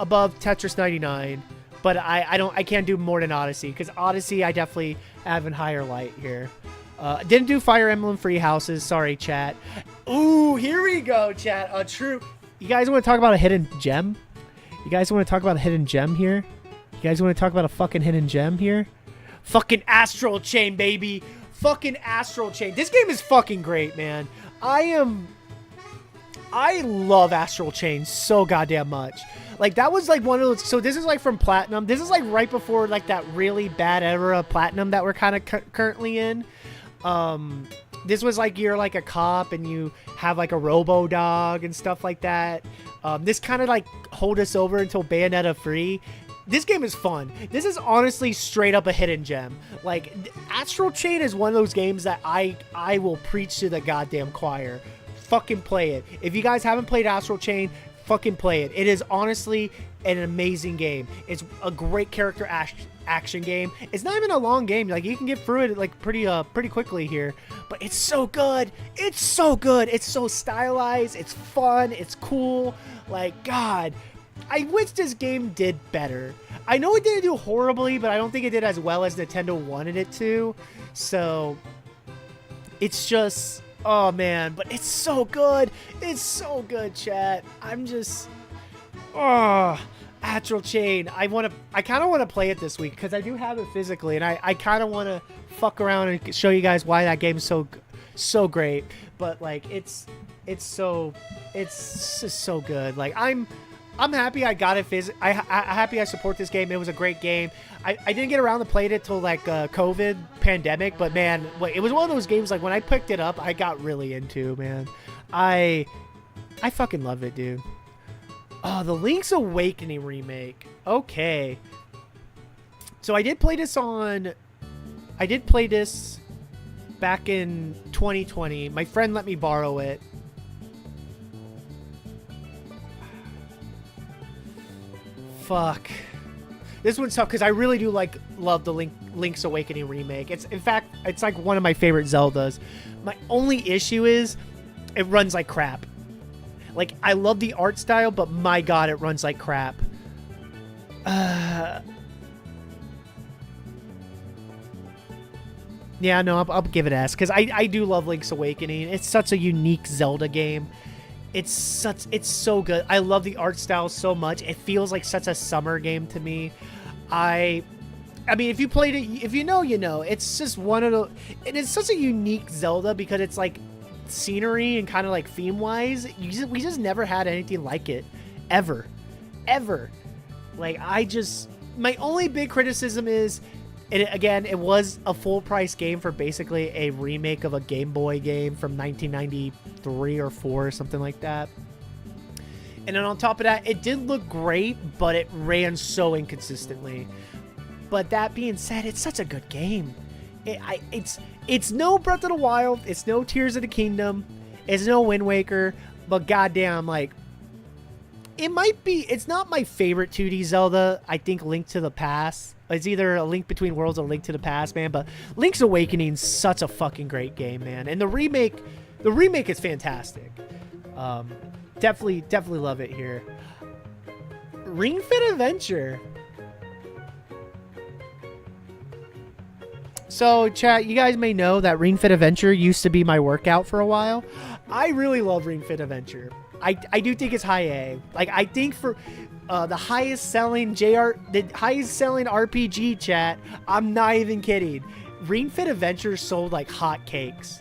above Tetris 99, but I can't do more than Odyssey, because Odyssey I definitely have in higher light here. Didn't do Fire Emblem Free Houses. Sorry, chat. Ooh, here we go, chat. True. You guys want to talk about a hidden gem? You guys want to talk about a hidden gem here? You guys want to talk about a fucking hidden gem here? Fucking Astral Chain, baby. Fucking Astral Chain. This game is fucking great, man. I love Astral Chain so goddamn much. Like, that was like one of those. So this is like from Platinum. This is like right before like that really bad era of Platinum that we're kind of currently in. This was like you're like a cop and you have like a robo dog and stuff like that. This kind of like hold us over until Bayonetta 3. This game is fun. This is honestly straight up a hidden gem. Like, Astral Chain is one of those games that I will preach to the goddamn choir. Fucking play it. If you guys haven't played Astral Chain, fucking play it. It is honestly an amazing game. It's a great character action game. It's not even a long game. Like, you can get through it like pretty quickly here. But it's so good. It's so good. It's so stylized. It's fun. It's cool. Like, God, I wish this game did better. I know it didn't do horribly, but I don't think it did as well as Nintendo wanted it to. So it's just, oh man, but it's so good. It's so good, chat. I'm just, Astral Chain. I kind of want to play it this week because I do have it physically, and I kind of want to fuck around and show you guys why that game's so great. But like, it's just so good. Like, I'm happy I got it I'm happy I support this game. It was a great game. I didn't get around to playing it till like COVID pandemic, but man, it was one of those games like when I picked it up, I got really into, man. I fucking love it, dude. Oh, the Link's Awakening remake. Okay. So I did play this back in 2020. My friend let me borrow it. Fuck. This one's tough because I really do love the Link's Awakening remake. In fact, it's like one of my favorite Zeldas. My only issue is it runs like crap. Like, I love the art style, but my god, it runs like crap. Yeah, no, I'll give it S because I do love Link's Awakening. It's such a unique Zelda game. It's so good. I love the art style so much. It feels like such a summer game to me. I mean, if you played it, if you know, you know. It's just one of the, and it's such a unique Zelda because it's like scenery and kind of like theme wise. We just never had anything like it, ever. Like, my only big criticism is, it was a full price game for basically a remake of a Game Boy game from 1993 or 4 or something like that. And then on top of that, it did look great, but it ran so inconsistently. But that being said, it's such a good game. It's no Breath of the Wild, it's no Tears of the Kingdom, it's no Wind Waker, but goddamn, like, it's not my favorite 2D Zelda. I think Link to the Past. It's either A Link Between Worlds or Link to the Past, man. But Link's Awakening is such a fucking great game, man. And the remake is fantastic. Definitely love it here. Ring Fit Adventure. So, chat, you guys may know that Ring Fit Adventure used to be my workout for a while. I really love Ring Fit Adventure. I do think it's high A. Like, I think for the highest selling RPG, chat, I'm not even kidding. Ring Fit Adventure sold like hotcakes.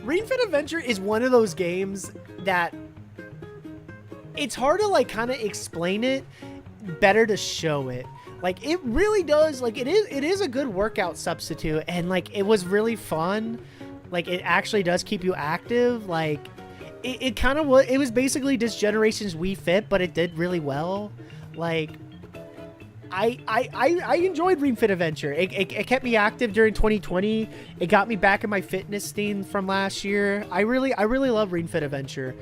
Ring Fit Adventure is one of those games that it's hard to like kind of explain it. better to show it. Like, it really does, like, it is a good workout substitute, and, like, it was really fun. Like, it actually does keep you active. Like, it kind of was, it was basically this generation's Wii Fit, but it did really well. Like, I enjoyed Ring Fit Adventure. It kept me active during 2020. It got me back in my fitness theme from last year. I really love Ring Fit Adventure.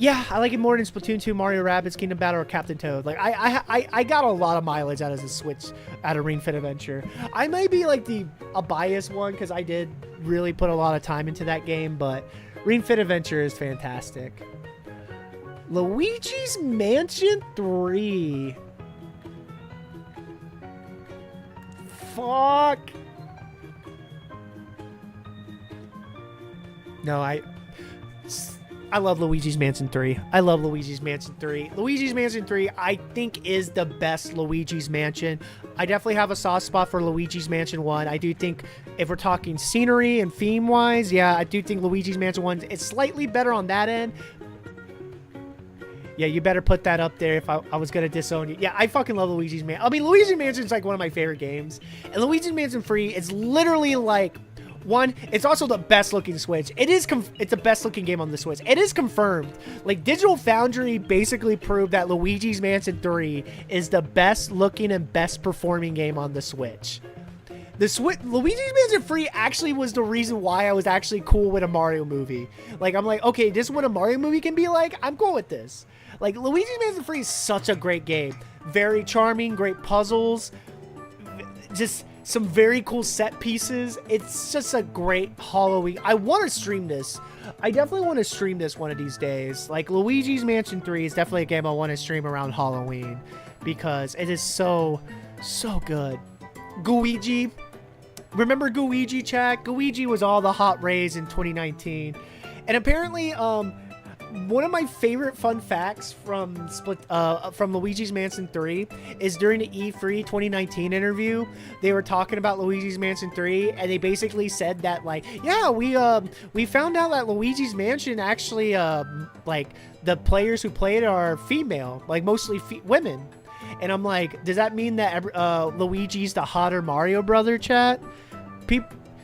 Yeah, I like it more than Splatoon 2, Mario Rabbids, Kingdom Battle, or Captain Toad. Like, I got a lot of mileage out of the Switch, out of Ring Fit Adventure. I may be like a biased one because I did really put a lot of time into that game, but Ring Fit Adventure is fantastic. Luigi's Mansion 3. Fuck. No, I love Luigi's Mansion 3. I love Luigi's Mansion 3. Luigi's Mansion 3, I think, is the best Luigi's Mansion. I definitely have a soft spot for Luigi's Mansion 1. I do think, if we're talking scenery and theme-wise, yeah, I do think Luigi's Mansion 1 is slightly better on that end. Yeah, you better put that up there if I was going to disown you. Yeah, I fucking love Luigi's Mansion. I mean, Luigi's Mansion is like one of my favorite games. And Luigi's Mansion 3 is literally like... One, it's also the best looking Switch. It's the best looking game on the Switch. It is confirmed. Like, Digital Foundry basically proved that Luigi's Mansion 3 is the best looking and best performing game on the Switch. Luigi's Mansion 3 actually was the reason why I was actually cool with a Mario movie. Like, I'm like, okay, this is what a Mario movie can be like. I'm cool with this. Like, Luigi's Mansion 3 is such a great game. Very charming, great puzzles. Just some very cool set pieces. It's just a great Halloween. I want to stream this. I definitely want to stream this one of these days. Like, Luigi's Mansion 3 is definitely a game I want to stream around Halloween because it is so good. Gooigi. Remember Gooigi, chat? Gooigi was all the hot rays in 2019. And apparently, one of my favorite fun facts from Luigi's Mansion 3 is during the E3 2019 interview, they were talking about Luigi's Mansion 3, and they basically said that, like, yeah, we found out that Luigi's Mansion actually, like, the players who played are female, like, mostly women. And I'm like, does that mean that Luigi's the hotter Mario brother, chat?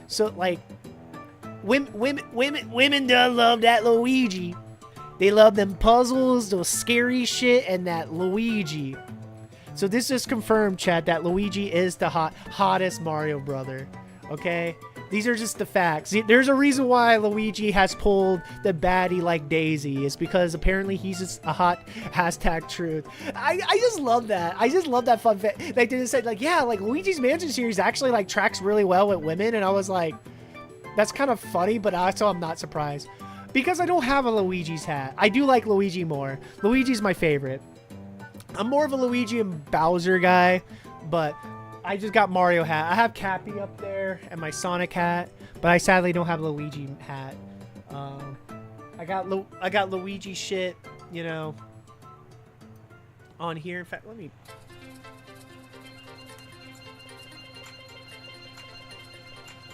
So, like, women do love that Luigi. They love them puzzles, those scary shit, and that Luigi. So this is confirmed, chat, that Luigi is the hottest Mario brother. Okay? These are just the facts. There's a reason why Luigi has pulled the baddie like Daisy. It's because apparently he's just a hot #truth. I just love that. I just love that fun fact. Like, they just said, like, yeah, like, Luigi's Mansion series actually, like, tracks really well with women. And I was like, that's kind of funny, but also I'm not surprised. Because I don't have a Luigi's hat. I do like Luigi more. Luigi's my favorite. I'm more of a Luigi and Bowser guy, but I just got Mario hat. I have Cappy up there and my Sonic hat, but I sadly don't have a Luigi hat. I got Luigi shit, you know, on here. In fact, let me...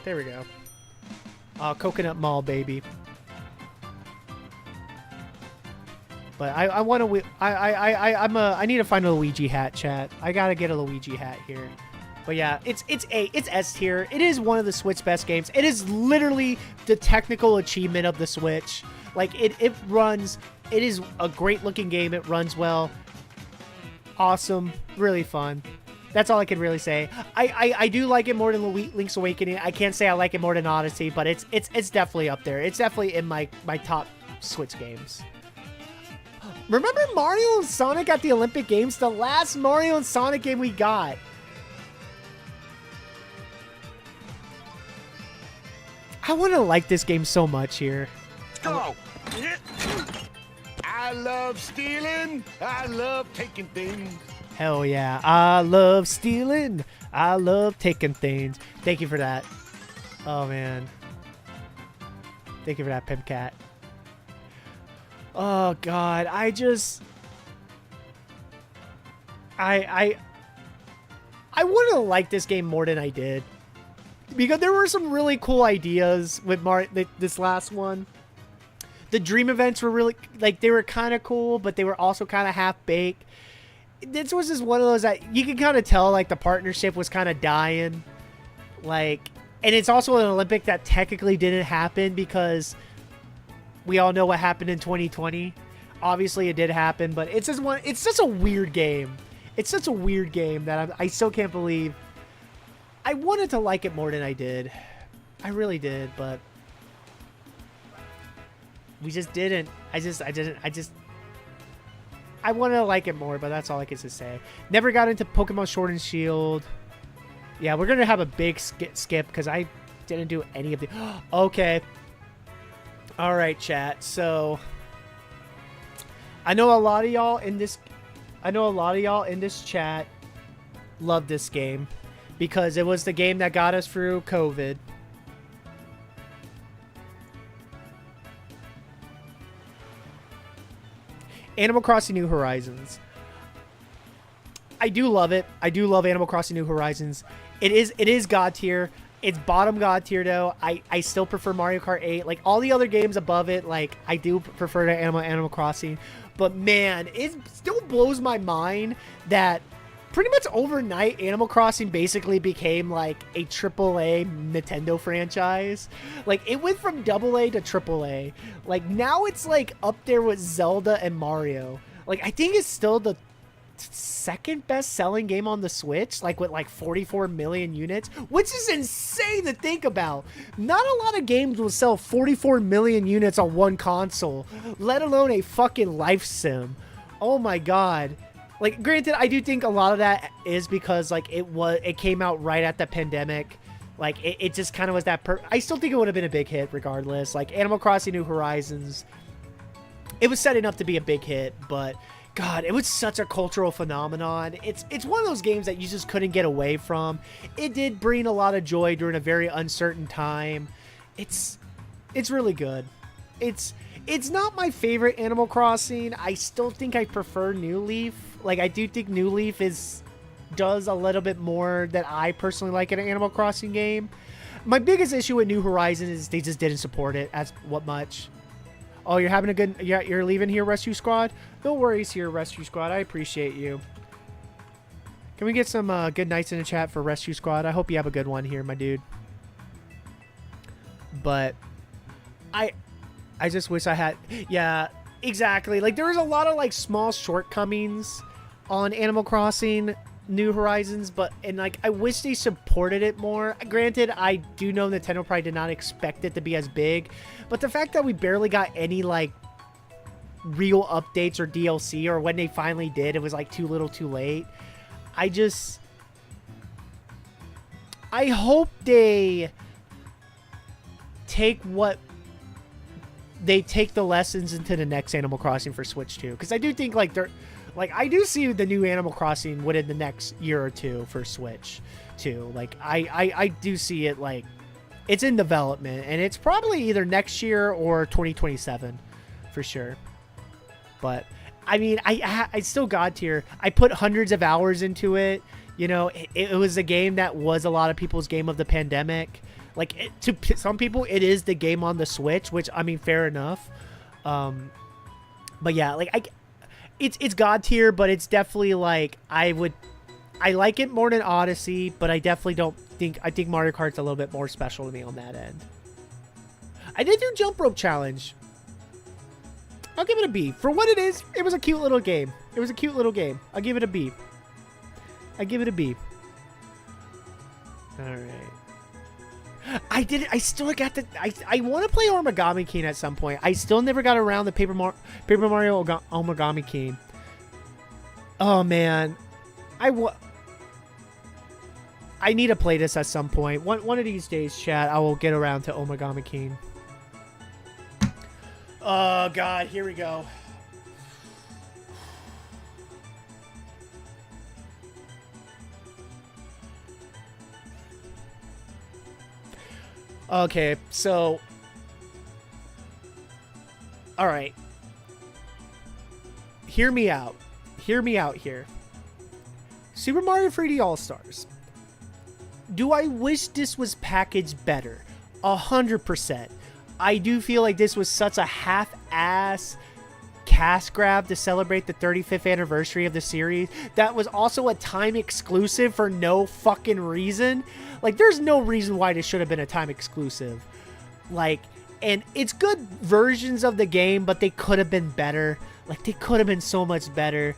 There we go. Coconut Mall, baby. But I want to. I need to find a Luigi hat, chat. I gotta get a Luigi hat here. But yeah, it's S tier. It is one of the Switch best games. It is literally the technical achievement of the Switch. Like, it runs. It is a great looking game. It runs well. Awesome. Really fun. That's all I can really say. I do like it more than Link's Awakening. I can't say I like it more than Odyssey, but it's definitely up there. It's definitely in my top Switch games. Remember Mario and Sonic at the Olympic Games? The last Mario and Sonic game we got. I want to like this game so much here. Go! I love stealing. I love taking things. Hell yeah. I love stealing. I love taking things. Thank you for that. Oh, man. Thank you for that, Pimcat. Oh, God. I want to like this game more than I did. Because there were some really cool ideas with this last one. The dream events were really, like, they were kind of cool, but they were also kind of half-baked. This was just one of those that you can kind of tell, like, the partnership was kind of dying. Like, and it's also an Olympic that technically didn't happen because we all know what happened in 2020. Obviously, it did happen, but it's just one. It's just a weird game. It's such a weird game that I still can't believe. I wanted to like it more than I did. I really did, but we just didn't. I wanted to like it more, but that's all I can say. Never got into Pokemon Sword and Shield. Yeah, we're gonna have a big skip because I didn't do any of the. Okay. All right, chat. So I know a lot of y'all in this. Chat love this game because it was the game that got us through COVID. Animal Crossing New Horizons. I do love it. I do love Animal Crossing New Horizons. It is God tier. It's bottom God tier though. I still prefer Mario Kart 8. Like all the other games above it, like I do prefer to Animal Crossing. But man, it still blows my mind that pretty much overnight Animal Crossing basically became like a AAA Nintendo franchise. Like it went from AA to AAA. Like now it's like up there with Zelda and Mario. Like I think it's still the second best selling game on the Switch, like with like 44 million units, which is insane to think about. Not a lot of games will sell 44 million units on one console, let alone a fucking life sim. Oh my god. Like granted, I do think a lot of that is because like it came out right at the pandemic. Like it just kind of was that I still think it would have been a big hit regardless. Like Animal Crossing New Horizons, it was setting up to be a big hit, but God, it was such a cultural phenomenon. It's one of those games that you just couldn't get away from. It did bring a lot of joy during a very uncertain time. It's really good. It's not my favorite Animal Crossing. I still think I prefer New Leaf. Like I do think New Leaf does a little bit more that I personally like in an Animal Crossing game. My biggest issue with New Horizons is they just didn't support it as what much. Oh, you're having a good... Yeah, you're leaving here, Rescue Squad? No worries here, Rescue Squad. I appreciate you. Can we get some good nights in the chat for Rescue Squad? I hope you have a good one here, my dude. But I just wish I had... Yeah, exactly. Like, there was a lot of, like, small shortcomings on Animal Crossing New Horizons, and like I wish they supported it more. Granted, I do know Nintendo probably did not expect it to be as big, but the fact that we barely got any like real updates or DLC, or when they finally did, it was like too little too late. I hope they take the lessons into the next Animal Crossing for Switch 2, because I do think like I do see the new Animal Crossing within the next year or two for Switch too. Like I do see it, like it's in development, and it's probably either next year or 2027 for sure. But I mean, I still God tier. I put hundreds of hours into it. You know, it was a game that was a lot of people's game of the pandemic. Like to some people, it is the game on the Switch, which I mean, fair enough. But yeah, like It's God tier, but it's definitely like I like it more than Odyssey, but I definitely I think Mario Kart's a little bit more special to me on that end. I did do Jump Rope Challenge. I'll give it a B. For what it is, it was a cute little game. It was a cute little game. I'll give it a B. I give it a B. All right. I still got the... I want to play Origami King at some point. I still never got around the Paper Mario Origami King. Oh, man. I need to play this at some point. One of these days, chat, I will get around to Origami King. Oh, God. Here we go. Okay, so... Alright. Hear me out. Hear me out here. Super Mario 3D All-Stars. Do I wish this was packaged better? 100%. I do feel like this was such a half-ass cash grab to celebrate the 35th anniversary of the series. That was also a time exclusive for no fucking reason. Like, there's no reason why this should have been a time exclusive. Like, and it's good versions of the game, but they could have been better. Like, they could have been so much better.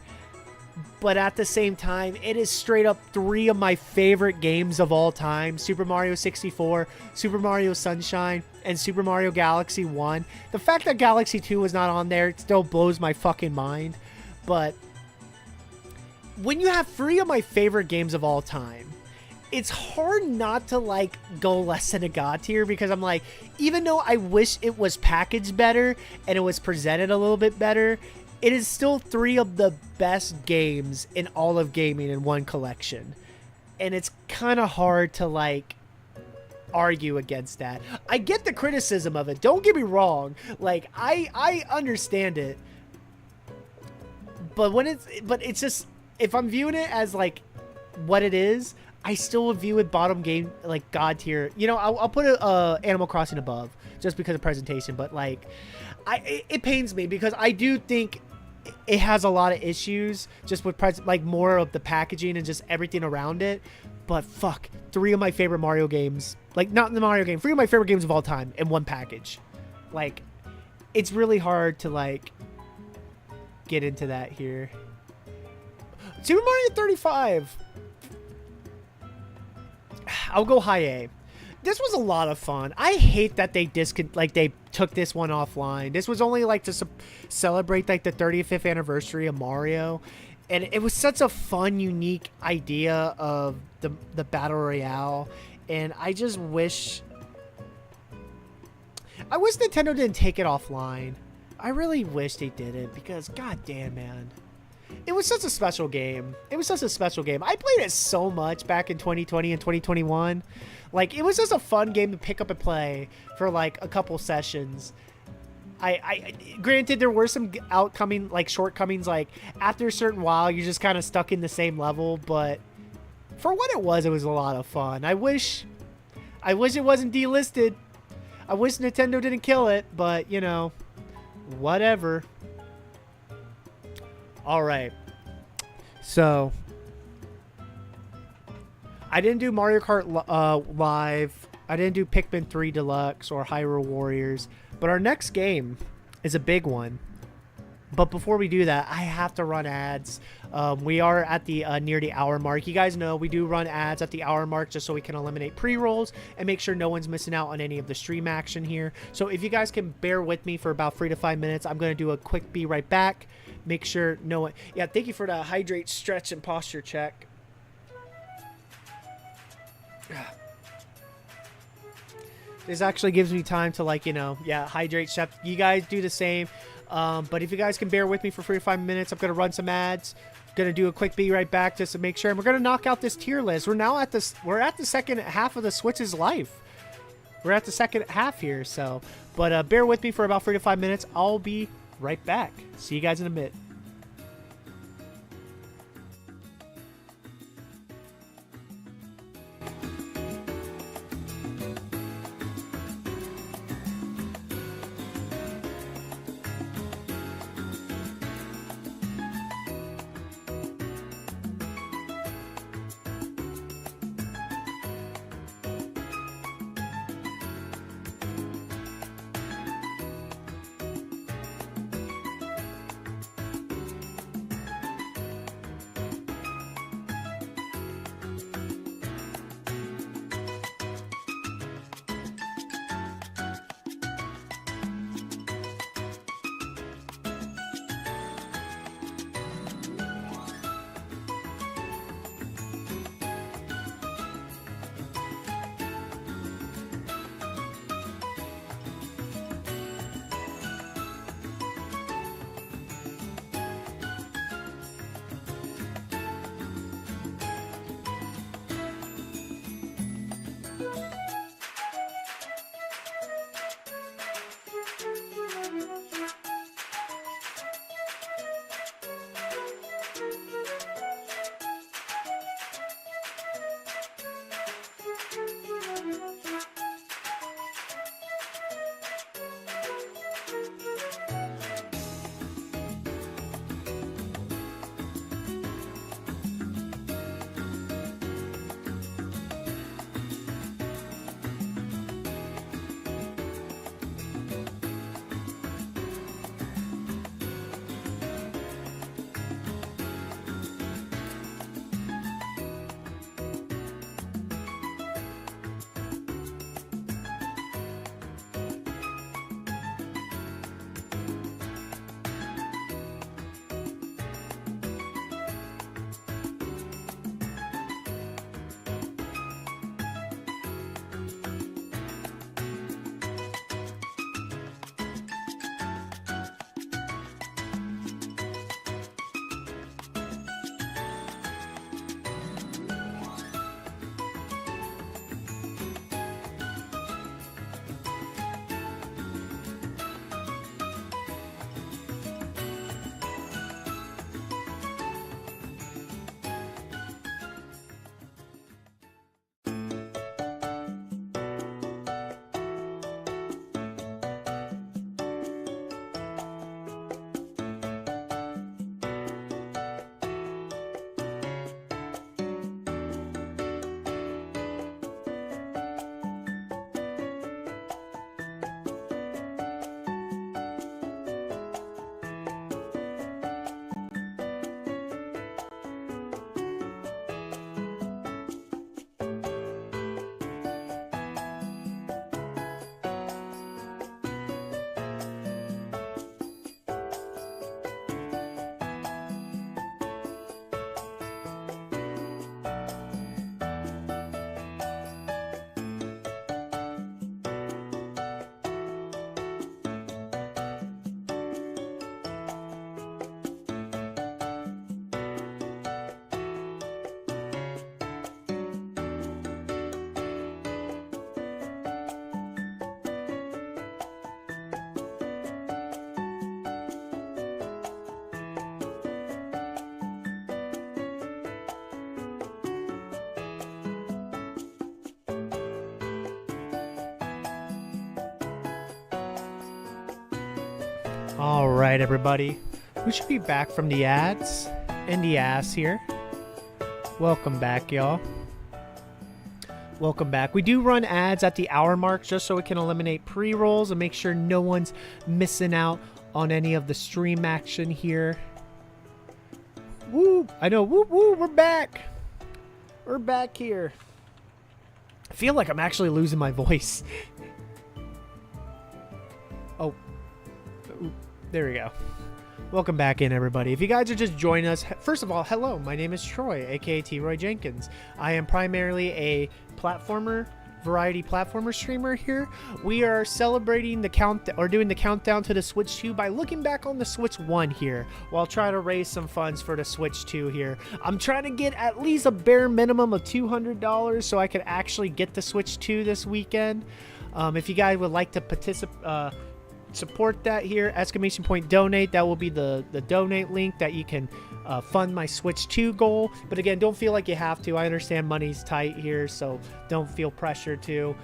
But at the same time, it is straight up 3 of my favorite games of all time. Super Mario 64, Super Mario Sunshine, and Super Mario Galaxy 1. The fact that Galaxy 2 was not on there, it still blows my fucking mind. But when you have 3 of my favorite games of all time, it's hard not to, like, go less than a God tier, because I'm like, even though I wish it was packaged better and it was presented a little bit better, it is still 3 of the best games in all of gaming in one collection. And it's kind of hard to, like, argue against that. I get the criticism of it. Don't get me wrong. Like, I understand it. But it's just, if I'm viewing it as, like, what it is, I still view it bottom game, like, God tier. You know, I'll put Animal Crossing above just because of presentation. But, like, it pains me because I do think it has a lot of issues just with like more of the packaging and just everything around it. But fuck, 3 of my favorite Mario games, like, not in the Mario game, 3 of my favorite games of all time in one package. Like, it's really hard to, like, get into that here. Super Mario 35. I'll go high A. This was a lot of fun. I hate that they they took this one offline. This was only, like, to celebrate, like, the 35th anniversary of Mario, and it was such a fun, unique idea of the battle royale. And I just wish Nintendo didn't take it offline. I really wish they didn't, because goddamn, man, it was such a special game. It was such a special game. I played it so much back in 2020 and 2021. Like, it was just a fun game to pick up and play for, like, a couple sessions. I granted, there were some shortcomings, like, after a certain while, you're just kind of stuck in the same level, but for what it was a lot of fun. I wish it wasn't delisted. I wish Nintendo didn't kill it, but, you know, whatever. All right. So, I didn't do Mario Kart Live. I didn't do Pikmin 3 Deluxe or Hyrule Warriors. But our next game is a big one. But before we do that, I have to run ads. We are at the near the hour mark. You guys know we do run ads at the hour mark just so we can eliminate pre-rolls and make sure no one's missing out on any of the stream action here. So if you guys can bear with me for about 3 to 5 minutes, I'm going to do a quick be right back. Make sure no one... Yeah, thank you for the hydrate, stretch, and posture check. This actually gives me time to, like, you know, yeah, hydrate, chef. You guys do the same. But if you guys can bear with me for 3 to 5 minutes, I'm going to run some ads. Going to do a quick be right back just to make sure. And we're going to knock out this tier list. We're now at this. We're at the second half of the Switch's life. We're at the second half here. So, but bear with me for about 3 to 5 minutes. I'll be right back. See you guys in a bit. All right, everybody. We should be back from the ads and the ass here. Welcome back, y'all. Welcome back. We do run ads at the hour mark just so we can eliminate pre-rolls and make sure no one's missing out on any of the stream action here. Woo! I know. Woo woo! We're back. We're back here. I feel like I'm actually losing my voice. Oh. There we go. Welcome back in, everybody. If you guys are just joining us, first of all, hello. My name is Troy, aka T. Roy Jenkins. I am primarily a variety platformer streamer here. We are celebrating doing the countdown to the Switch 2 by looking back on the Switch 1 here, while trying to raise some funds for the Switch 2 here. I'm trying to get at least a bare minimum of $200 so I can actually get the Switch 2 this weekend. If you guys would like to support that here, exclamation point donate, that will be the donate link that you can fund my Switch 2 goal. But again, don't feel like you have to. I understand money's tight here, so don't feel pressure to.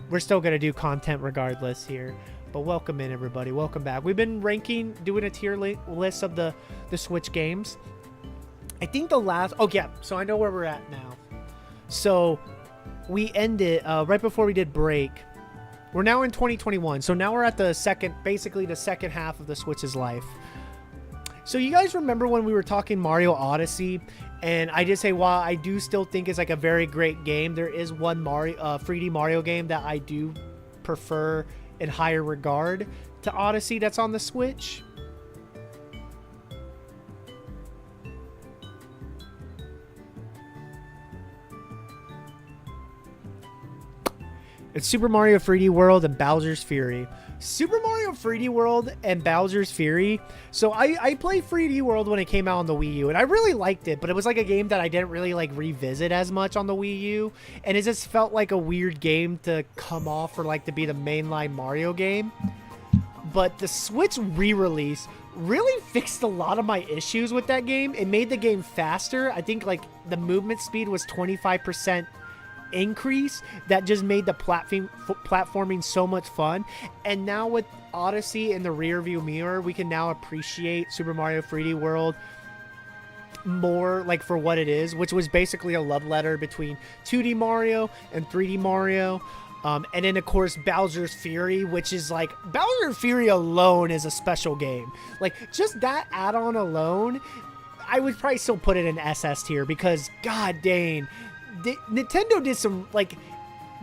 We're still going to do content regardless here. But welcome in, everybody. Welcome back. We've been doing a tier list of the Switch games. I think the last... Oh, yeah. So I know where we're at now. So we ended right before we did break. We're now in 2021, so now we're at basically the second half of the Switch's life. So you guys remember when we were talking Mario Odyssey, and I did say, while I do still think it's like a very great game, there is one 3D Mario game that I do prefer in higher regard to Odyssey that's on the Switch. It's Super Mario 3D World and Bowser's Fury. Super Mario 3D World and Bowser's Fury. So I played 3D World when it came out on the Wii U, and I really liked it, but it was like a game that I didn't really like revisit as much on the Wii U, and it just felt like a weird game to come off or like to be the mainline Mario game. But the Switch re-release really fixed a lot of my issues with that game. It made the game faster. I think like the movement speed was 25% increase that just made the platforming so much fun. And now with Odyssey in the rear view mirror, we can now appreciate Super Mario 3D World more like for what it is, which was basically a love letter between 2D Mario and 3D Mario. And then of course Bowser's Fury, which is like, Bowser's Fury alone is a special game. Like just that add-on alone, I would probably still put it in SS tier, because god dang, Nintendo did some, like,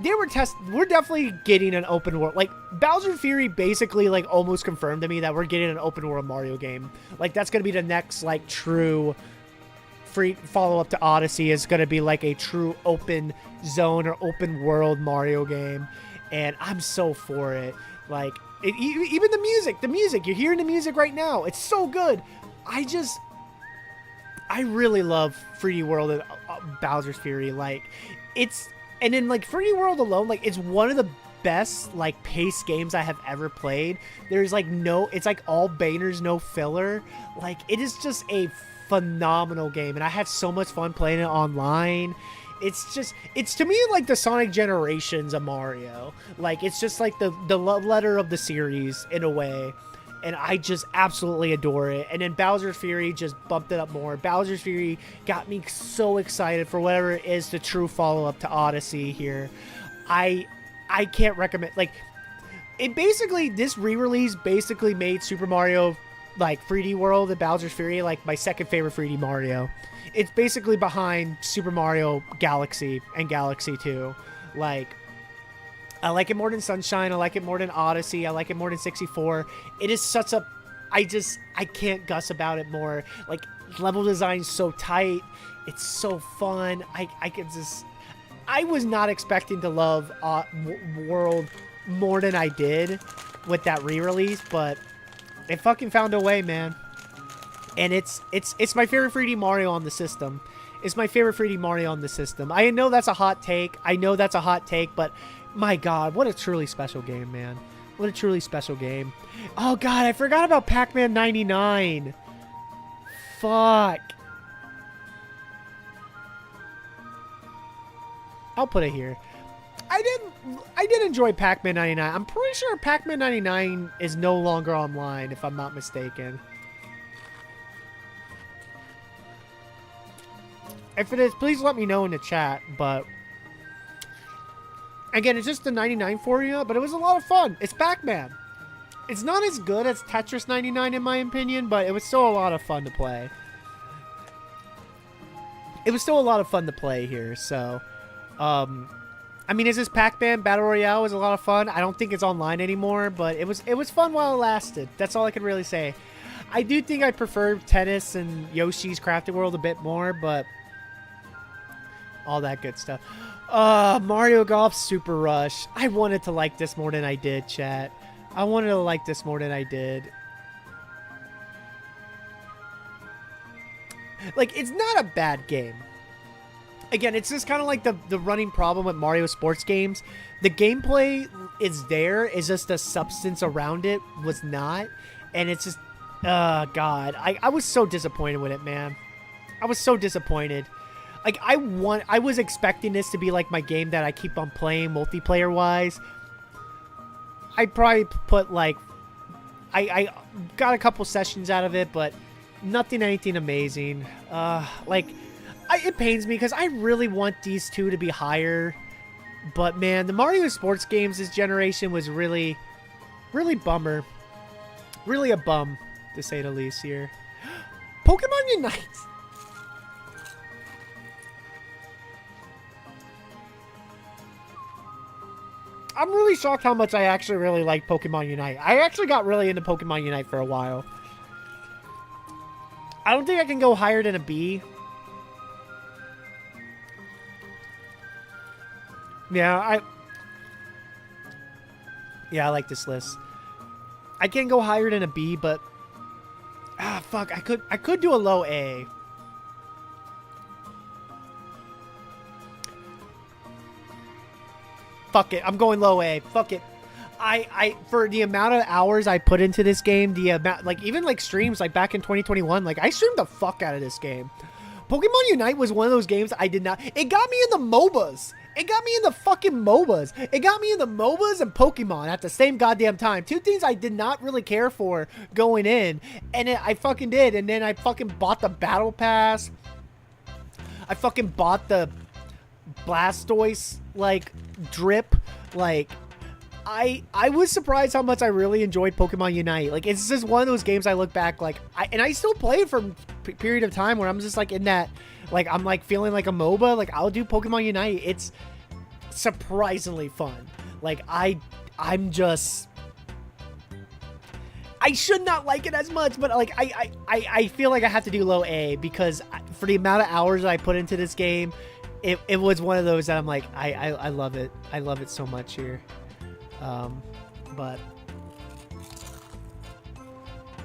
we're definitely getting an open world. Like, Bowser's Fury basically, like, almost confirmed to me that we're getting an open world Mario game. Like, that's going to be the next, like, true free follow-up to Odyssey, is going to be, like, a true open zone or open world Mario game. And I'm so for it. Like, even the music, you're hearing the music right now. It's so good. I really love 3D World and Bowser's Fury. Like, and then like 3D World alone, like it's one of the best like pace games I have ever played. There's like it's like all bangers, no filler. Like it is just a phenomenal game, and I had so much fun playing it online. It's to me like the Sonic Generations of Mario. Like it's just like the love letter of the series in a way. And I just absolutely adore it. And then Bowser's Fury just bumped it up more. Bowser's Fury got me so excited for whatever it is the true follow-up to Odyssey here. I can't recommend, like, this re-release basically made Super Mario, like, 3D World and Bowser's Fury, like, my second favorite 3D Mario. It's basically behind Super Mario Galaxy and Galaxy 2. Like, I like it more than Sunshine. I like it more than Odyssey. I like it more than 64. It is such a... I can't gush about it more. Like, level design's so tight. It's so fun. I was not expecting to love World more than I did with that re-release, but it fucking found a way, man. And it's my favorite 3D Mario on the system. It's my favorite 3D Mario on the system. I know that's a hot take. But... my god, what a truly special game, man. What a truly special game. Oh god, I forgot about Pac-Man 99. Fuck. I'll put it here. I did enjoy Pac-Man 99. I'm pretty sure Pac-Man 99 is no longer online, if I'm not mistaken. If it is, please let me know in the chat. But again, it's just the 99 for you, but it was a lot of fun. It's Pac-Man. It's not as good as Tetris 99 in my opinion, but it was still a lot of fun to play. It was still a lot of fun to play here, so... I mean, is this Pac-Man Battle Royale was a lot of fun. I don't think it's online anymore, but it was fun while it lasted. That's all I can really say. I do think I prefer Tennis and Yoshi's Crafted World a bit more, but... all that good stuff. Mario Golf Super Rush. I wanted to like this more than I did, chat. I wanted to like this more than I did. Like, it's not a bad game. Again, it's just kind of like the running problem with Mario sports games. The gameplay is there. It's just the substance around it was not. And it's just... God. I was so disappointed with it, man. I was so disappointed. Like, I was expecting this to be like my game that I keep on playing multiplayer-wise. I probably put like... I got a couple sessions out of it, but anything amazing. It pains me because I really want these two to be higher. But man, the Mario sports games this generation was really, really bummer. Really a bum, to say the least here. Pokemon Unite! I'm really shocked how much I actually really like Pokemon Unite. I actually got really into Pokemon Unite for a while. I don't think I can go higher than a B. Yeah, I like this list. I can't go higher than a B, but fuck, I could do a low A. Fuck it, I'm going low A. Fuck it. I for the amount of hours I put into this game, the amount, like, even like streams like back in 2021, like I streamed the fuck out of this game. Pokemon Unite was one of those games I did not... It got me in the MOBAs. It got me in the fucking MOBAs. It got me in the MOBAs and Pokemon at the same goddamn time. Two things I did not really care for going in. And I fucking did. And then I fucking bought the Battle Pass. I fucking bought the Blastoise, like, drip. Like... I was surprised how much I really enjoyed Pokemon Unite. Like, it's just one of those games I look back, like, and I still play it from a period of time where I'm just, like, in that, like, I'm, like, feeling like a MOBA. Like, I'll do Pokemon Unite. It's surprisingly fun. Like, I'm just... I should not like it as much, but, like, I feel like I have to do low A because for the amount of hours that I put into this game, it was one of those that I'm like, I love it. I love it so much here. But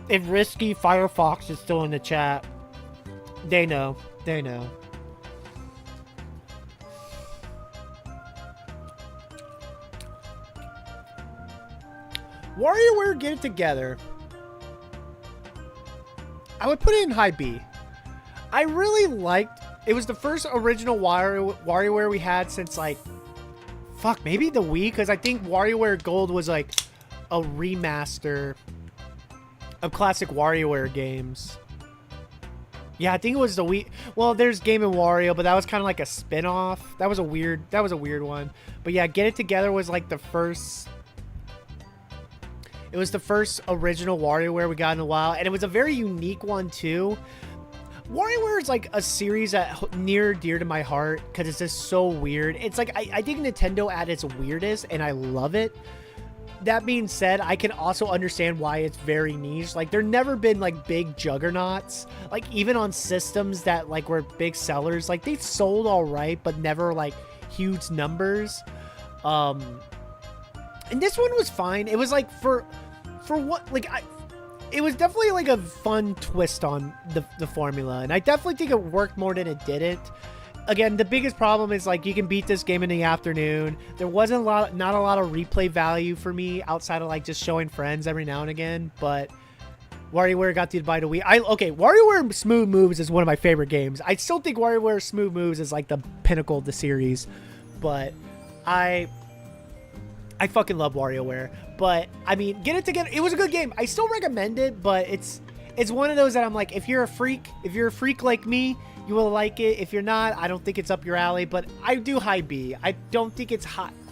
if Risky Firefox is still in the chat, they know. They know. WarioWare Get It Together. I would put it in high B. I really liked... It was the first original WarioWare we had since, like... Fuck, maybe the Wii? Because I think WarioWare Gold was, like, a remaster of classic WarioWare games. Yeah, I think it was the Wii. Well, there's Game & Wario, but that was kind of like a spin-off. That was a weird one. But yeah, Get It Together was, like, the first... It was the first original WarioWare we got in a while. And it was a very unique one, too. WarioWare is like a series that near dear to my heart because it's just so weird. It's like I think Nintendo at its weirdest, and I love it. That being said, I can also understand why it's very niche. Like, there never been like big juggernauts, like even on systems that like were big sellers. Like, they sold all right, but never like huge numbers. And this one was fine. It was like for what, like, it was definitely like a fun twist on the formula, and I definitely think it worked more than it didn't. Again, the biggest problem is, like, you can beat this game in the afternoon. There wasn't not a lot of replay value for me outside of like just showing friends every now and again. But WarioWare got to buy the Wii. Okay, WarioWare Smooth Moves is one of my favorite games. I still think WarioWare Smooth Moves is like the pinnacle of the series, but I fucking love WarioWare. But I mean, get it together. It was a good game. I still recommend it, but it's one of those that I'm like, if you're a freak like me, you will like it. If you're not, I don't think it's up your alley. But I do high B. I don't think it's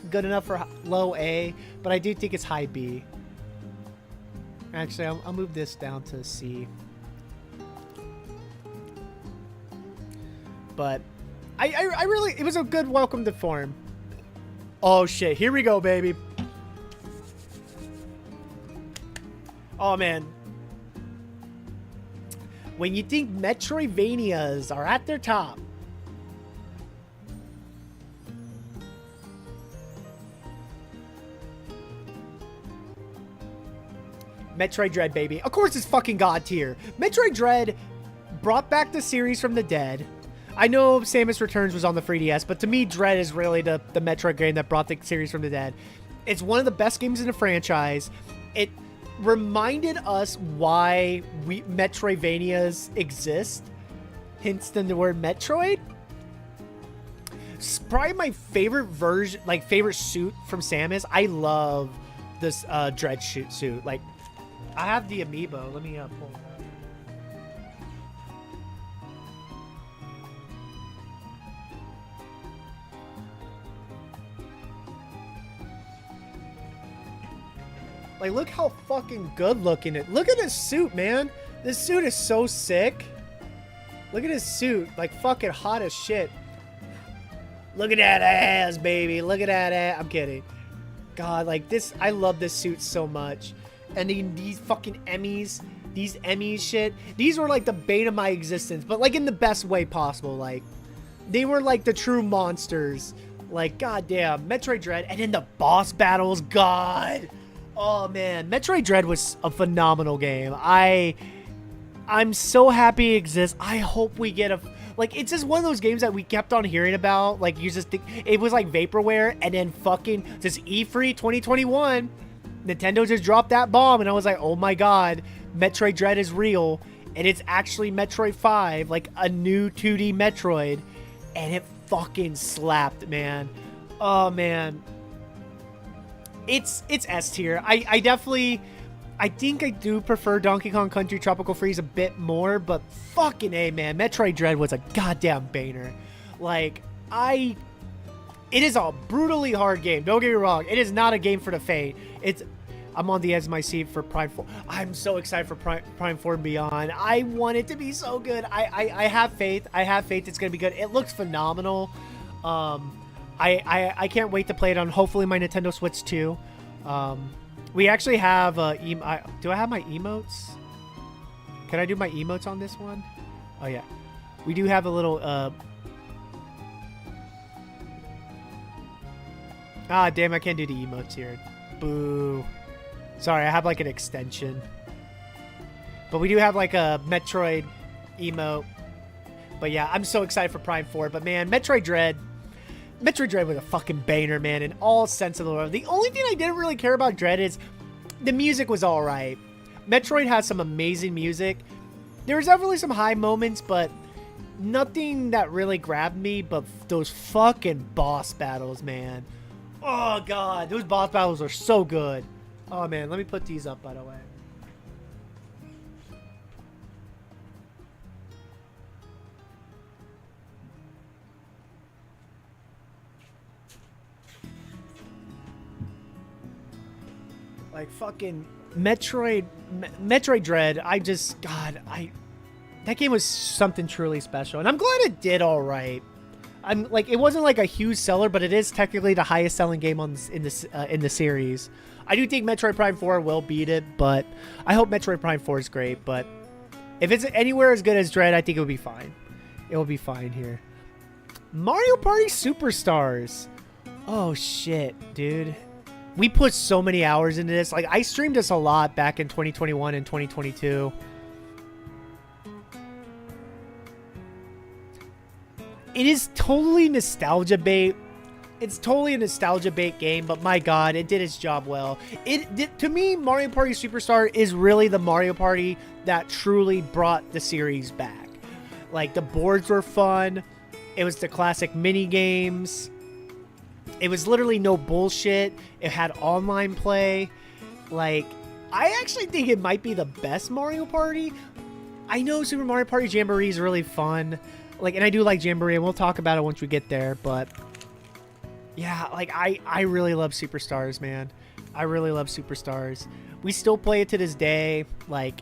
good enough for low A, but I do think it's high B. Actually, I'll move this down to C. But I really, it was a good welcome to form. Oh shit, here we go, baby. Oh man. When you think Metroidvanias are at their top, Metroid Dread, baby. Of course it's fucking God tier. Metroid Dread brought back the series from the dead. I know Samus Returns was on the 3DS, but to me, Dread is really the Metroid game that brought the series from the dead. It's one of the best games in the franchise. It reminded us why Metroidvanias exist. Hence the word Metroid. It's probably my favorite version, like favorite suit from Samus. I love this Dread suit. Like, I have the amiibo. Let me pull it up. Like, look how fucking good looking it. Look at this suit, man. This suit is so sick. Look at his suit. Like, fucking hot as shit. Look at that ass, baby. Look at that ass. I'm kidding. God, like, this. I love this suit so much. And these fucking Emmys. These Emmys shit. These were, like, the bane of my existence. But, like, in the best way possible. Like, they were, like, the true monsters. Like, goddamn. Metroid Dread. And then the boss battles. God. Oh man, Metroid Dread was a phenomenal game. I'm so happy it exists. I hope we get like, it's just one of those games that we kept on hearing about. Like, you just think it was like vaporware, and then fucking just E3 2021, Nintendo just dropped that bomb, and I was like, oh my god, Metroid Dread is real, and it's actually Metroid 5, like a new 2D Metroid, and it fucking slapped, man. Oh man. It's S tier. I definitely, I think I do prefer Donkey Kong Country Tropical Freeze a bit more, but fucking A, man. Metroid Dread was a goddamn banger. Like, it is a brutally hard game. Don't get me wrong. It is not a game for the faint. I'm on the edge of my seat for Prime 4. I'm so excited for Prime 4 and Beyond. I want it to be so good. I have faith. I have faith it's going to be good. It looks phenomenal. I can't wait to play it on hopefully my Nintendo Switch 2. We actually have do I have my emotes? Can I do my emotes on this one? Oh yeah. We do have a little damn, I can't do the emotes here. Boo. Sorry, I have like an extension. But we do have like a Metroid emote. But yeah, I'm so excited for Prime 4. But man, Metroid Dread was a fucking banger, man, in all sense of the word. The only thing I didn't really care about Dread is the music was alright. Metroid has some amazing music. There was definitely some high moments, but nothing that really grabbed me. But those fucking boss battles, man. Oh, God. Those boss battles are so good. Oh, man. Let me put these up, by the way. Like fucking Metroid Dread. That game was something truly special, and I'm glad it did all right. I'm like, it wasn't like a huge seller, but it is technically the highest selling game in the series. I do think Metroid Prime 4 will beat it, but I hope Metroid Prime 4 is great. But if it's anywhere as good as Dread, I think it will be fine. It will be fine here. Mario Party Superstars. Oh shit, dude. We put so many hours into this. Like, I streamed this a lot back in 2021 and 2022. It is totally nostalgia bait. It's totally a nostalgia bait game, but my god, it did its job well. To me, Mario Party Superstar is really the Mario Party that truly brought the series back. Like, the boards were fun. It was the classic mini games. It was literally no bullshit. It had online play. Like, I actually think it might be the best Mario Party. I know Super Mario Party Jamboree is really fun. Like, and I do like Jamboree, and we'll talk about it once we get there, but yeah, like, I really love Superstars, man. I really love Superstars. We still play it to this day. Like,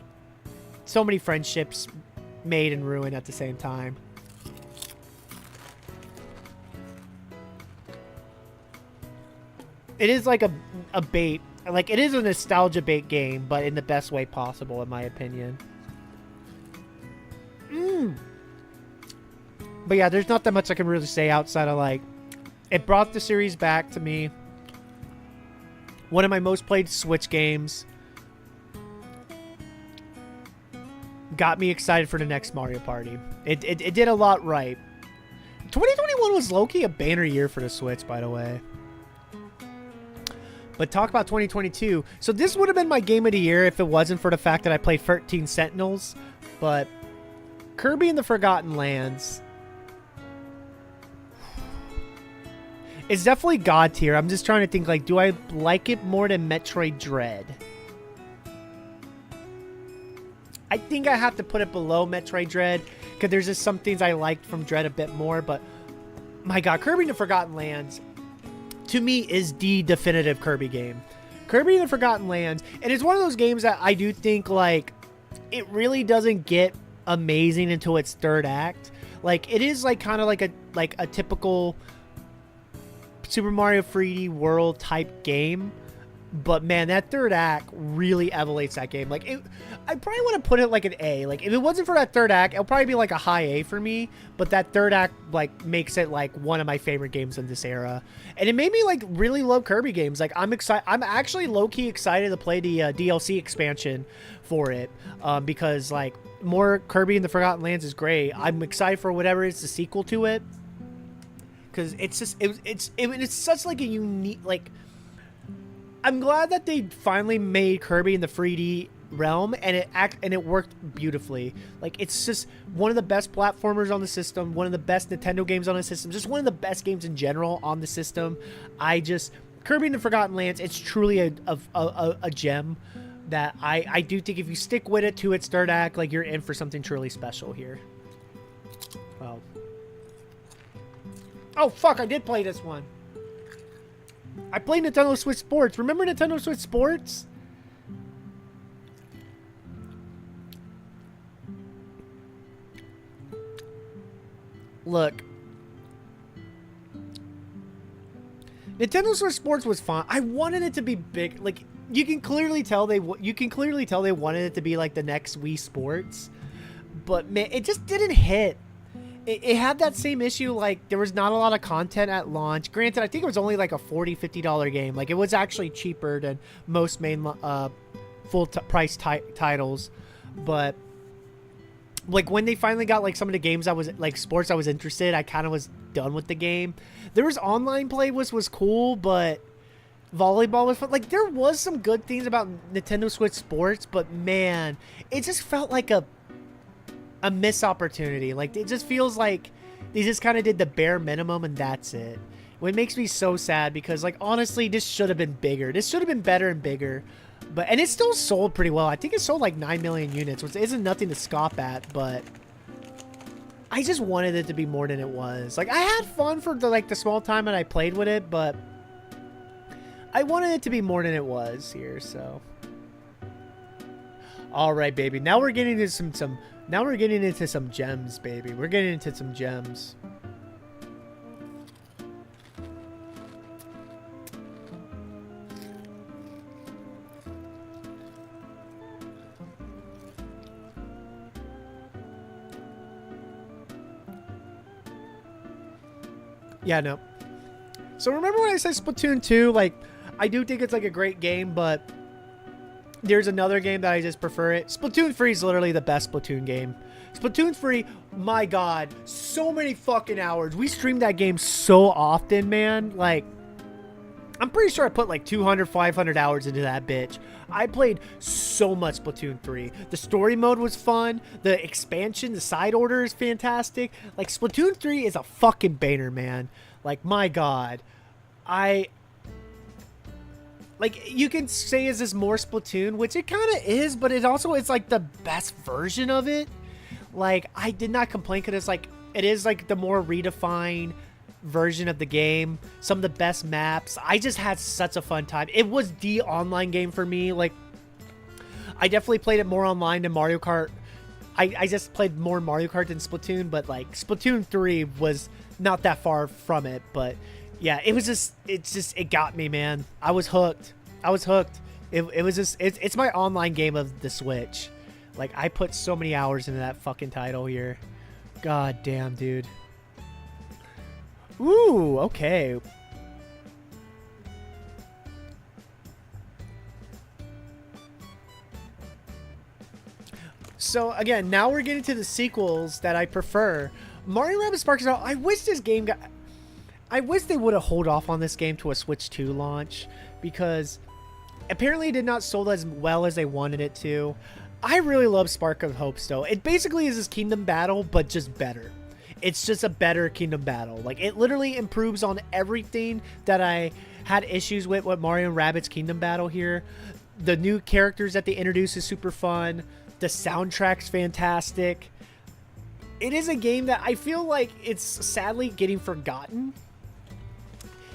so many friendships made and ruined at the same time. It is like a bait. Like, it is a nostalgia bait game, but in the best way possible, in my opinion. But yeah, there's not that much I can really say outside of, like, it brought the series back to me. One of my most played Switch games. Got me excited for the next Mario Party. It did a lot right. 2021 was low-key a banner year for the Switch, by the way. But talk about 2022. So this would have been my game of the year if it wasn't for the fact that I played 13 Sentinels. But Kirby and the Forgotten Lands is definitely God tier. I'm just trying to think, like, do I like it more than Metroid Dread? I think I have to put it below Metroid Dread because there's just some things I liked from Dread a bit more. But my God, Kirby and the Forgotten Lands, to me, is the definitive Kirby game. Kirby and the Forgotten Lands, and it's one of those games that I do think, like, it really doesn't get amazing until its third act. Like, it is like kind of like a typical Super Mario 3D World type game, but man, that third act really elevates that game. Like, I probably want to put it like an A. Like, if it wasn't for that third act, it'll probably be like a high A for me. But that third act, like, makes it like one of my favorite games in this era, and it made me like really love Kirby games. Like, I'm excited. I'm actually low key excited to play the DLC expansion for it, because like more Kirby and the Forgotten Lands is great. I'm excited for whatever is the sequel to it, because it's just it's such like a unique, like, I'm glad that they finally made Kirby in the 3D realm, and it worked beautifully. Like, it's just one of the best platformers on the system, one of the best Nintendo games on the system, just one of the best games in general on the system. Kirby and the Forgotten Lands, it's truly a gem that I do think if you stick with it to its third act, like, you're in for something truly special here. Well, oh fuck, I did play this one. I played Nintendo Switch Sports. Remember Nintendo Switch Sports? Look. Nintendo Switch Sports was fun. I wanted it to be big. Like, you can clearly tell they wanted it to be like the next Wii Sports. But man, it just didn't hit. It had that same issue, like, there was not a lot of content at launch. Granted, I think it was only like a $40, $50 game. Like, it was actually cheaper than most main full-price titles. But, like, when they finally got, like, some of the games I was, like, sports I was interested, I kind of was done with the game. There was online play was cool, but volleyball was fun. Like, there was some good things about Nintendo Switch Sports, but, man, it just felt like a missed opportunity. Like, it just feels like they just kind of did the bare minimum and that's it. What makes me so sad, because, like, honestly, this should have been bigger. This should have been better and bigger. And it still sold pretty well. I think it sold like 9 million units, which isn't nothing to scoff at, but I just wanted it to be more than it was. Like, I had fun for the small time that I played with it, but I wanted it to be more than it was here, so. All right, baby. Now we're getting into some gems, baby. We're getting into some gems. Yeah, no. So remember when I said Splatoon 2? Like, I do think it's like a great game, but there's another game that I just prefer it. Splatoon 3 is literally the best Splatoon game. Splatoon 3, my God, so many fucking hours. We streamed that game so often, man. Like, I'm pretty sure I put like 200, 500 hours into that bitch. I played so much Splatoon 3. The story mode was fun. The expansion, the side order is fantastic. Like, Splatoon 3 is a fucking banger, man. Like, my God. like, you can say, is this more Splatoon? Which it kind of is, but it also is, like, the best version of it. Like, I did not complain because it's, like, it is, like, the more redefined version of the game. Some of the best maps. I just had such a fun time. It was the online game for me. Like, I definitely played it more online than Mario Kart. I just played more Mario Kart than Splatoon, but, like, Splatoon 3 was not that far from it, but... yeah, it got me, man. I was hooked. It was just, it's my online game of the Switch. Like, I put so many hours into that fucking title here. God damn, dude. Ooh, okay. So, again, now we're getting to the sequels that I prefer. Mario Rabbids Sparks of Hope, I wish this game got... I wish they would have hold off on this game to a Switch 2 launch, because apparently it did not sold as well as they wanted it to. I really love Spark of Hope still. It basically is this Kingdom Battle, but just better. It's just a better Kingdom Battle. Like, it literally improves on everything that I had issues with Mario and Rabbids Kingdom Battle here. The new characters that they introduce is super fun. The soundtrack's fantastic. It is a game that I feel like it's sadly getting forgotten.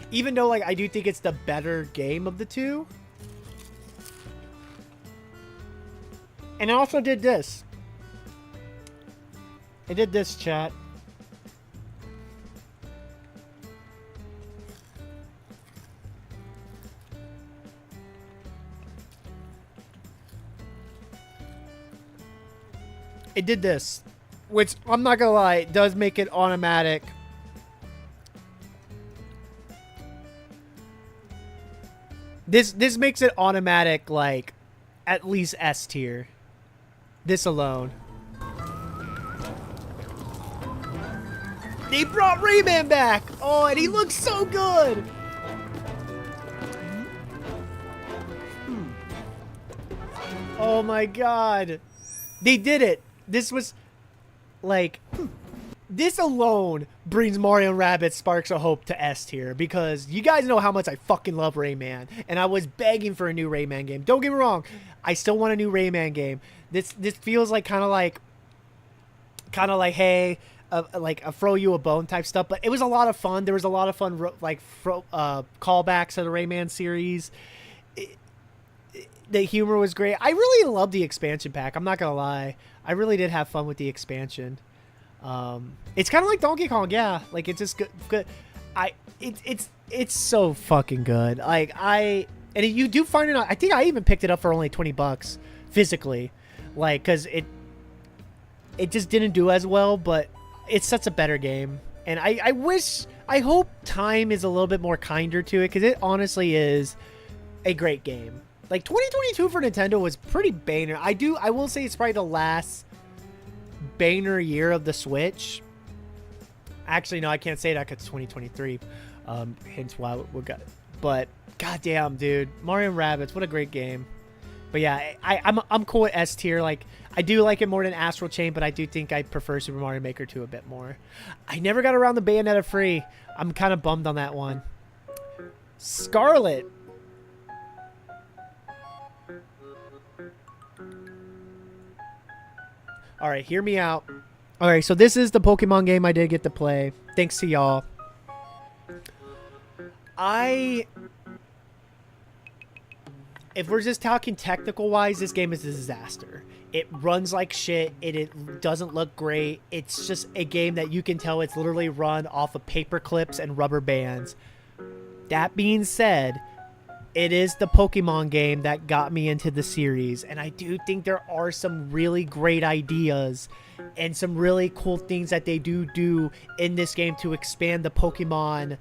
Even though, like, I do think it's the better game of the two. And I also did this. I did this, chat. It did this. Which, I'm not gonna lie, it does make it automatic. This makes it automatic, like, at least S tier. This alone. They brought Rayman back! Oh, and he looks so good! Oh my god. They did it. This was, like... This alone brings Mario & Rabbids Sparks of Hope to S tier, because you guys know how much I fucking love Rayman, and I was begging for a new Rayman game. Don't get me wrong, I still want a new Rayman game. This feels like kind of like hey, like a throw you a bone type stuff, but it was a lot of fun. There was a lot of fun callbacks to the Rayman series. The humor was great. I really loved the expansion pack. I'm not gonna lie, I really did have fun with the expansion. It's kind of like Donkey Kong, yeah. Like, it's just good. It's so fucking good. Like, and you do find it. I think I even picked it up for only $20 physically, like, cause it just didn't do as well. But it's such a better game, and I hope time is a little bit more kinder to it, because it honestly is a great game. Like, 2022 for Nintendo was pretty banger. I will say it's probably the last banger year of the Switch. Actually, no, I can't say that because it's 2023. Hence why we got it. But goddamn, dude, Mario & Rabbids, what a great game. But yeah, I'm cool with S tier. Like, I do like it more than Astral Chain, but I do think I prefer Super Mario Maker 2 a bit more. I never got around the Bayonetta free. I'm kind of bummed on that one. Scarlet. All right, hear me out. All right, so this is the Pokemon game I did get to play. Thanks to y'all. If we're just talking technical-wise, this game is a disaster. It runs like shit. It doesn't look great. It's just a game that you can tell it's literally run off of paper clips and rubber bands. That being said, it is the Pokemon game that got me into the series, and I do think there are some really great ideas and some really cool things that they do in this game to expand the Pokemon,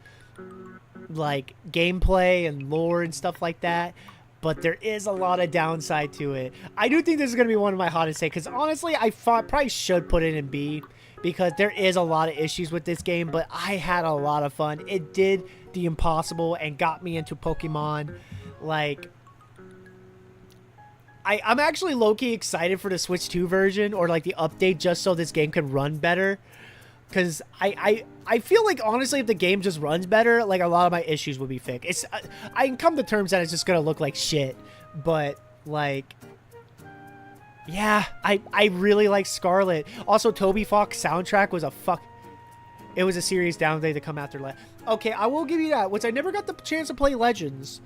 like, gameplay and lore and stuff like that. But there is a lot of downside to it. I do think this is going to be one of my hottest takes, because honestly, I probably should put it in B, because there is a lot of issues with this game, but I had a lot of fun. It did the impossible and got me into Pokemon. Like, I'm actually low-key excited for the Switch 2 version, or like the update, just so this game can run better. Because I feel like, honestly, if the game just runs better, like, a lot of my issues would be fixed. I can come to terms that it's just going to look like shit. But, like, yeah, I really like Scarlet. Also, Toby Fox soundtrack was it was a serious downgrade to come after. Okay, I will give you that. Which I never got the chance to play Legends.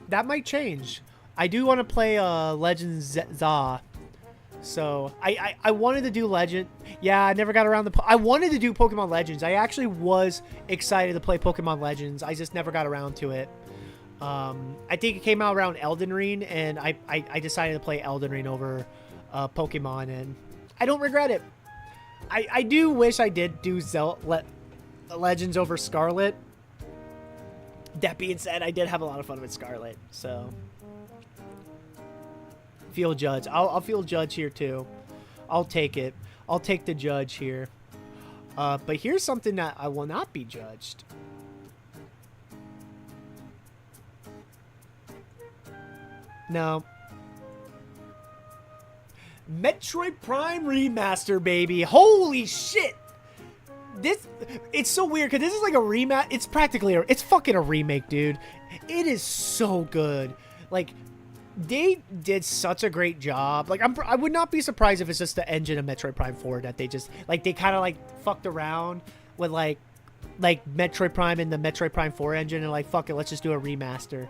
That might change. I do want to play Legends Za. So, I wanted to do Legend. Yeah, I never got around I wanted to do Pokemon Legends. I actually was excited to play Pokemon Legends. I just never got around to it. I think it came out around Elden Ring, and I decided to play Elden Ring over Pokemon, and I don't regret it. I do wish I did do Legends over Scarlet. That being said, I did have a lot of fun with Scarlet, so... Feel judge. I'll feel judge here too. I'll take it. I'll take the judge here. But here's something that I will not be judged. No. Metroid Prime Remaster, baby. Holy shit. It's so weird because this is like a remake. It's practically it's fucking a remake, dude. It is so good. Like, they did such a great job. Like, I would not be surprised if it's just the engine of Metroid Prime 4 that they just, like, they kind of, like, fucked around with, like Metroid Prime and the Metroid Prime 4 engine and, like, fuck it, let's just do a remaster.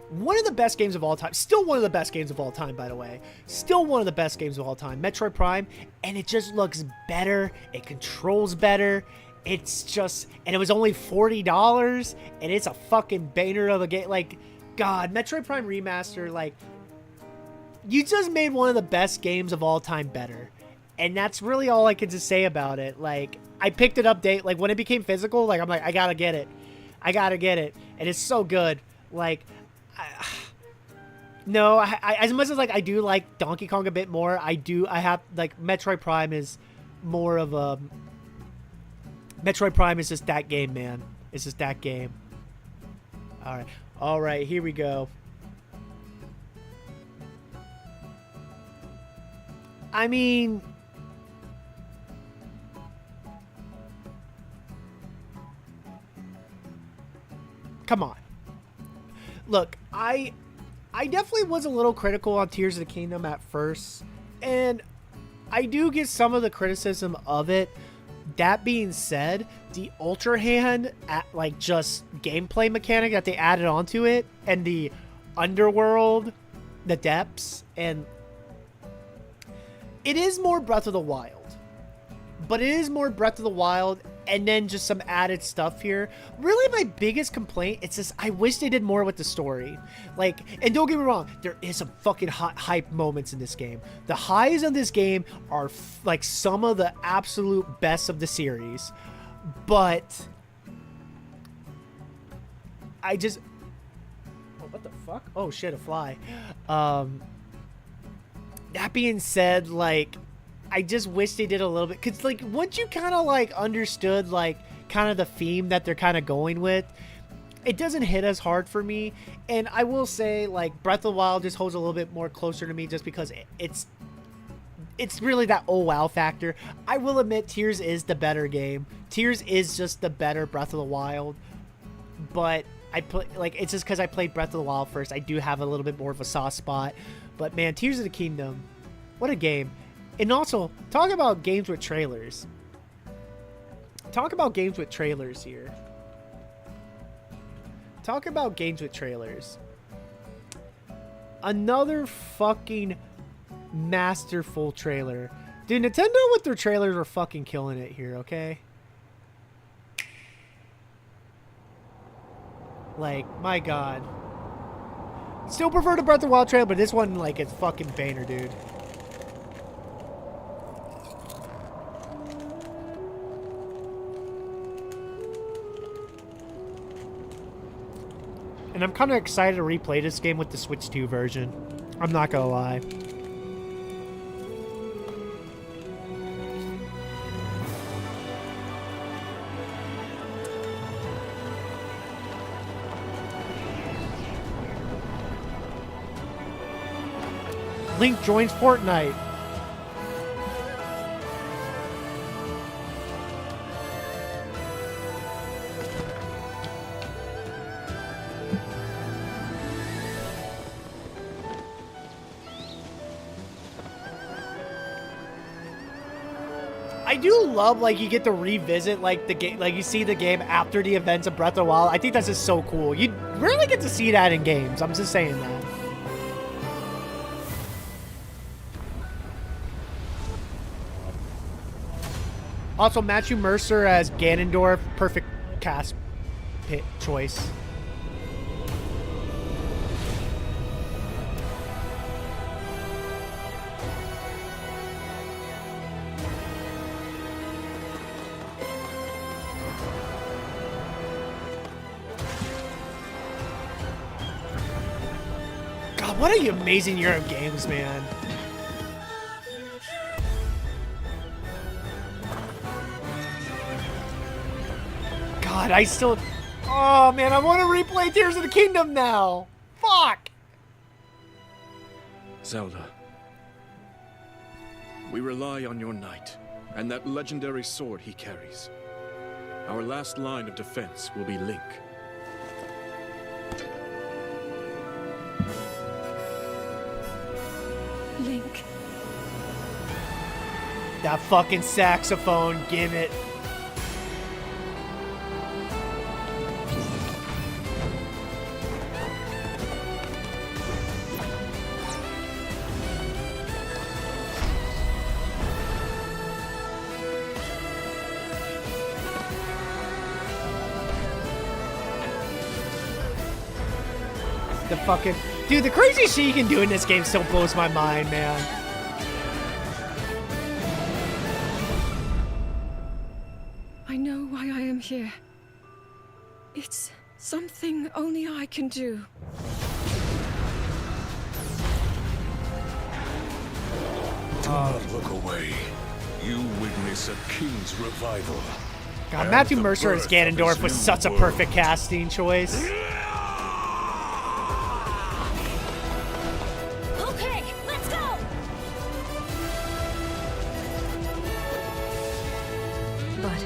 One of the best games of all time. Still one of the best games of all time, by the way. Still one of the best games of all time. Metroid Prime, and it just looks better. It controls better. It's just, and it was only $40, and it's a fucking banger of a game. Like, God, Metroid Prime Remaster, like, you just made one of the best games of all time better. And that's really all I could just say about it. Like, I picked it up like, when it became physical, like, I'm like, I gotta get it. I gotta get it. And it's so good. Like, no, I as much as, like, I do like Donkey Kong a bit more, I have, like, Metroid Prime is more of a... Metroid Prime is just that game, man. It's just that game. Alright. Alright, here we go. I mean... Come on. Look, I definitely was a little critical on Tears of the Kingdom at first. And I do get some of the criticism of it. That being said, the Ultra Hand, like, just gameplay mechanic that they added onto it, and the underworld, the depths, and it is more Breath of the Wild. But it is more Breath of the Wild, and then just some added stuff here. Really, my biggest complaint, it's just, I wish they did more with the story. Like, and don't get me wrong, there is some fucking hype moments in this game. The highs of this game are, like, some of the absolute best of the series. But I just... Oh, what the fuck? Oh, shit, a fly. That being said, like... I just wish they did a little bit, because, like, once you kind of, like, understood, like, kind of the theme that they're kind of going with, it doesn't hit as hard for me. And I will say, like, Breath of the Wild just holds a little bit more closer to me just because it's really that oh wow factor. I will admit Tears is the better game. Tears is just the better Breath of the Wild. But it's just because I played Breath of the Wild first. I do have a little bit more of a soft spot. But man, Tears of the Kingdom, what a game. And also, talk about games with trailers. Talk about games with trailers here. Talk about games with trailers. Another fucking masterful trailer. Dude, Nintendo with their trailers are fucking killing it here, okay? Like, my God. Still prefer the Breath of the Wild trailer, but this one, like, it's fucking banger, dude. And I'm kind of excited to replay this game with the Switch 2 version. I'm not gonna lie. Link joins Fortnite. I do love, like, you get to revisit, like, the game, like, you see the game after the events of Breath of the Wild. I think that's just so cool. You rarely get to see that in games. I'm just saying that. Also, Matthew Mercer as Ganondorf, perfect cast choice. God, what an amazing year of games, man. God, I still... Oh, man, I want to replay Tears of the Kingdom now. Fuck. Zelda, we rely on your knight and that legendary sword he carries. Our last line of defense will be Link. Link. That fucking saxophone, give it. The fucking... Dude, the crazy shit you can do in this game still blows my mind, man. I know why I am here. It's something only I can do. Do not look away. You witness a king's revival. God, Matthew Mercer as Ganondorf was such a perfect casting choice. Okay, let's go! But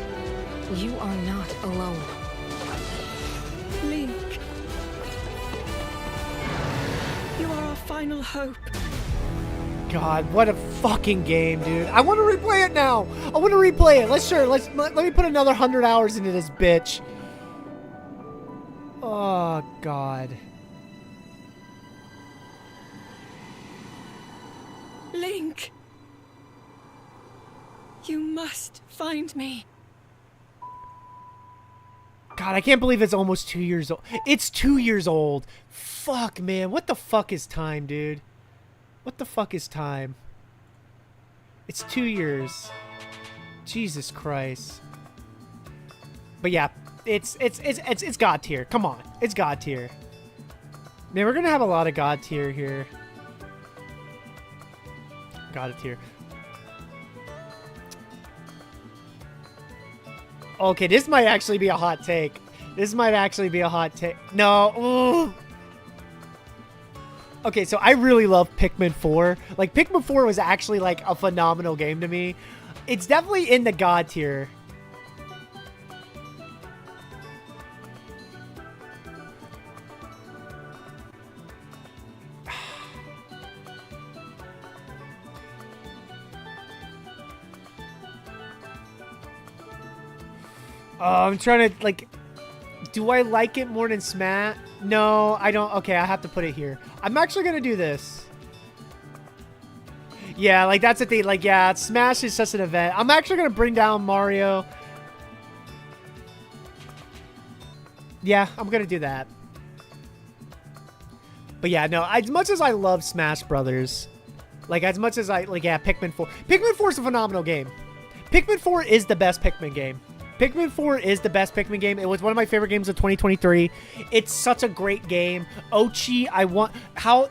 you are not alone. Link. You are our final hope. God, what a fucking game, dude. I want to replay it now. I want to replay it. Let me put another 100 hours into this bitch. Oh, God. Link. You must find me. God, I can't believe it's almost 2 years old. It's 2 years old. Fuck, man. What the fuck is time, dude? What the fuck is time? It's 2 years. Jesus Christ. But yeah, it's God tier. Come on, it's God tier. Man, we're gonna have a lot of God tier here. God tier. Okay, this might actually be a hot take. This might actually be a hot take. No. Ooh. Okay, so I really love Pikmin 4. Like, Pikmin 4 was actually, like, a phenomenal game to me. It's definitely in the God tier. I'm trying to, like... Do I like it more than Smash? No, I don't. Okay, I have to put it here. I'm actually going to do this. Yeah, like, that's the thing. Like, yeah, Smash is just an event. I'm actually going to bring down Mario. Yeah, I'm going to do that. But yeah, no, as much as I love Smash Brothers, like, as much as I, like, yeah, Pikmin 4. Pikmin 4 is a phenomenal game. Pikmin 4 is the best Pikmin game. Pikmin 4 is the best Pikmin game. It was one of my favorite games of 2023. It's such a great game. Ochi,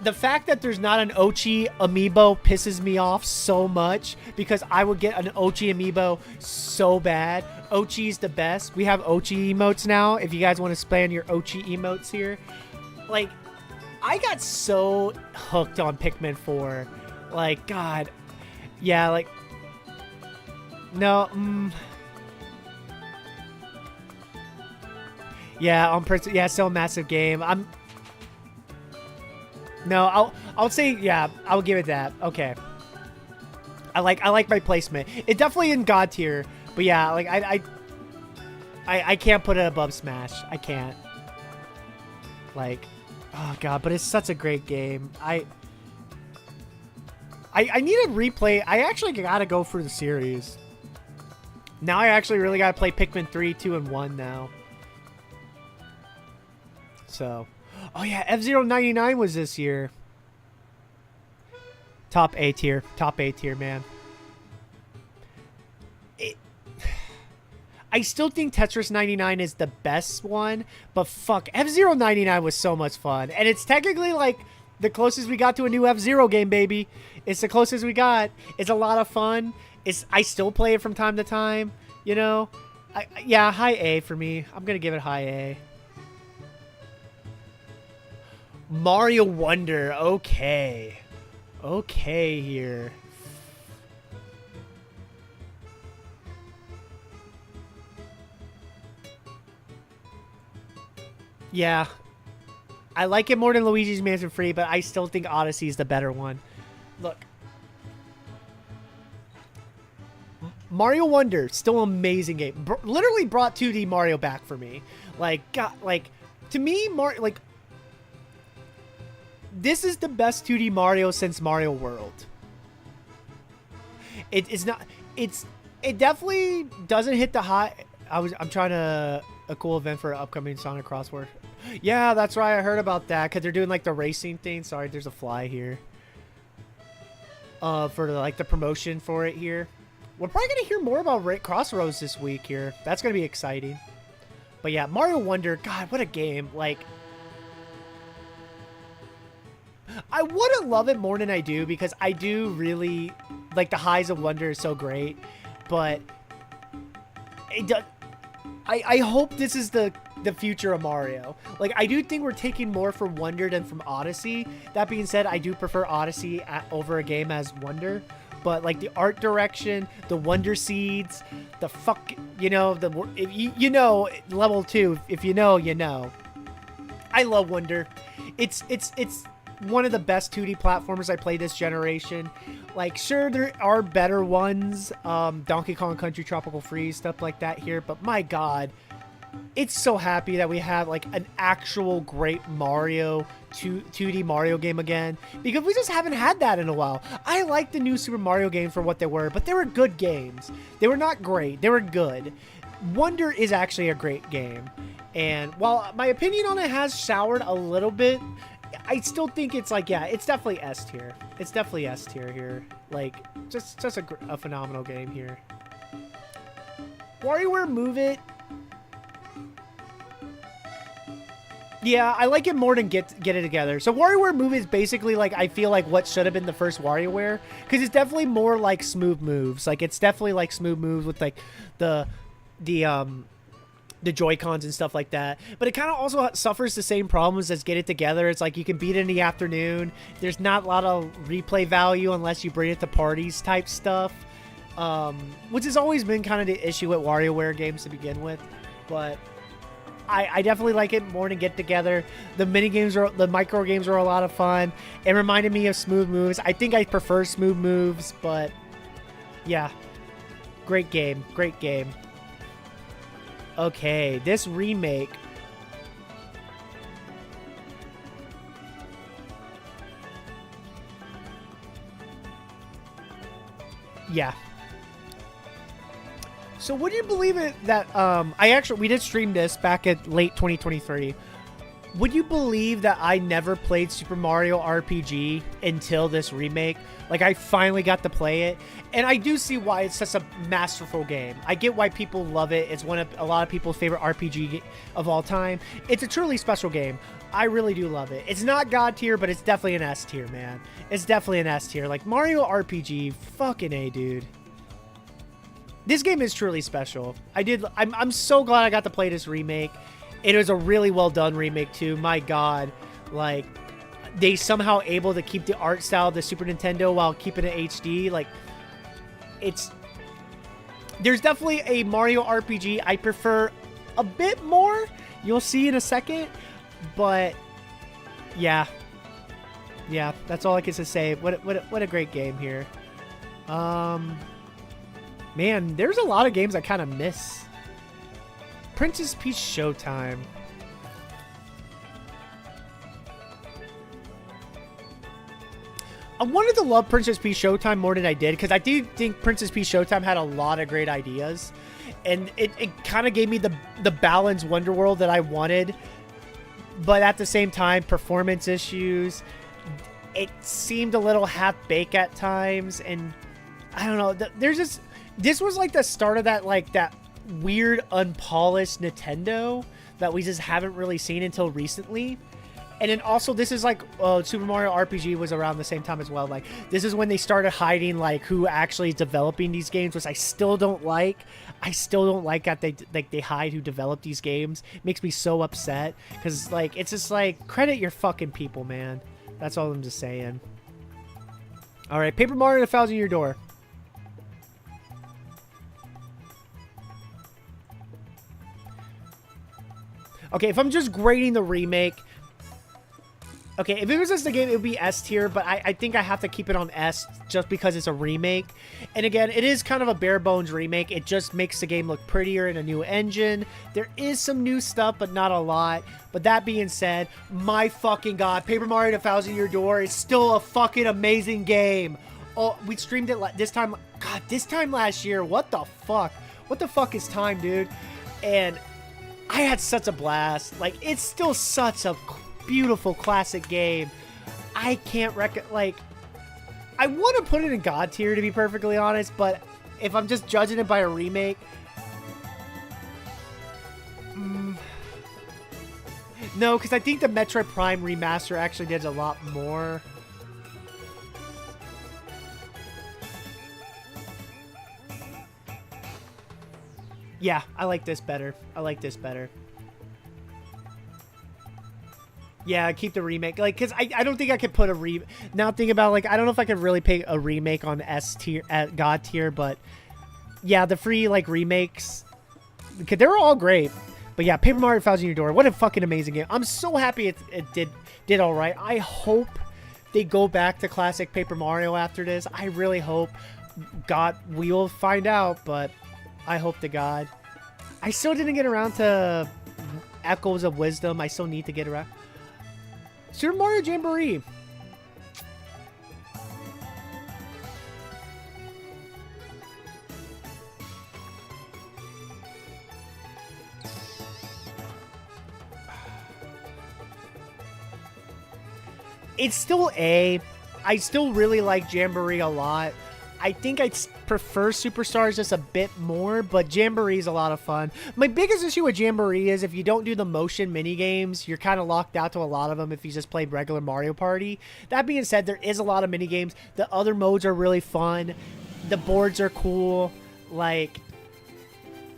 the fact that there's not an Ochi amiibo pisses me off so much because I would get an Ochi amiibo so bad. Ochi's the best. We have Ochi emotes now. If you guys want to spam your Ochi emotes here. Like, I got so hooked on Pikmin 4. Like, God. Yeah, like, no, yeah, yeah, still a massive game. I'll say, yeah, I'll give it that. Okay. I like my placement. It definitely in God tier, but yeah, like I can't put it above Smash. I can't. Like, oh god, but it's such a great game. I need to replay. I actually gotta go through the series. Now I actually really gotta play Pikmin 3, 2, and 1 now. So, oh yeah, F-Zero 99 was this year. Top A tier, man. I still think Tetris 99 is the best one, but fuck, F-Zero 99 was so much fun. And it's technically like the closest we got to a new F-Zero game, baby. It's the closest we got. It's a lot of fun. I still play it from time to time, you know? Yeah, high A for me. I'm going to give it high A. Mario Wonder. Okay. Okay here. Yeah. I like it more than Luigi's Mansion 3, but I still think Odyssey is the better one. Look. Mario Wonder, still an amazing game. Literally brought 2D Mario back for me. Like, God, like, to me, like, this is the best 2D Mario since Mario World. It's not, it definitely doesn't hit the high. I'm trying to, a cool event for upcoming Sonic Crossword. Yeah, that's right. I heard about that because they're doing like the racing thing. Sorry, there's a fly here. For like the promotion for it here. We're probably going to hear more about Crossroads this week here. That's going to be exciting. But yeah, Mario Wonder, God, what a game. Like, I wouldn't love it more than I do because I do really, like, the highs of Wonder is so great. But it does, I hope this is the future of Mario. Like, I do think we're taking more from Wonder than from Odyssey. That being said, I do prefer Odyssey over a game as Wonder. But like the art direction, the Wonder Seeds, the fuck, you know, if you know level 2. If you know, you know. I love Wonder. It's one of the best 2D platformers I played this generation. Like, sure, there are better ones, Donkey Kong Country Tropical Freeze, stuff like that here. But my God, it's so happy that we have like an actual great Mario 2D Mario game again, because we just haven't had that in a while. I like the new Super Mario games for what they were, but they were good games. They were not great. They were good. Wonder is actually a great game. And while my opinion on it has soured a little bit, I still think it's like, yeah, it's definitely S tier. It's definitely S tier here. Like, just a phenomenal game here. WarioWare Move It. Yeah, I like it more than Get It Together. So WarioWare Move is basically like, I feel like what should have been the first WarioWare, because it's definitely more like smooth moves. Like, it's definitely like smooth moves with like the Joy-Cons and stuff like that. But it kind of also suffers the same problems as Get It Together. It's like you can beat it in the afternoon. There's not a lot of replay value unless you bring it to parties type stuff, which has always been kind of the issue with WarioWare games to begin with. But I definitely like it more than Get Together. The the micro games are a lot of fun. It reminded me of Smooth Moves. I think I prefer Smooth Moves, but yeah, great game, great game. Okay, this remake. Yeah. So would you believe it that we did stream this back at late 2023. Would you believe that I never played Super Mario RPG until this remake? Like, I finally got to play it, and I do see why it's such a masterful game. I get why people love it. It's one of a lot of people's favorite RPG of all time. It's a truly special game. I really do love it. It's not God tier, but it's definitely an S tier, man. It's definitely an S tier. Like, Mario RPG, fucking A, dude. This game is truly special. I'm so glad I got to play this remake. It was a really well done remake too. My God, like, they somehow able to keep the art style of the Super Nintendo while keeping it HD. Like, there's definitely a Mario RPG I prefer a bit more. You'll see in a second, but yeah, that's all I can say. What a great game here. Man, there's a lot of games I kind of miss. Princess Peach Showtime. I wanted to love Princess Peach Showtime more than I did, because I do think Princess Peach Showtime had a lot of great ideas. And it kind of gave me the balanced Wonderworld that I wanted. But at the same time, performance issues. It seemed a little half-baked at times. And I don't know. There's just... This was like the start of that, like, that weird, unpolished Nintendo that we just haven't really seen until recently. And then also, this is like, Super Mario RPG was around the same time as well. Like, this is when they started hiding, like, who actually is developing these games, which I still don't like. I still don't like that they hide who developed these games. It makes me so upset. Because, like, it's just like, credit your fucking people, man. That's all I'm just saying. Alright, Paper Mario and 1,000 Year Door. Okay, if I'm just grading the remake... Okay, if it was just a game, it would be S tier, but I think I have to keep it on S just because it's a remake. And again, it is kind of a bare bones remake. It just makes the game look prettier in a new engine. There is some new stuff, but not a lot. But that being said, my fucking god, Paper Mario and 1,000 Year Door is still a fucking amazing game. Oh, we streamed it this time. God, this time last year. What the fuck? What the fuck is time, dude? And I had such a blast. Like, it's still such a beautiful classic game. I can't like, I want to put it in God tier, to be perfectly honest, but if I'm just judging it by a remake, no, because I think the Metroid Prime remaster actually did a lot more. Yeah, I like this better. I like this better. Yeah, keep the remake. Like, because I don't think I could put a now thinking about, like, I don't know if I could really pick a remake on S tier, at God tier, but yeah, the free, like, remakes, because they're all great. But yeah, Paper Mario 1,000 Year Door, what a fucking amazing game. I'm so happy it did all right. I hope they go back to classic Paper Mario after this. I really hope. God, we will find out, but I hope to God. I still didn't get around to Echoes of Wisdom. I still need to get around. Super Mario Jamboree. It's still A. I still really like Jamboree a lot. I think I'd prefer Superstars just a bit more, but Jamboree is a lot of fun. My biggest issue with Jamboree is if you don't do the motion mini games, you're kind of locked out to a lot of them if you just played regular Mario Party. That being said, there is a lot of mini games. The other modes are really fun. The boards are cool. Like,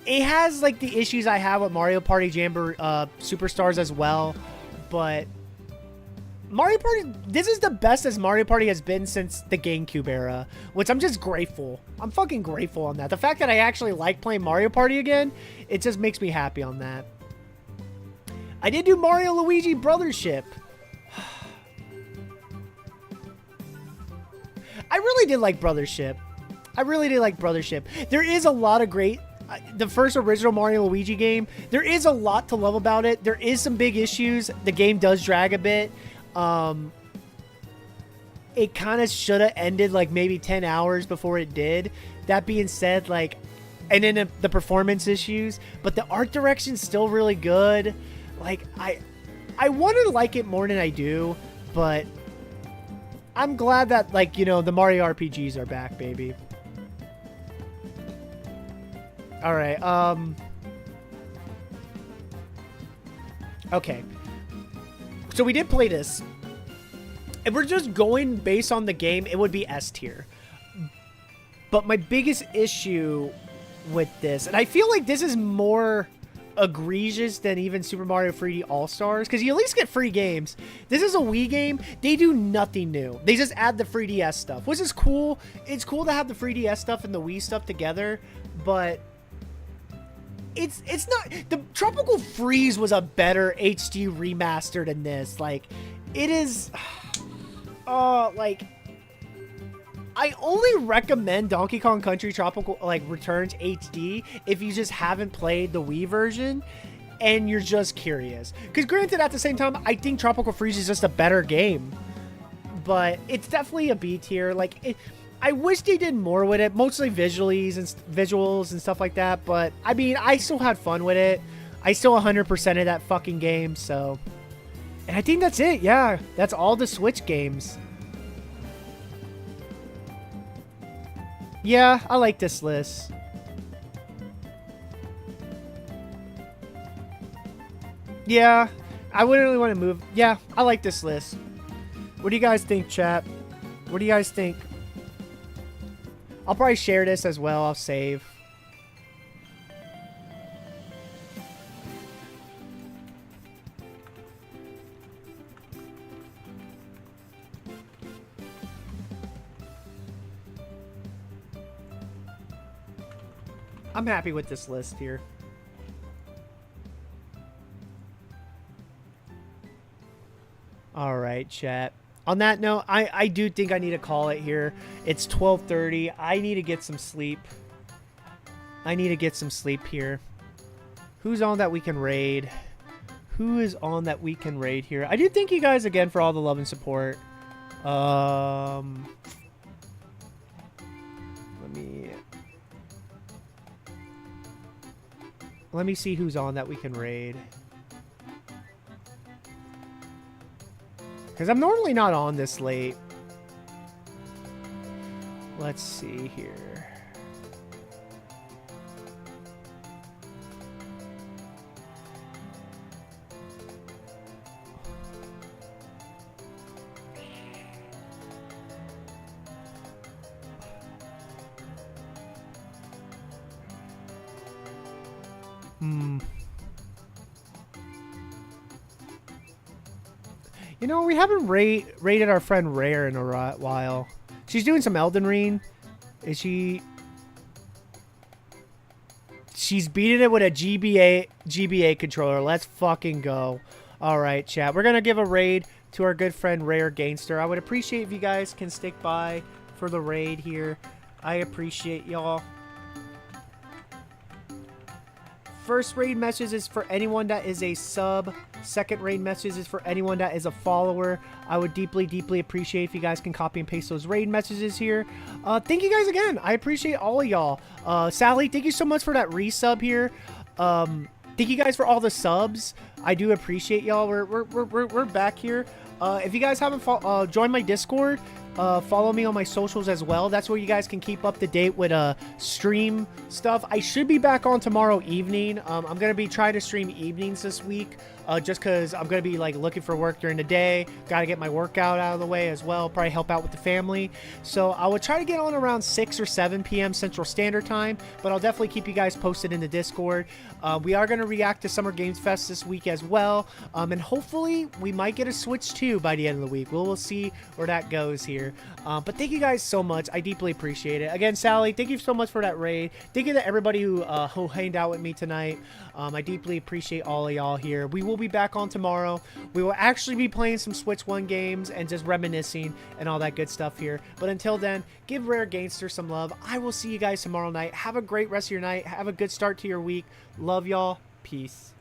it has like the issues I have with Mario Party Jamboree Superstars as well, but Mario Party, this is the best as Mario Party has been since the GameCube era, which I'm just grateful. I'm fucking grateful on that. The fact that I actually like playing Mario Party again, it just makes me happy on that. I did do Mario Luigi Brothership. I really did like Brothership. I really did like Brothership. There is a lot of great... The first original Mario Luigi game, there is a lot to love about it. There is some big issues. The game does drag a bit. It kind of should have ended like maybe 10 hours before it did. That being said, like, and then the performance issues, but the art direction's still really good. Like, I want to like it more than I do, but I'm glad that, like, you know, the Mario RPGs are back, baby. All right. Okay. So we did play this. If we're just going based on the game, it would be S tier. But my biggest issue with this, and I feel like this is more egregious than even Super Mario 3D All-Stars, because you at least get free games. This is a Wii game. They do nothing new. They just add the 3DS stuff, which is cool. It's cool to have the 3DS stuff and the Wii stuff together, but it's not... The Tropical Freeze was a better HD remaster than this. Like, it is... like... I only recommend Donkey Kong Country Tropical Returns HD if you just haven't played the Wii version and you're just curious. Because granted, at the same time, I think Tropical Freeze is just a better game, but it's definitely a B tier. I wish they did more with it, mostly visuals and stuff like that. But I mean, I still had fun with it. I still 100%ed that fucking game. So, and I think that's it. Yeah, that's all the Switch games. Yeah, I like this list. Yeah, I wouldn't really want to move. Yeah, I like this list. What do you guys think, chat? What do you guys think? I'll probably share this as well. I'll save. I'm happy with this list here. All right, chat. On that note, I do think I need to call it here. It's 12:30. I need to get some sleep. I need to get some sleep here. Who's on that we can raid? Who is on that we can raid here? I do thank you guys again for all the love and support. Let me see who's on that we can raid. Because I'm normally not on this late. Let's see here. You know, we haven't rated our friend Rare in a while. She's doing some Elden Ring. Is she? She's beating it with a GBA controller. Let's fucking go. All right, chat. We're going to give a raid to our good friend Rare Gangster. I would appreciate if you guys can stick by for the raid here. I appreciate y'all. First raid message is for anyone that is a sub. Second raid message is for anyone that is a follower. I would deeply, deeply appreciate if you guys can copy and paste those raid messages here. Thank you guys again. I appreciate all of y'all. Sally, thank you so much for that resub here. Thank you guys for all the subs. I do appreciate y'all. We're back here. If you guys haven't joined my Discord, follow me on my socials as well. That's where you guys can keep up to date with stream stuff. I should be back on tomorrow evening. I'm going to be trying to stream evenings this week just because I'm going to be looking for work during the day. Got to get my workout out of the way as well. Probably help out with the family. So I will try to get on around 6 or 7 p.m. Central Standard Time, but I'll definitely keep you guys posted in the Discord. We are going to react to Summer Games Fest this week as well. And hopefully we might get a Switch 2 by the end of the week. We'll see where that goes here. But thank you guys so much. I deeply appreciate it. Again, Sally, thank you so much for that raid. Thank you to everybody who hanged out with me tonight. I deeply appreciate all of y'all here. We will be back on tomorrow. We will actually be playing some Switch 1 games and just reminiscing and all that good stuff here. But until then, give Rare Gangster some love. I will see you guys tomorrow night. Have a great rest of your night. Have a good start to your week. Love y'all. Peace.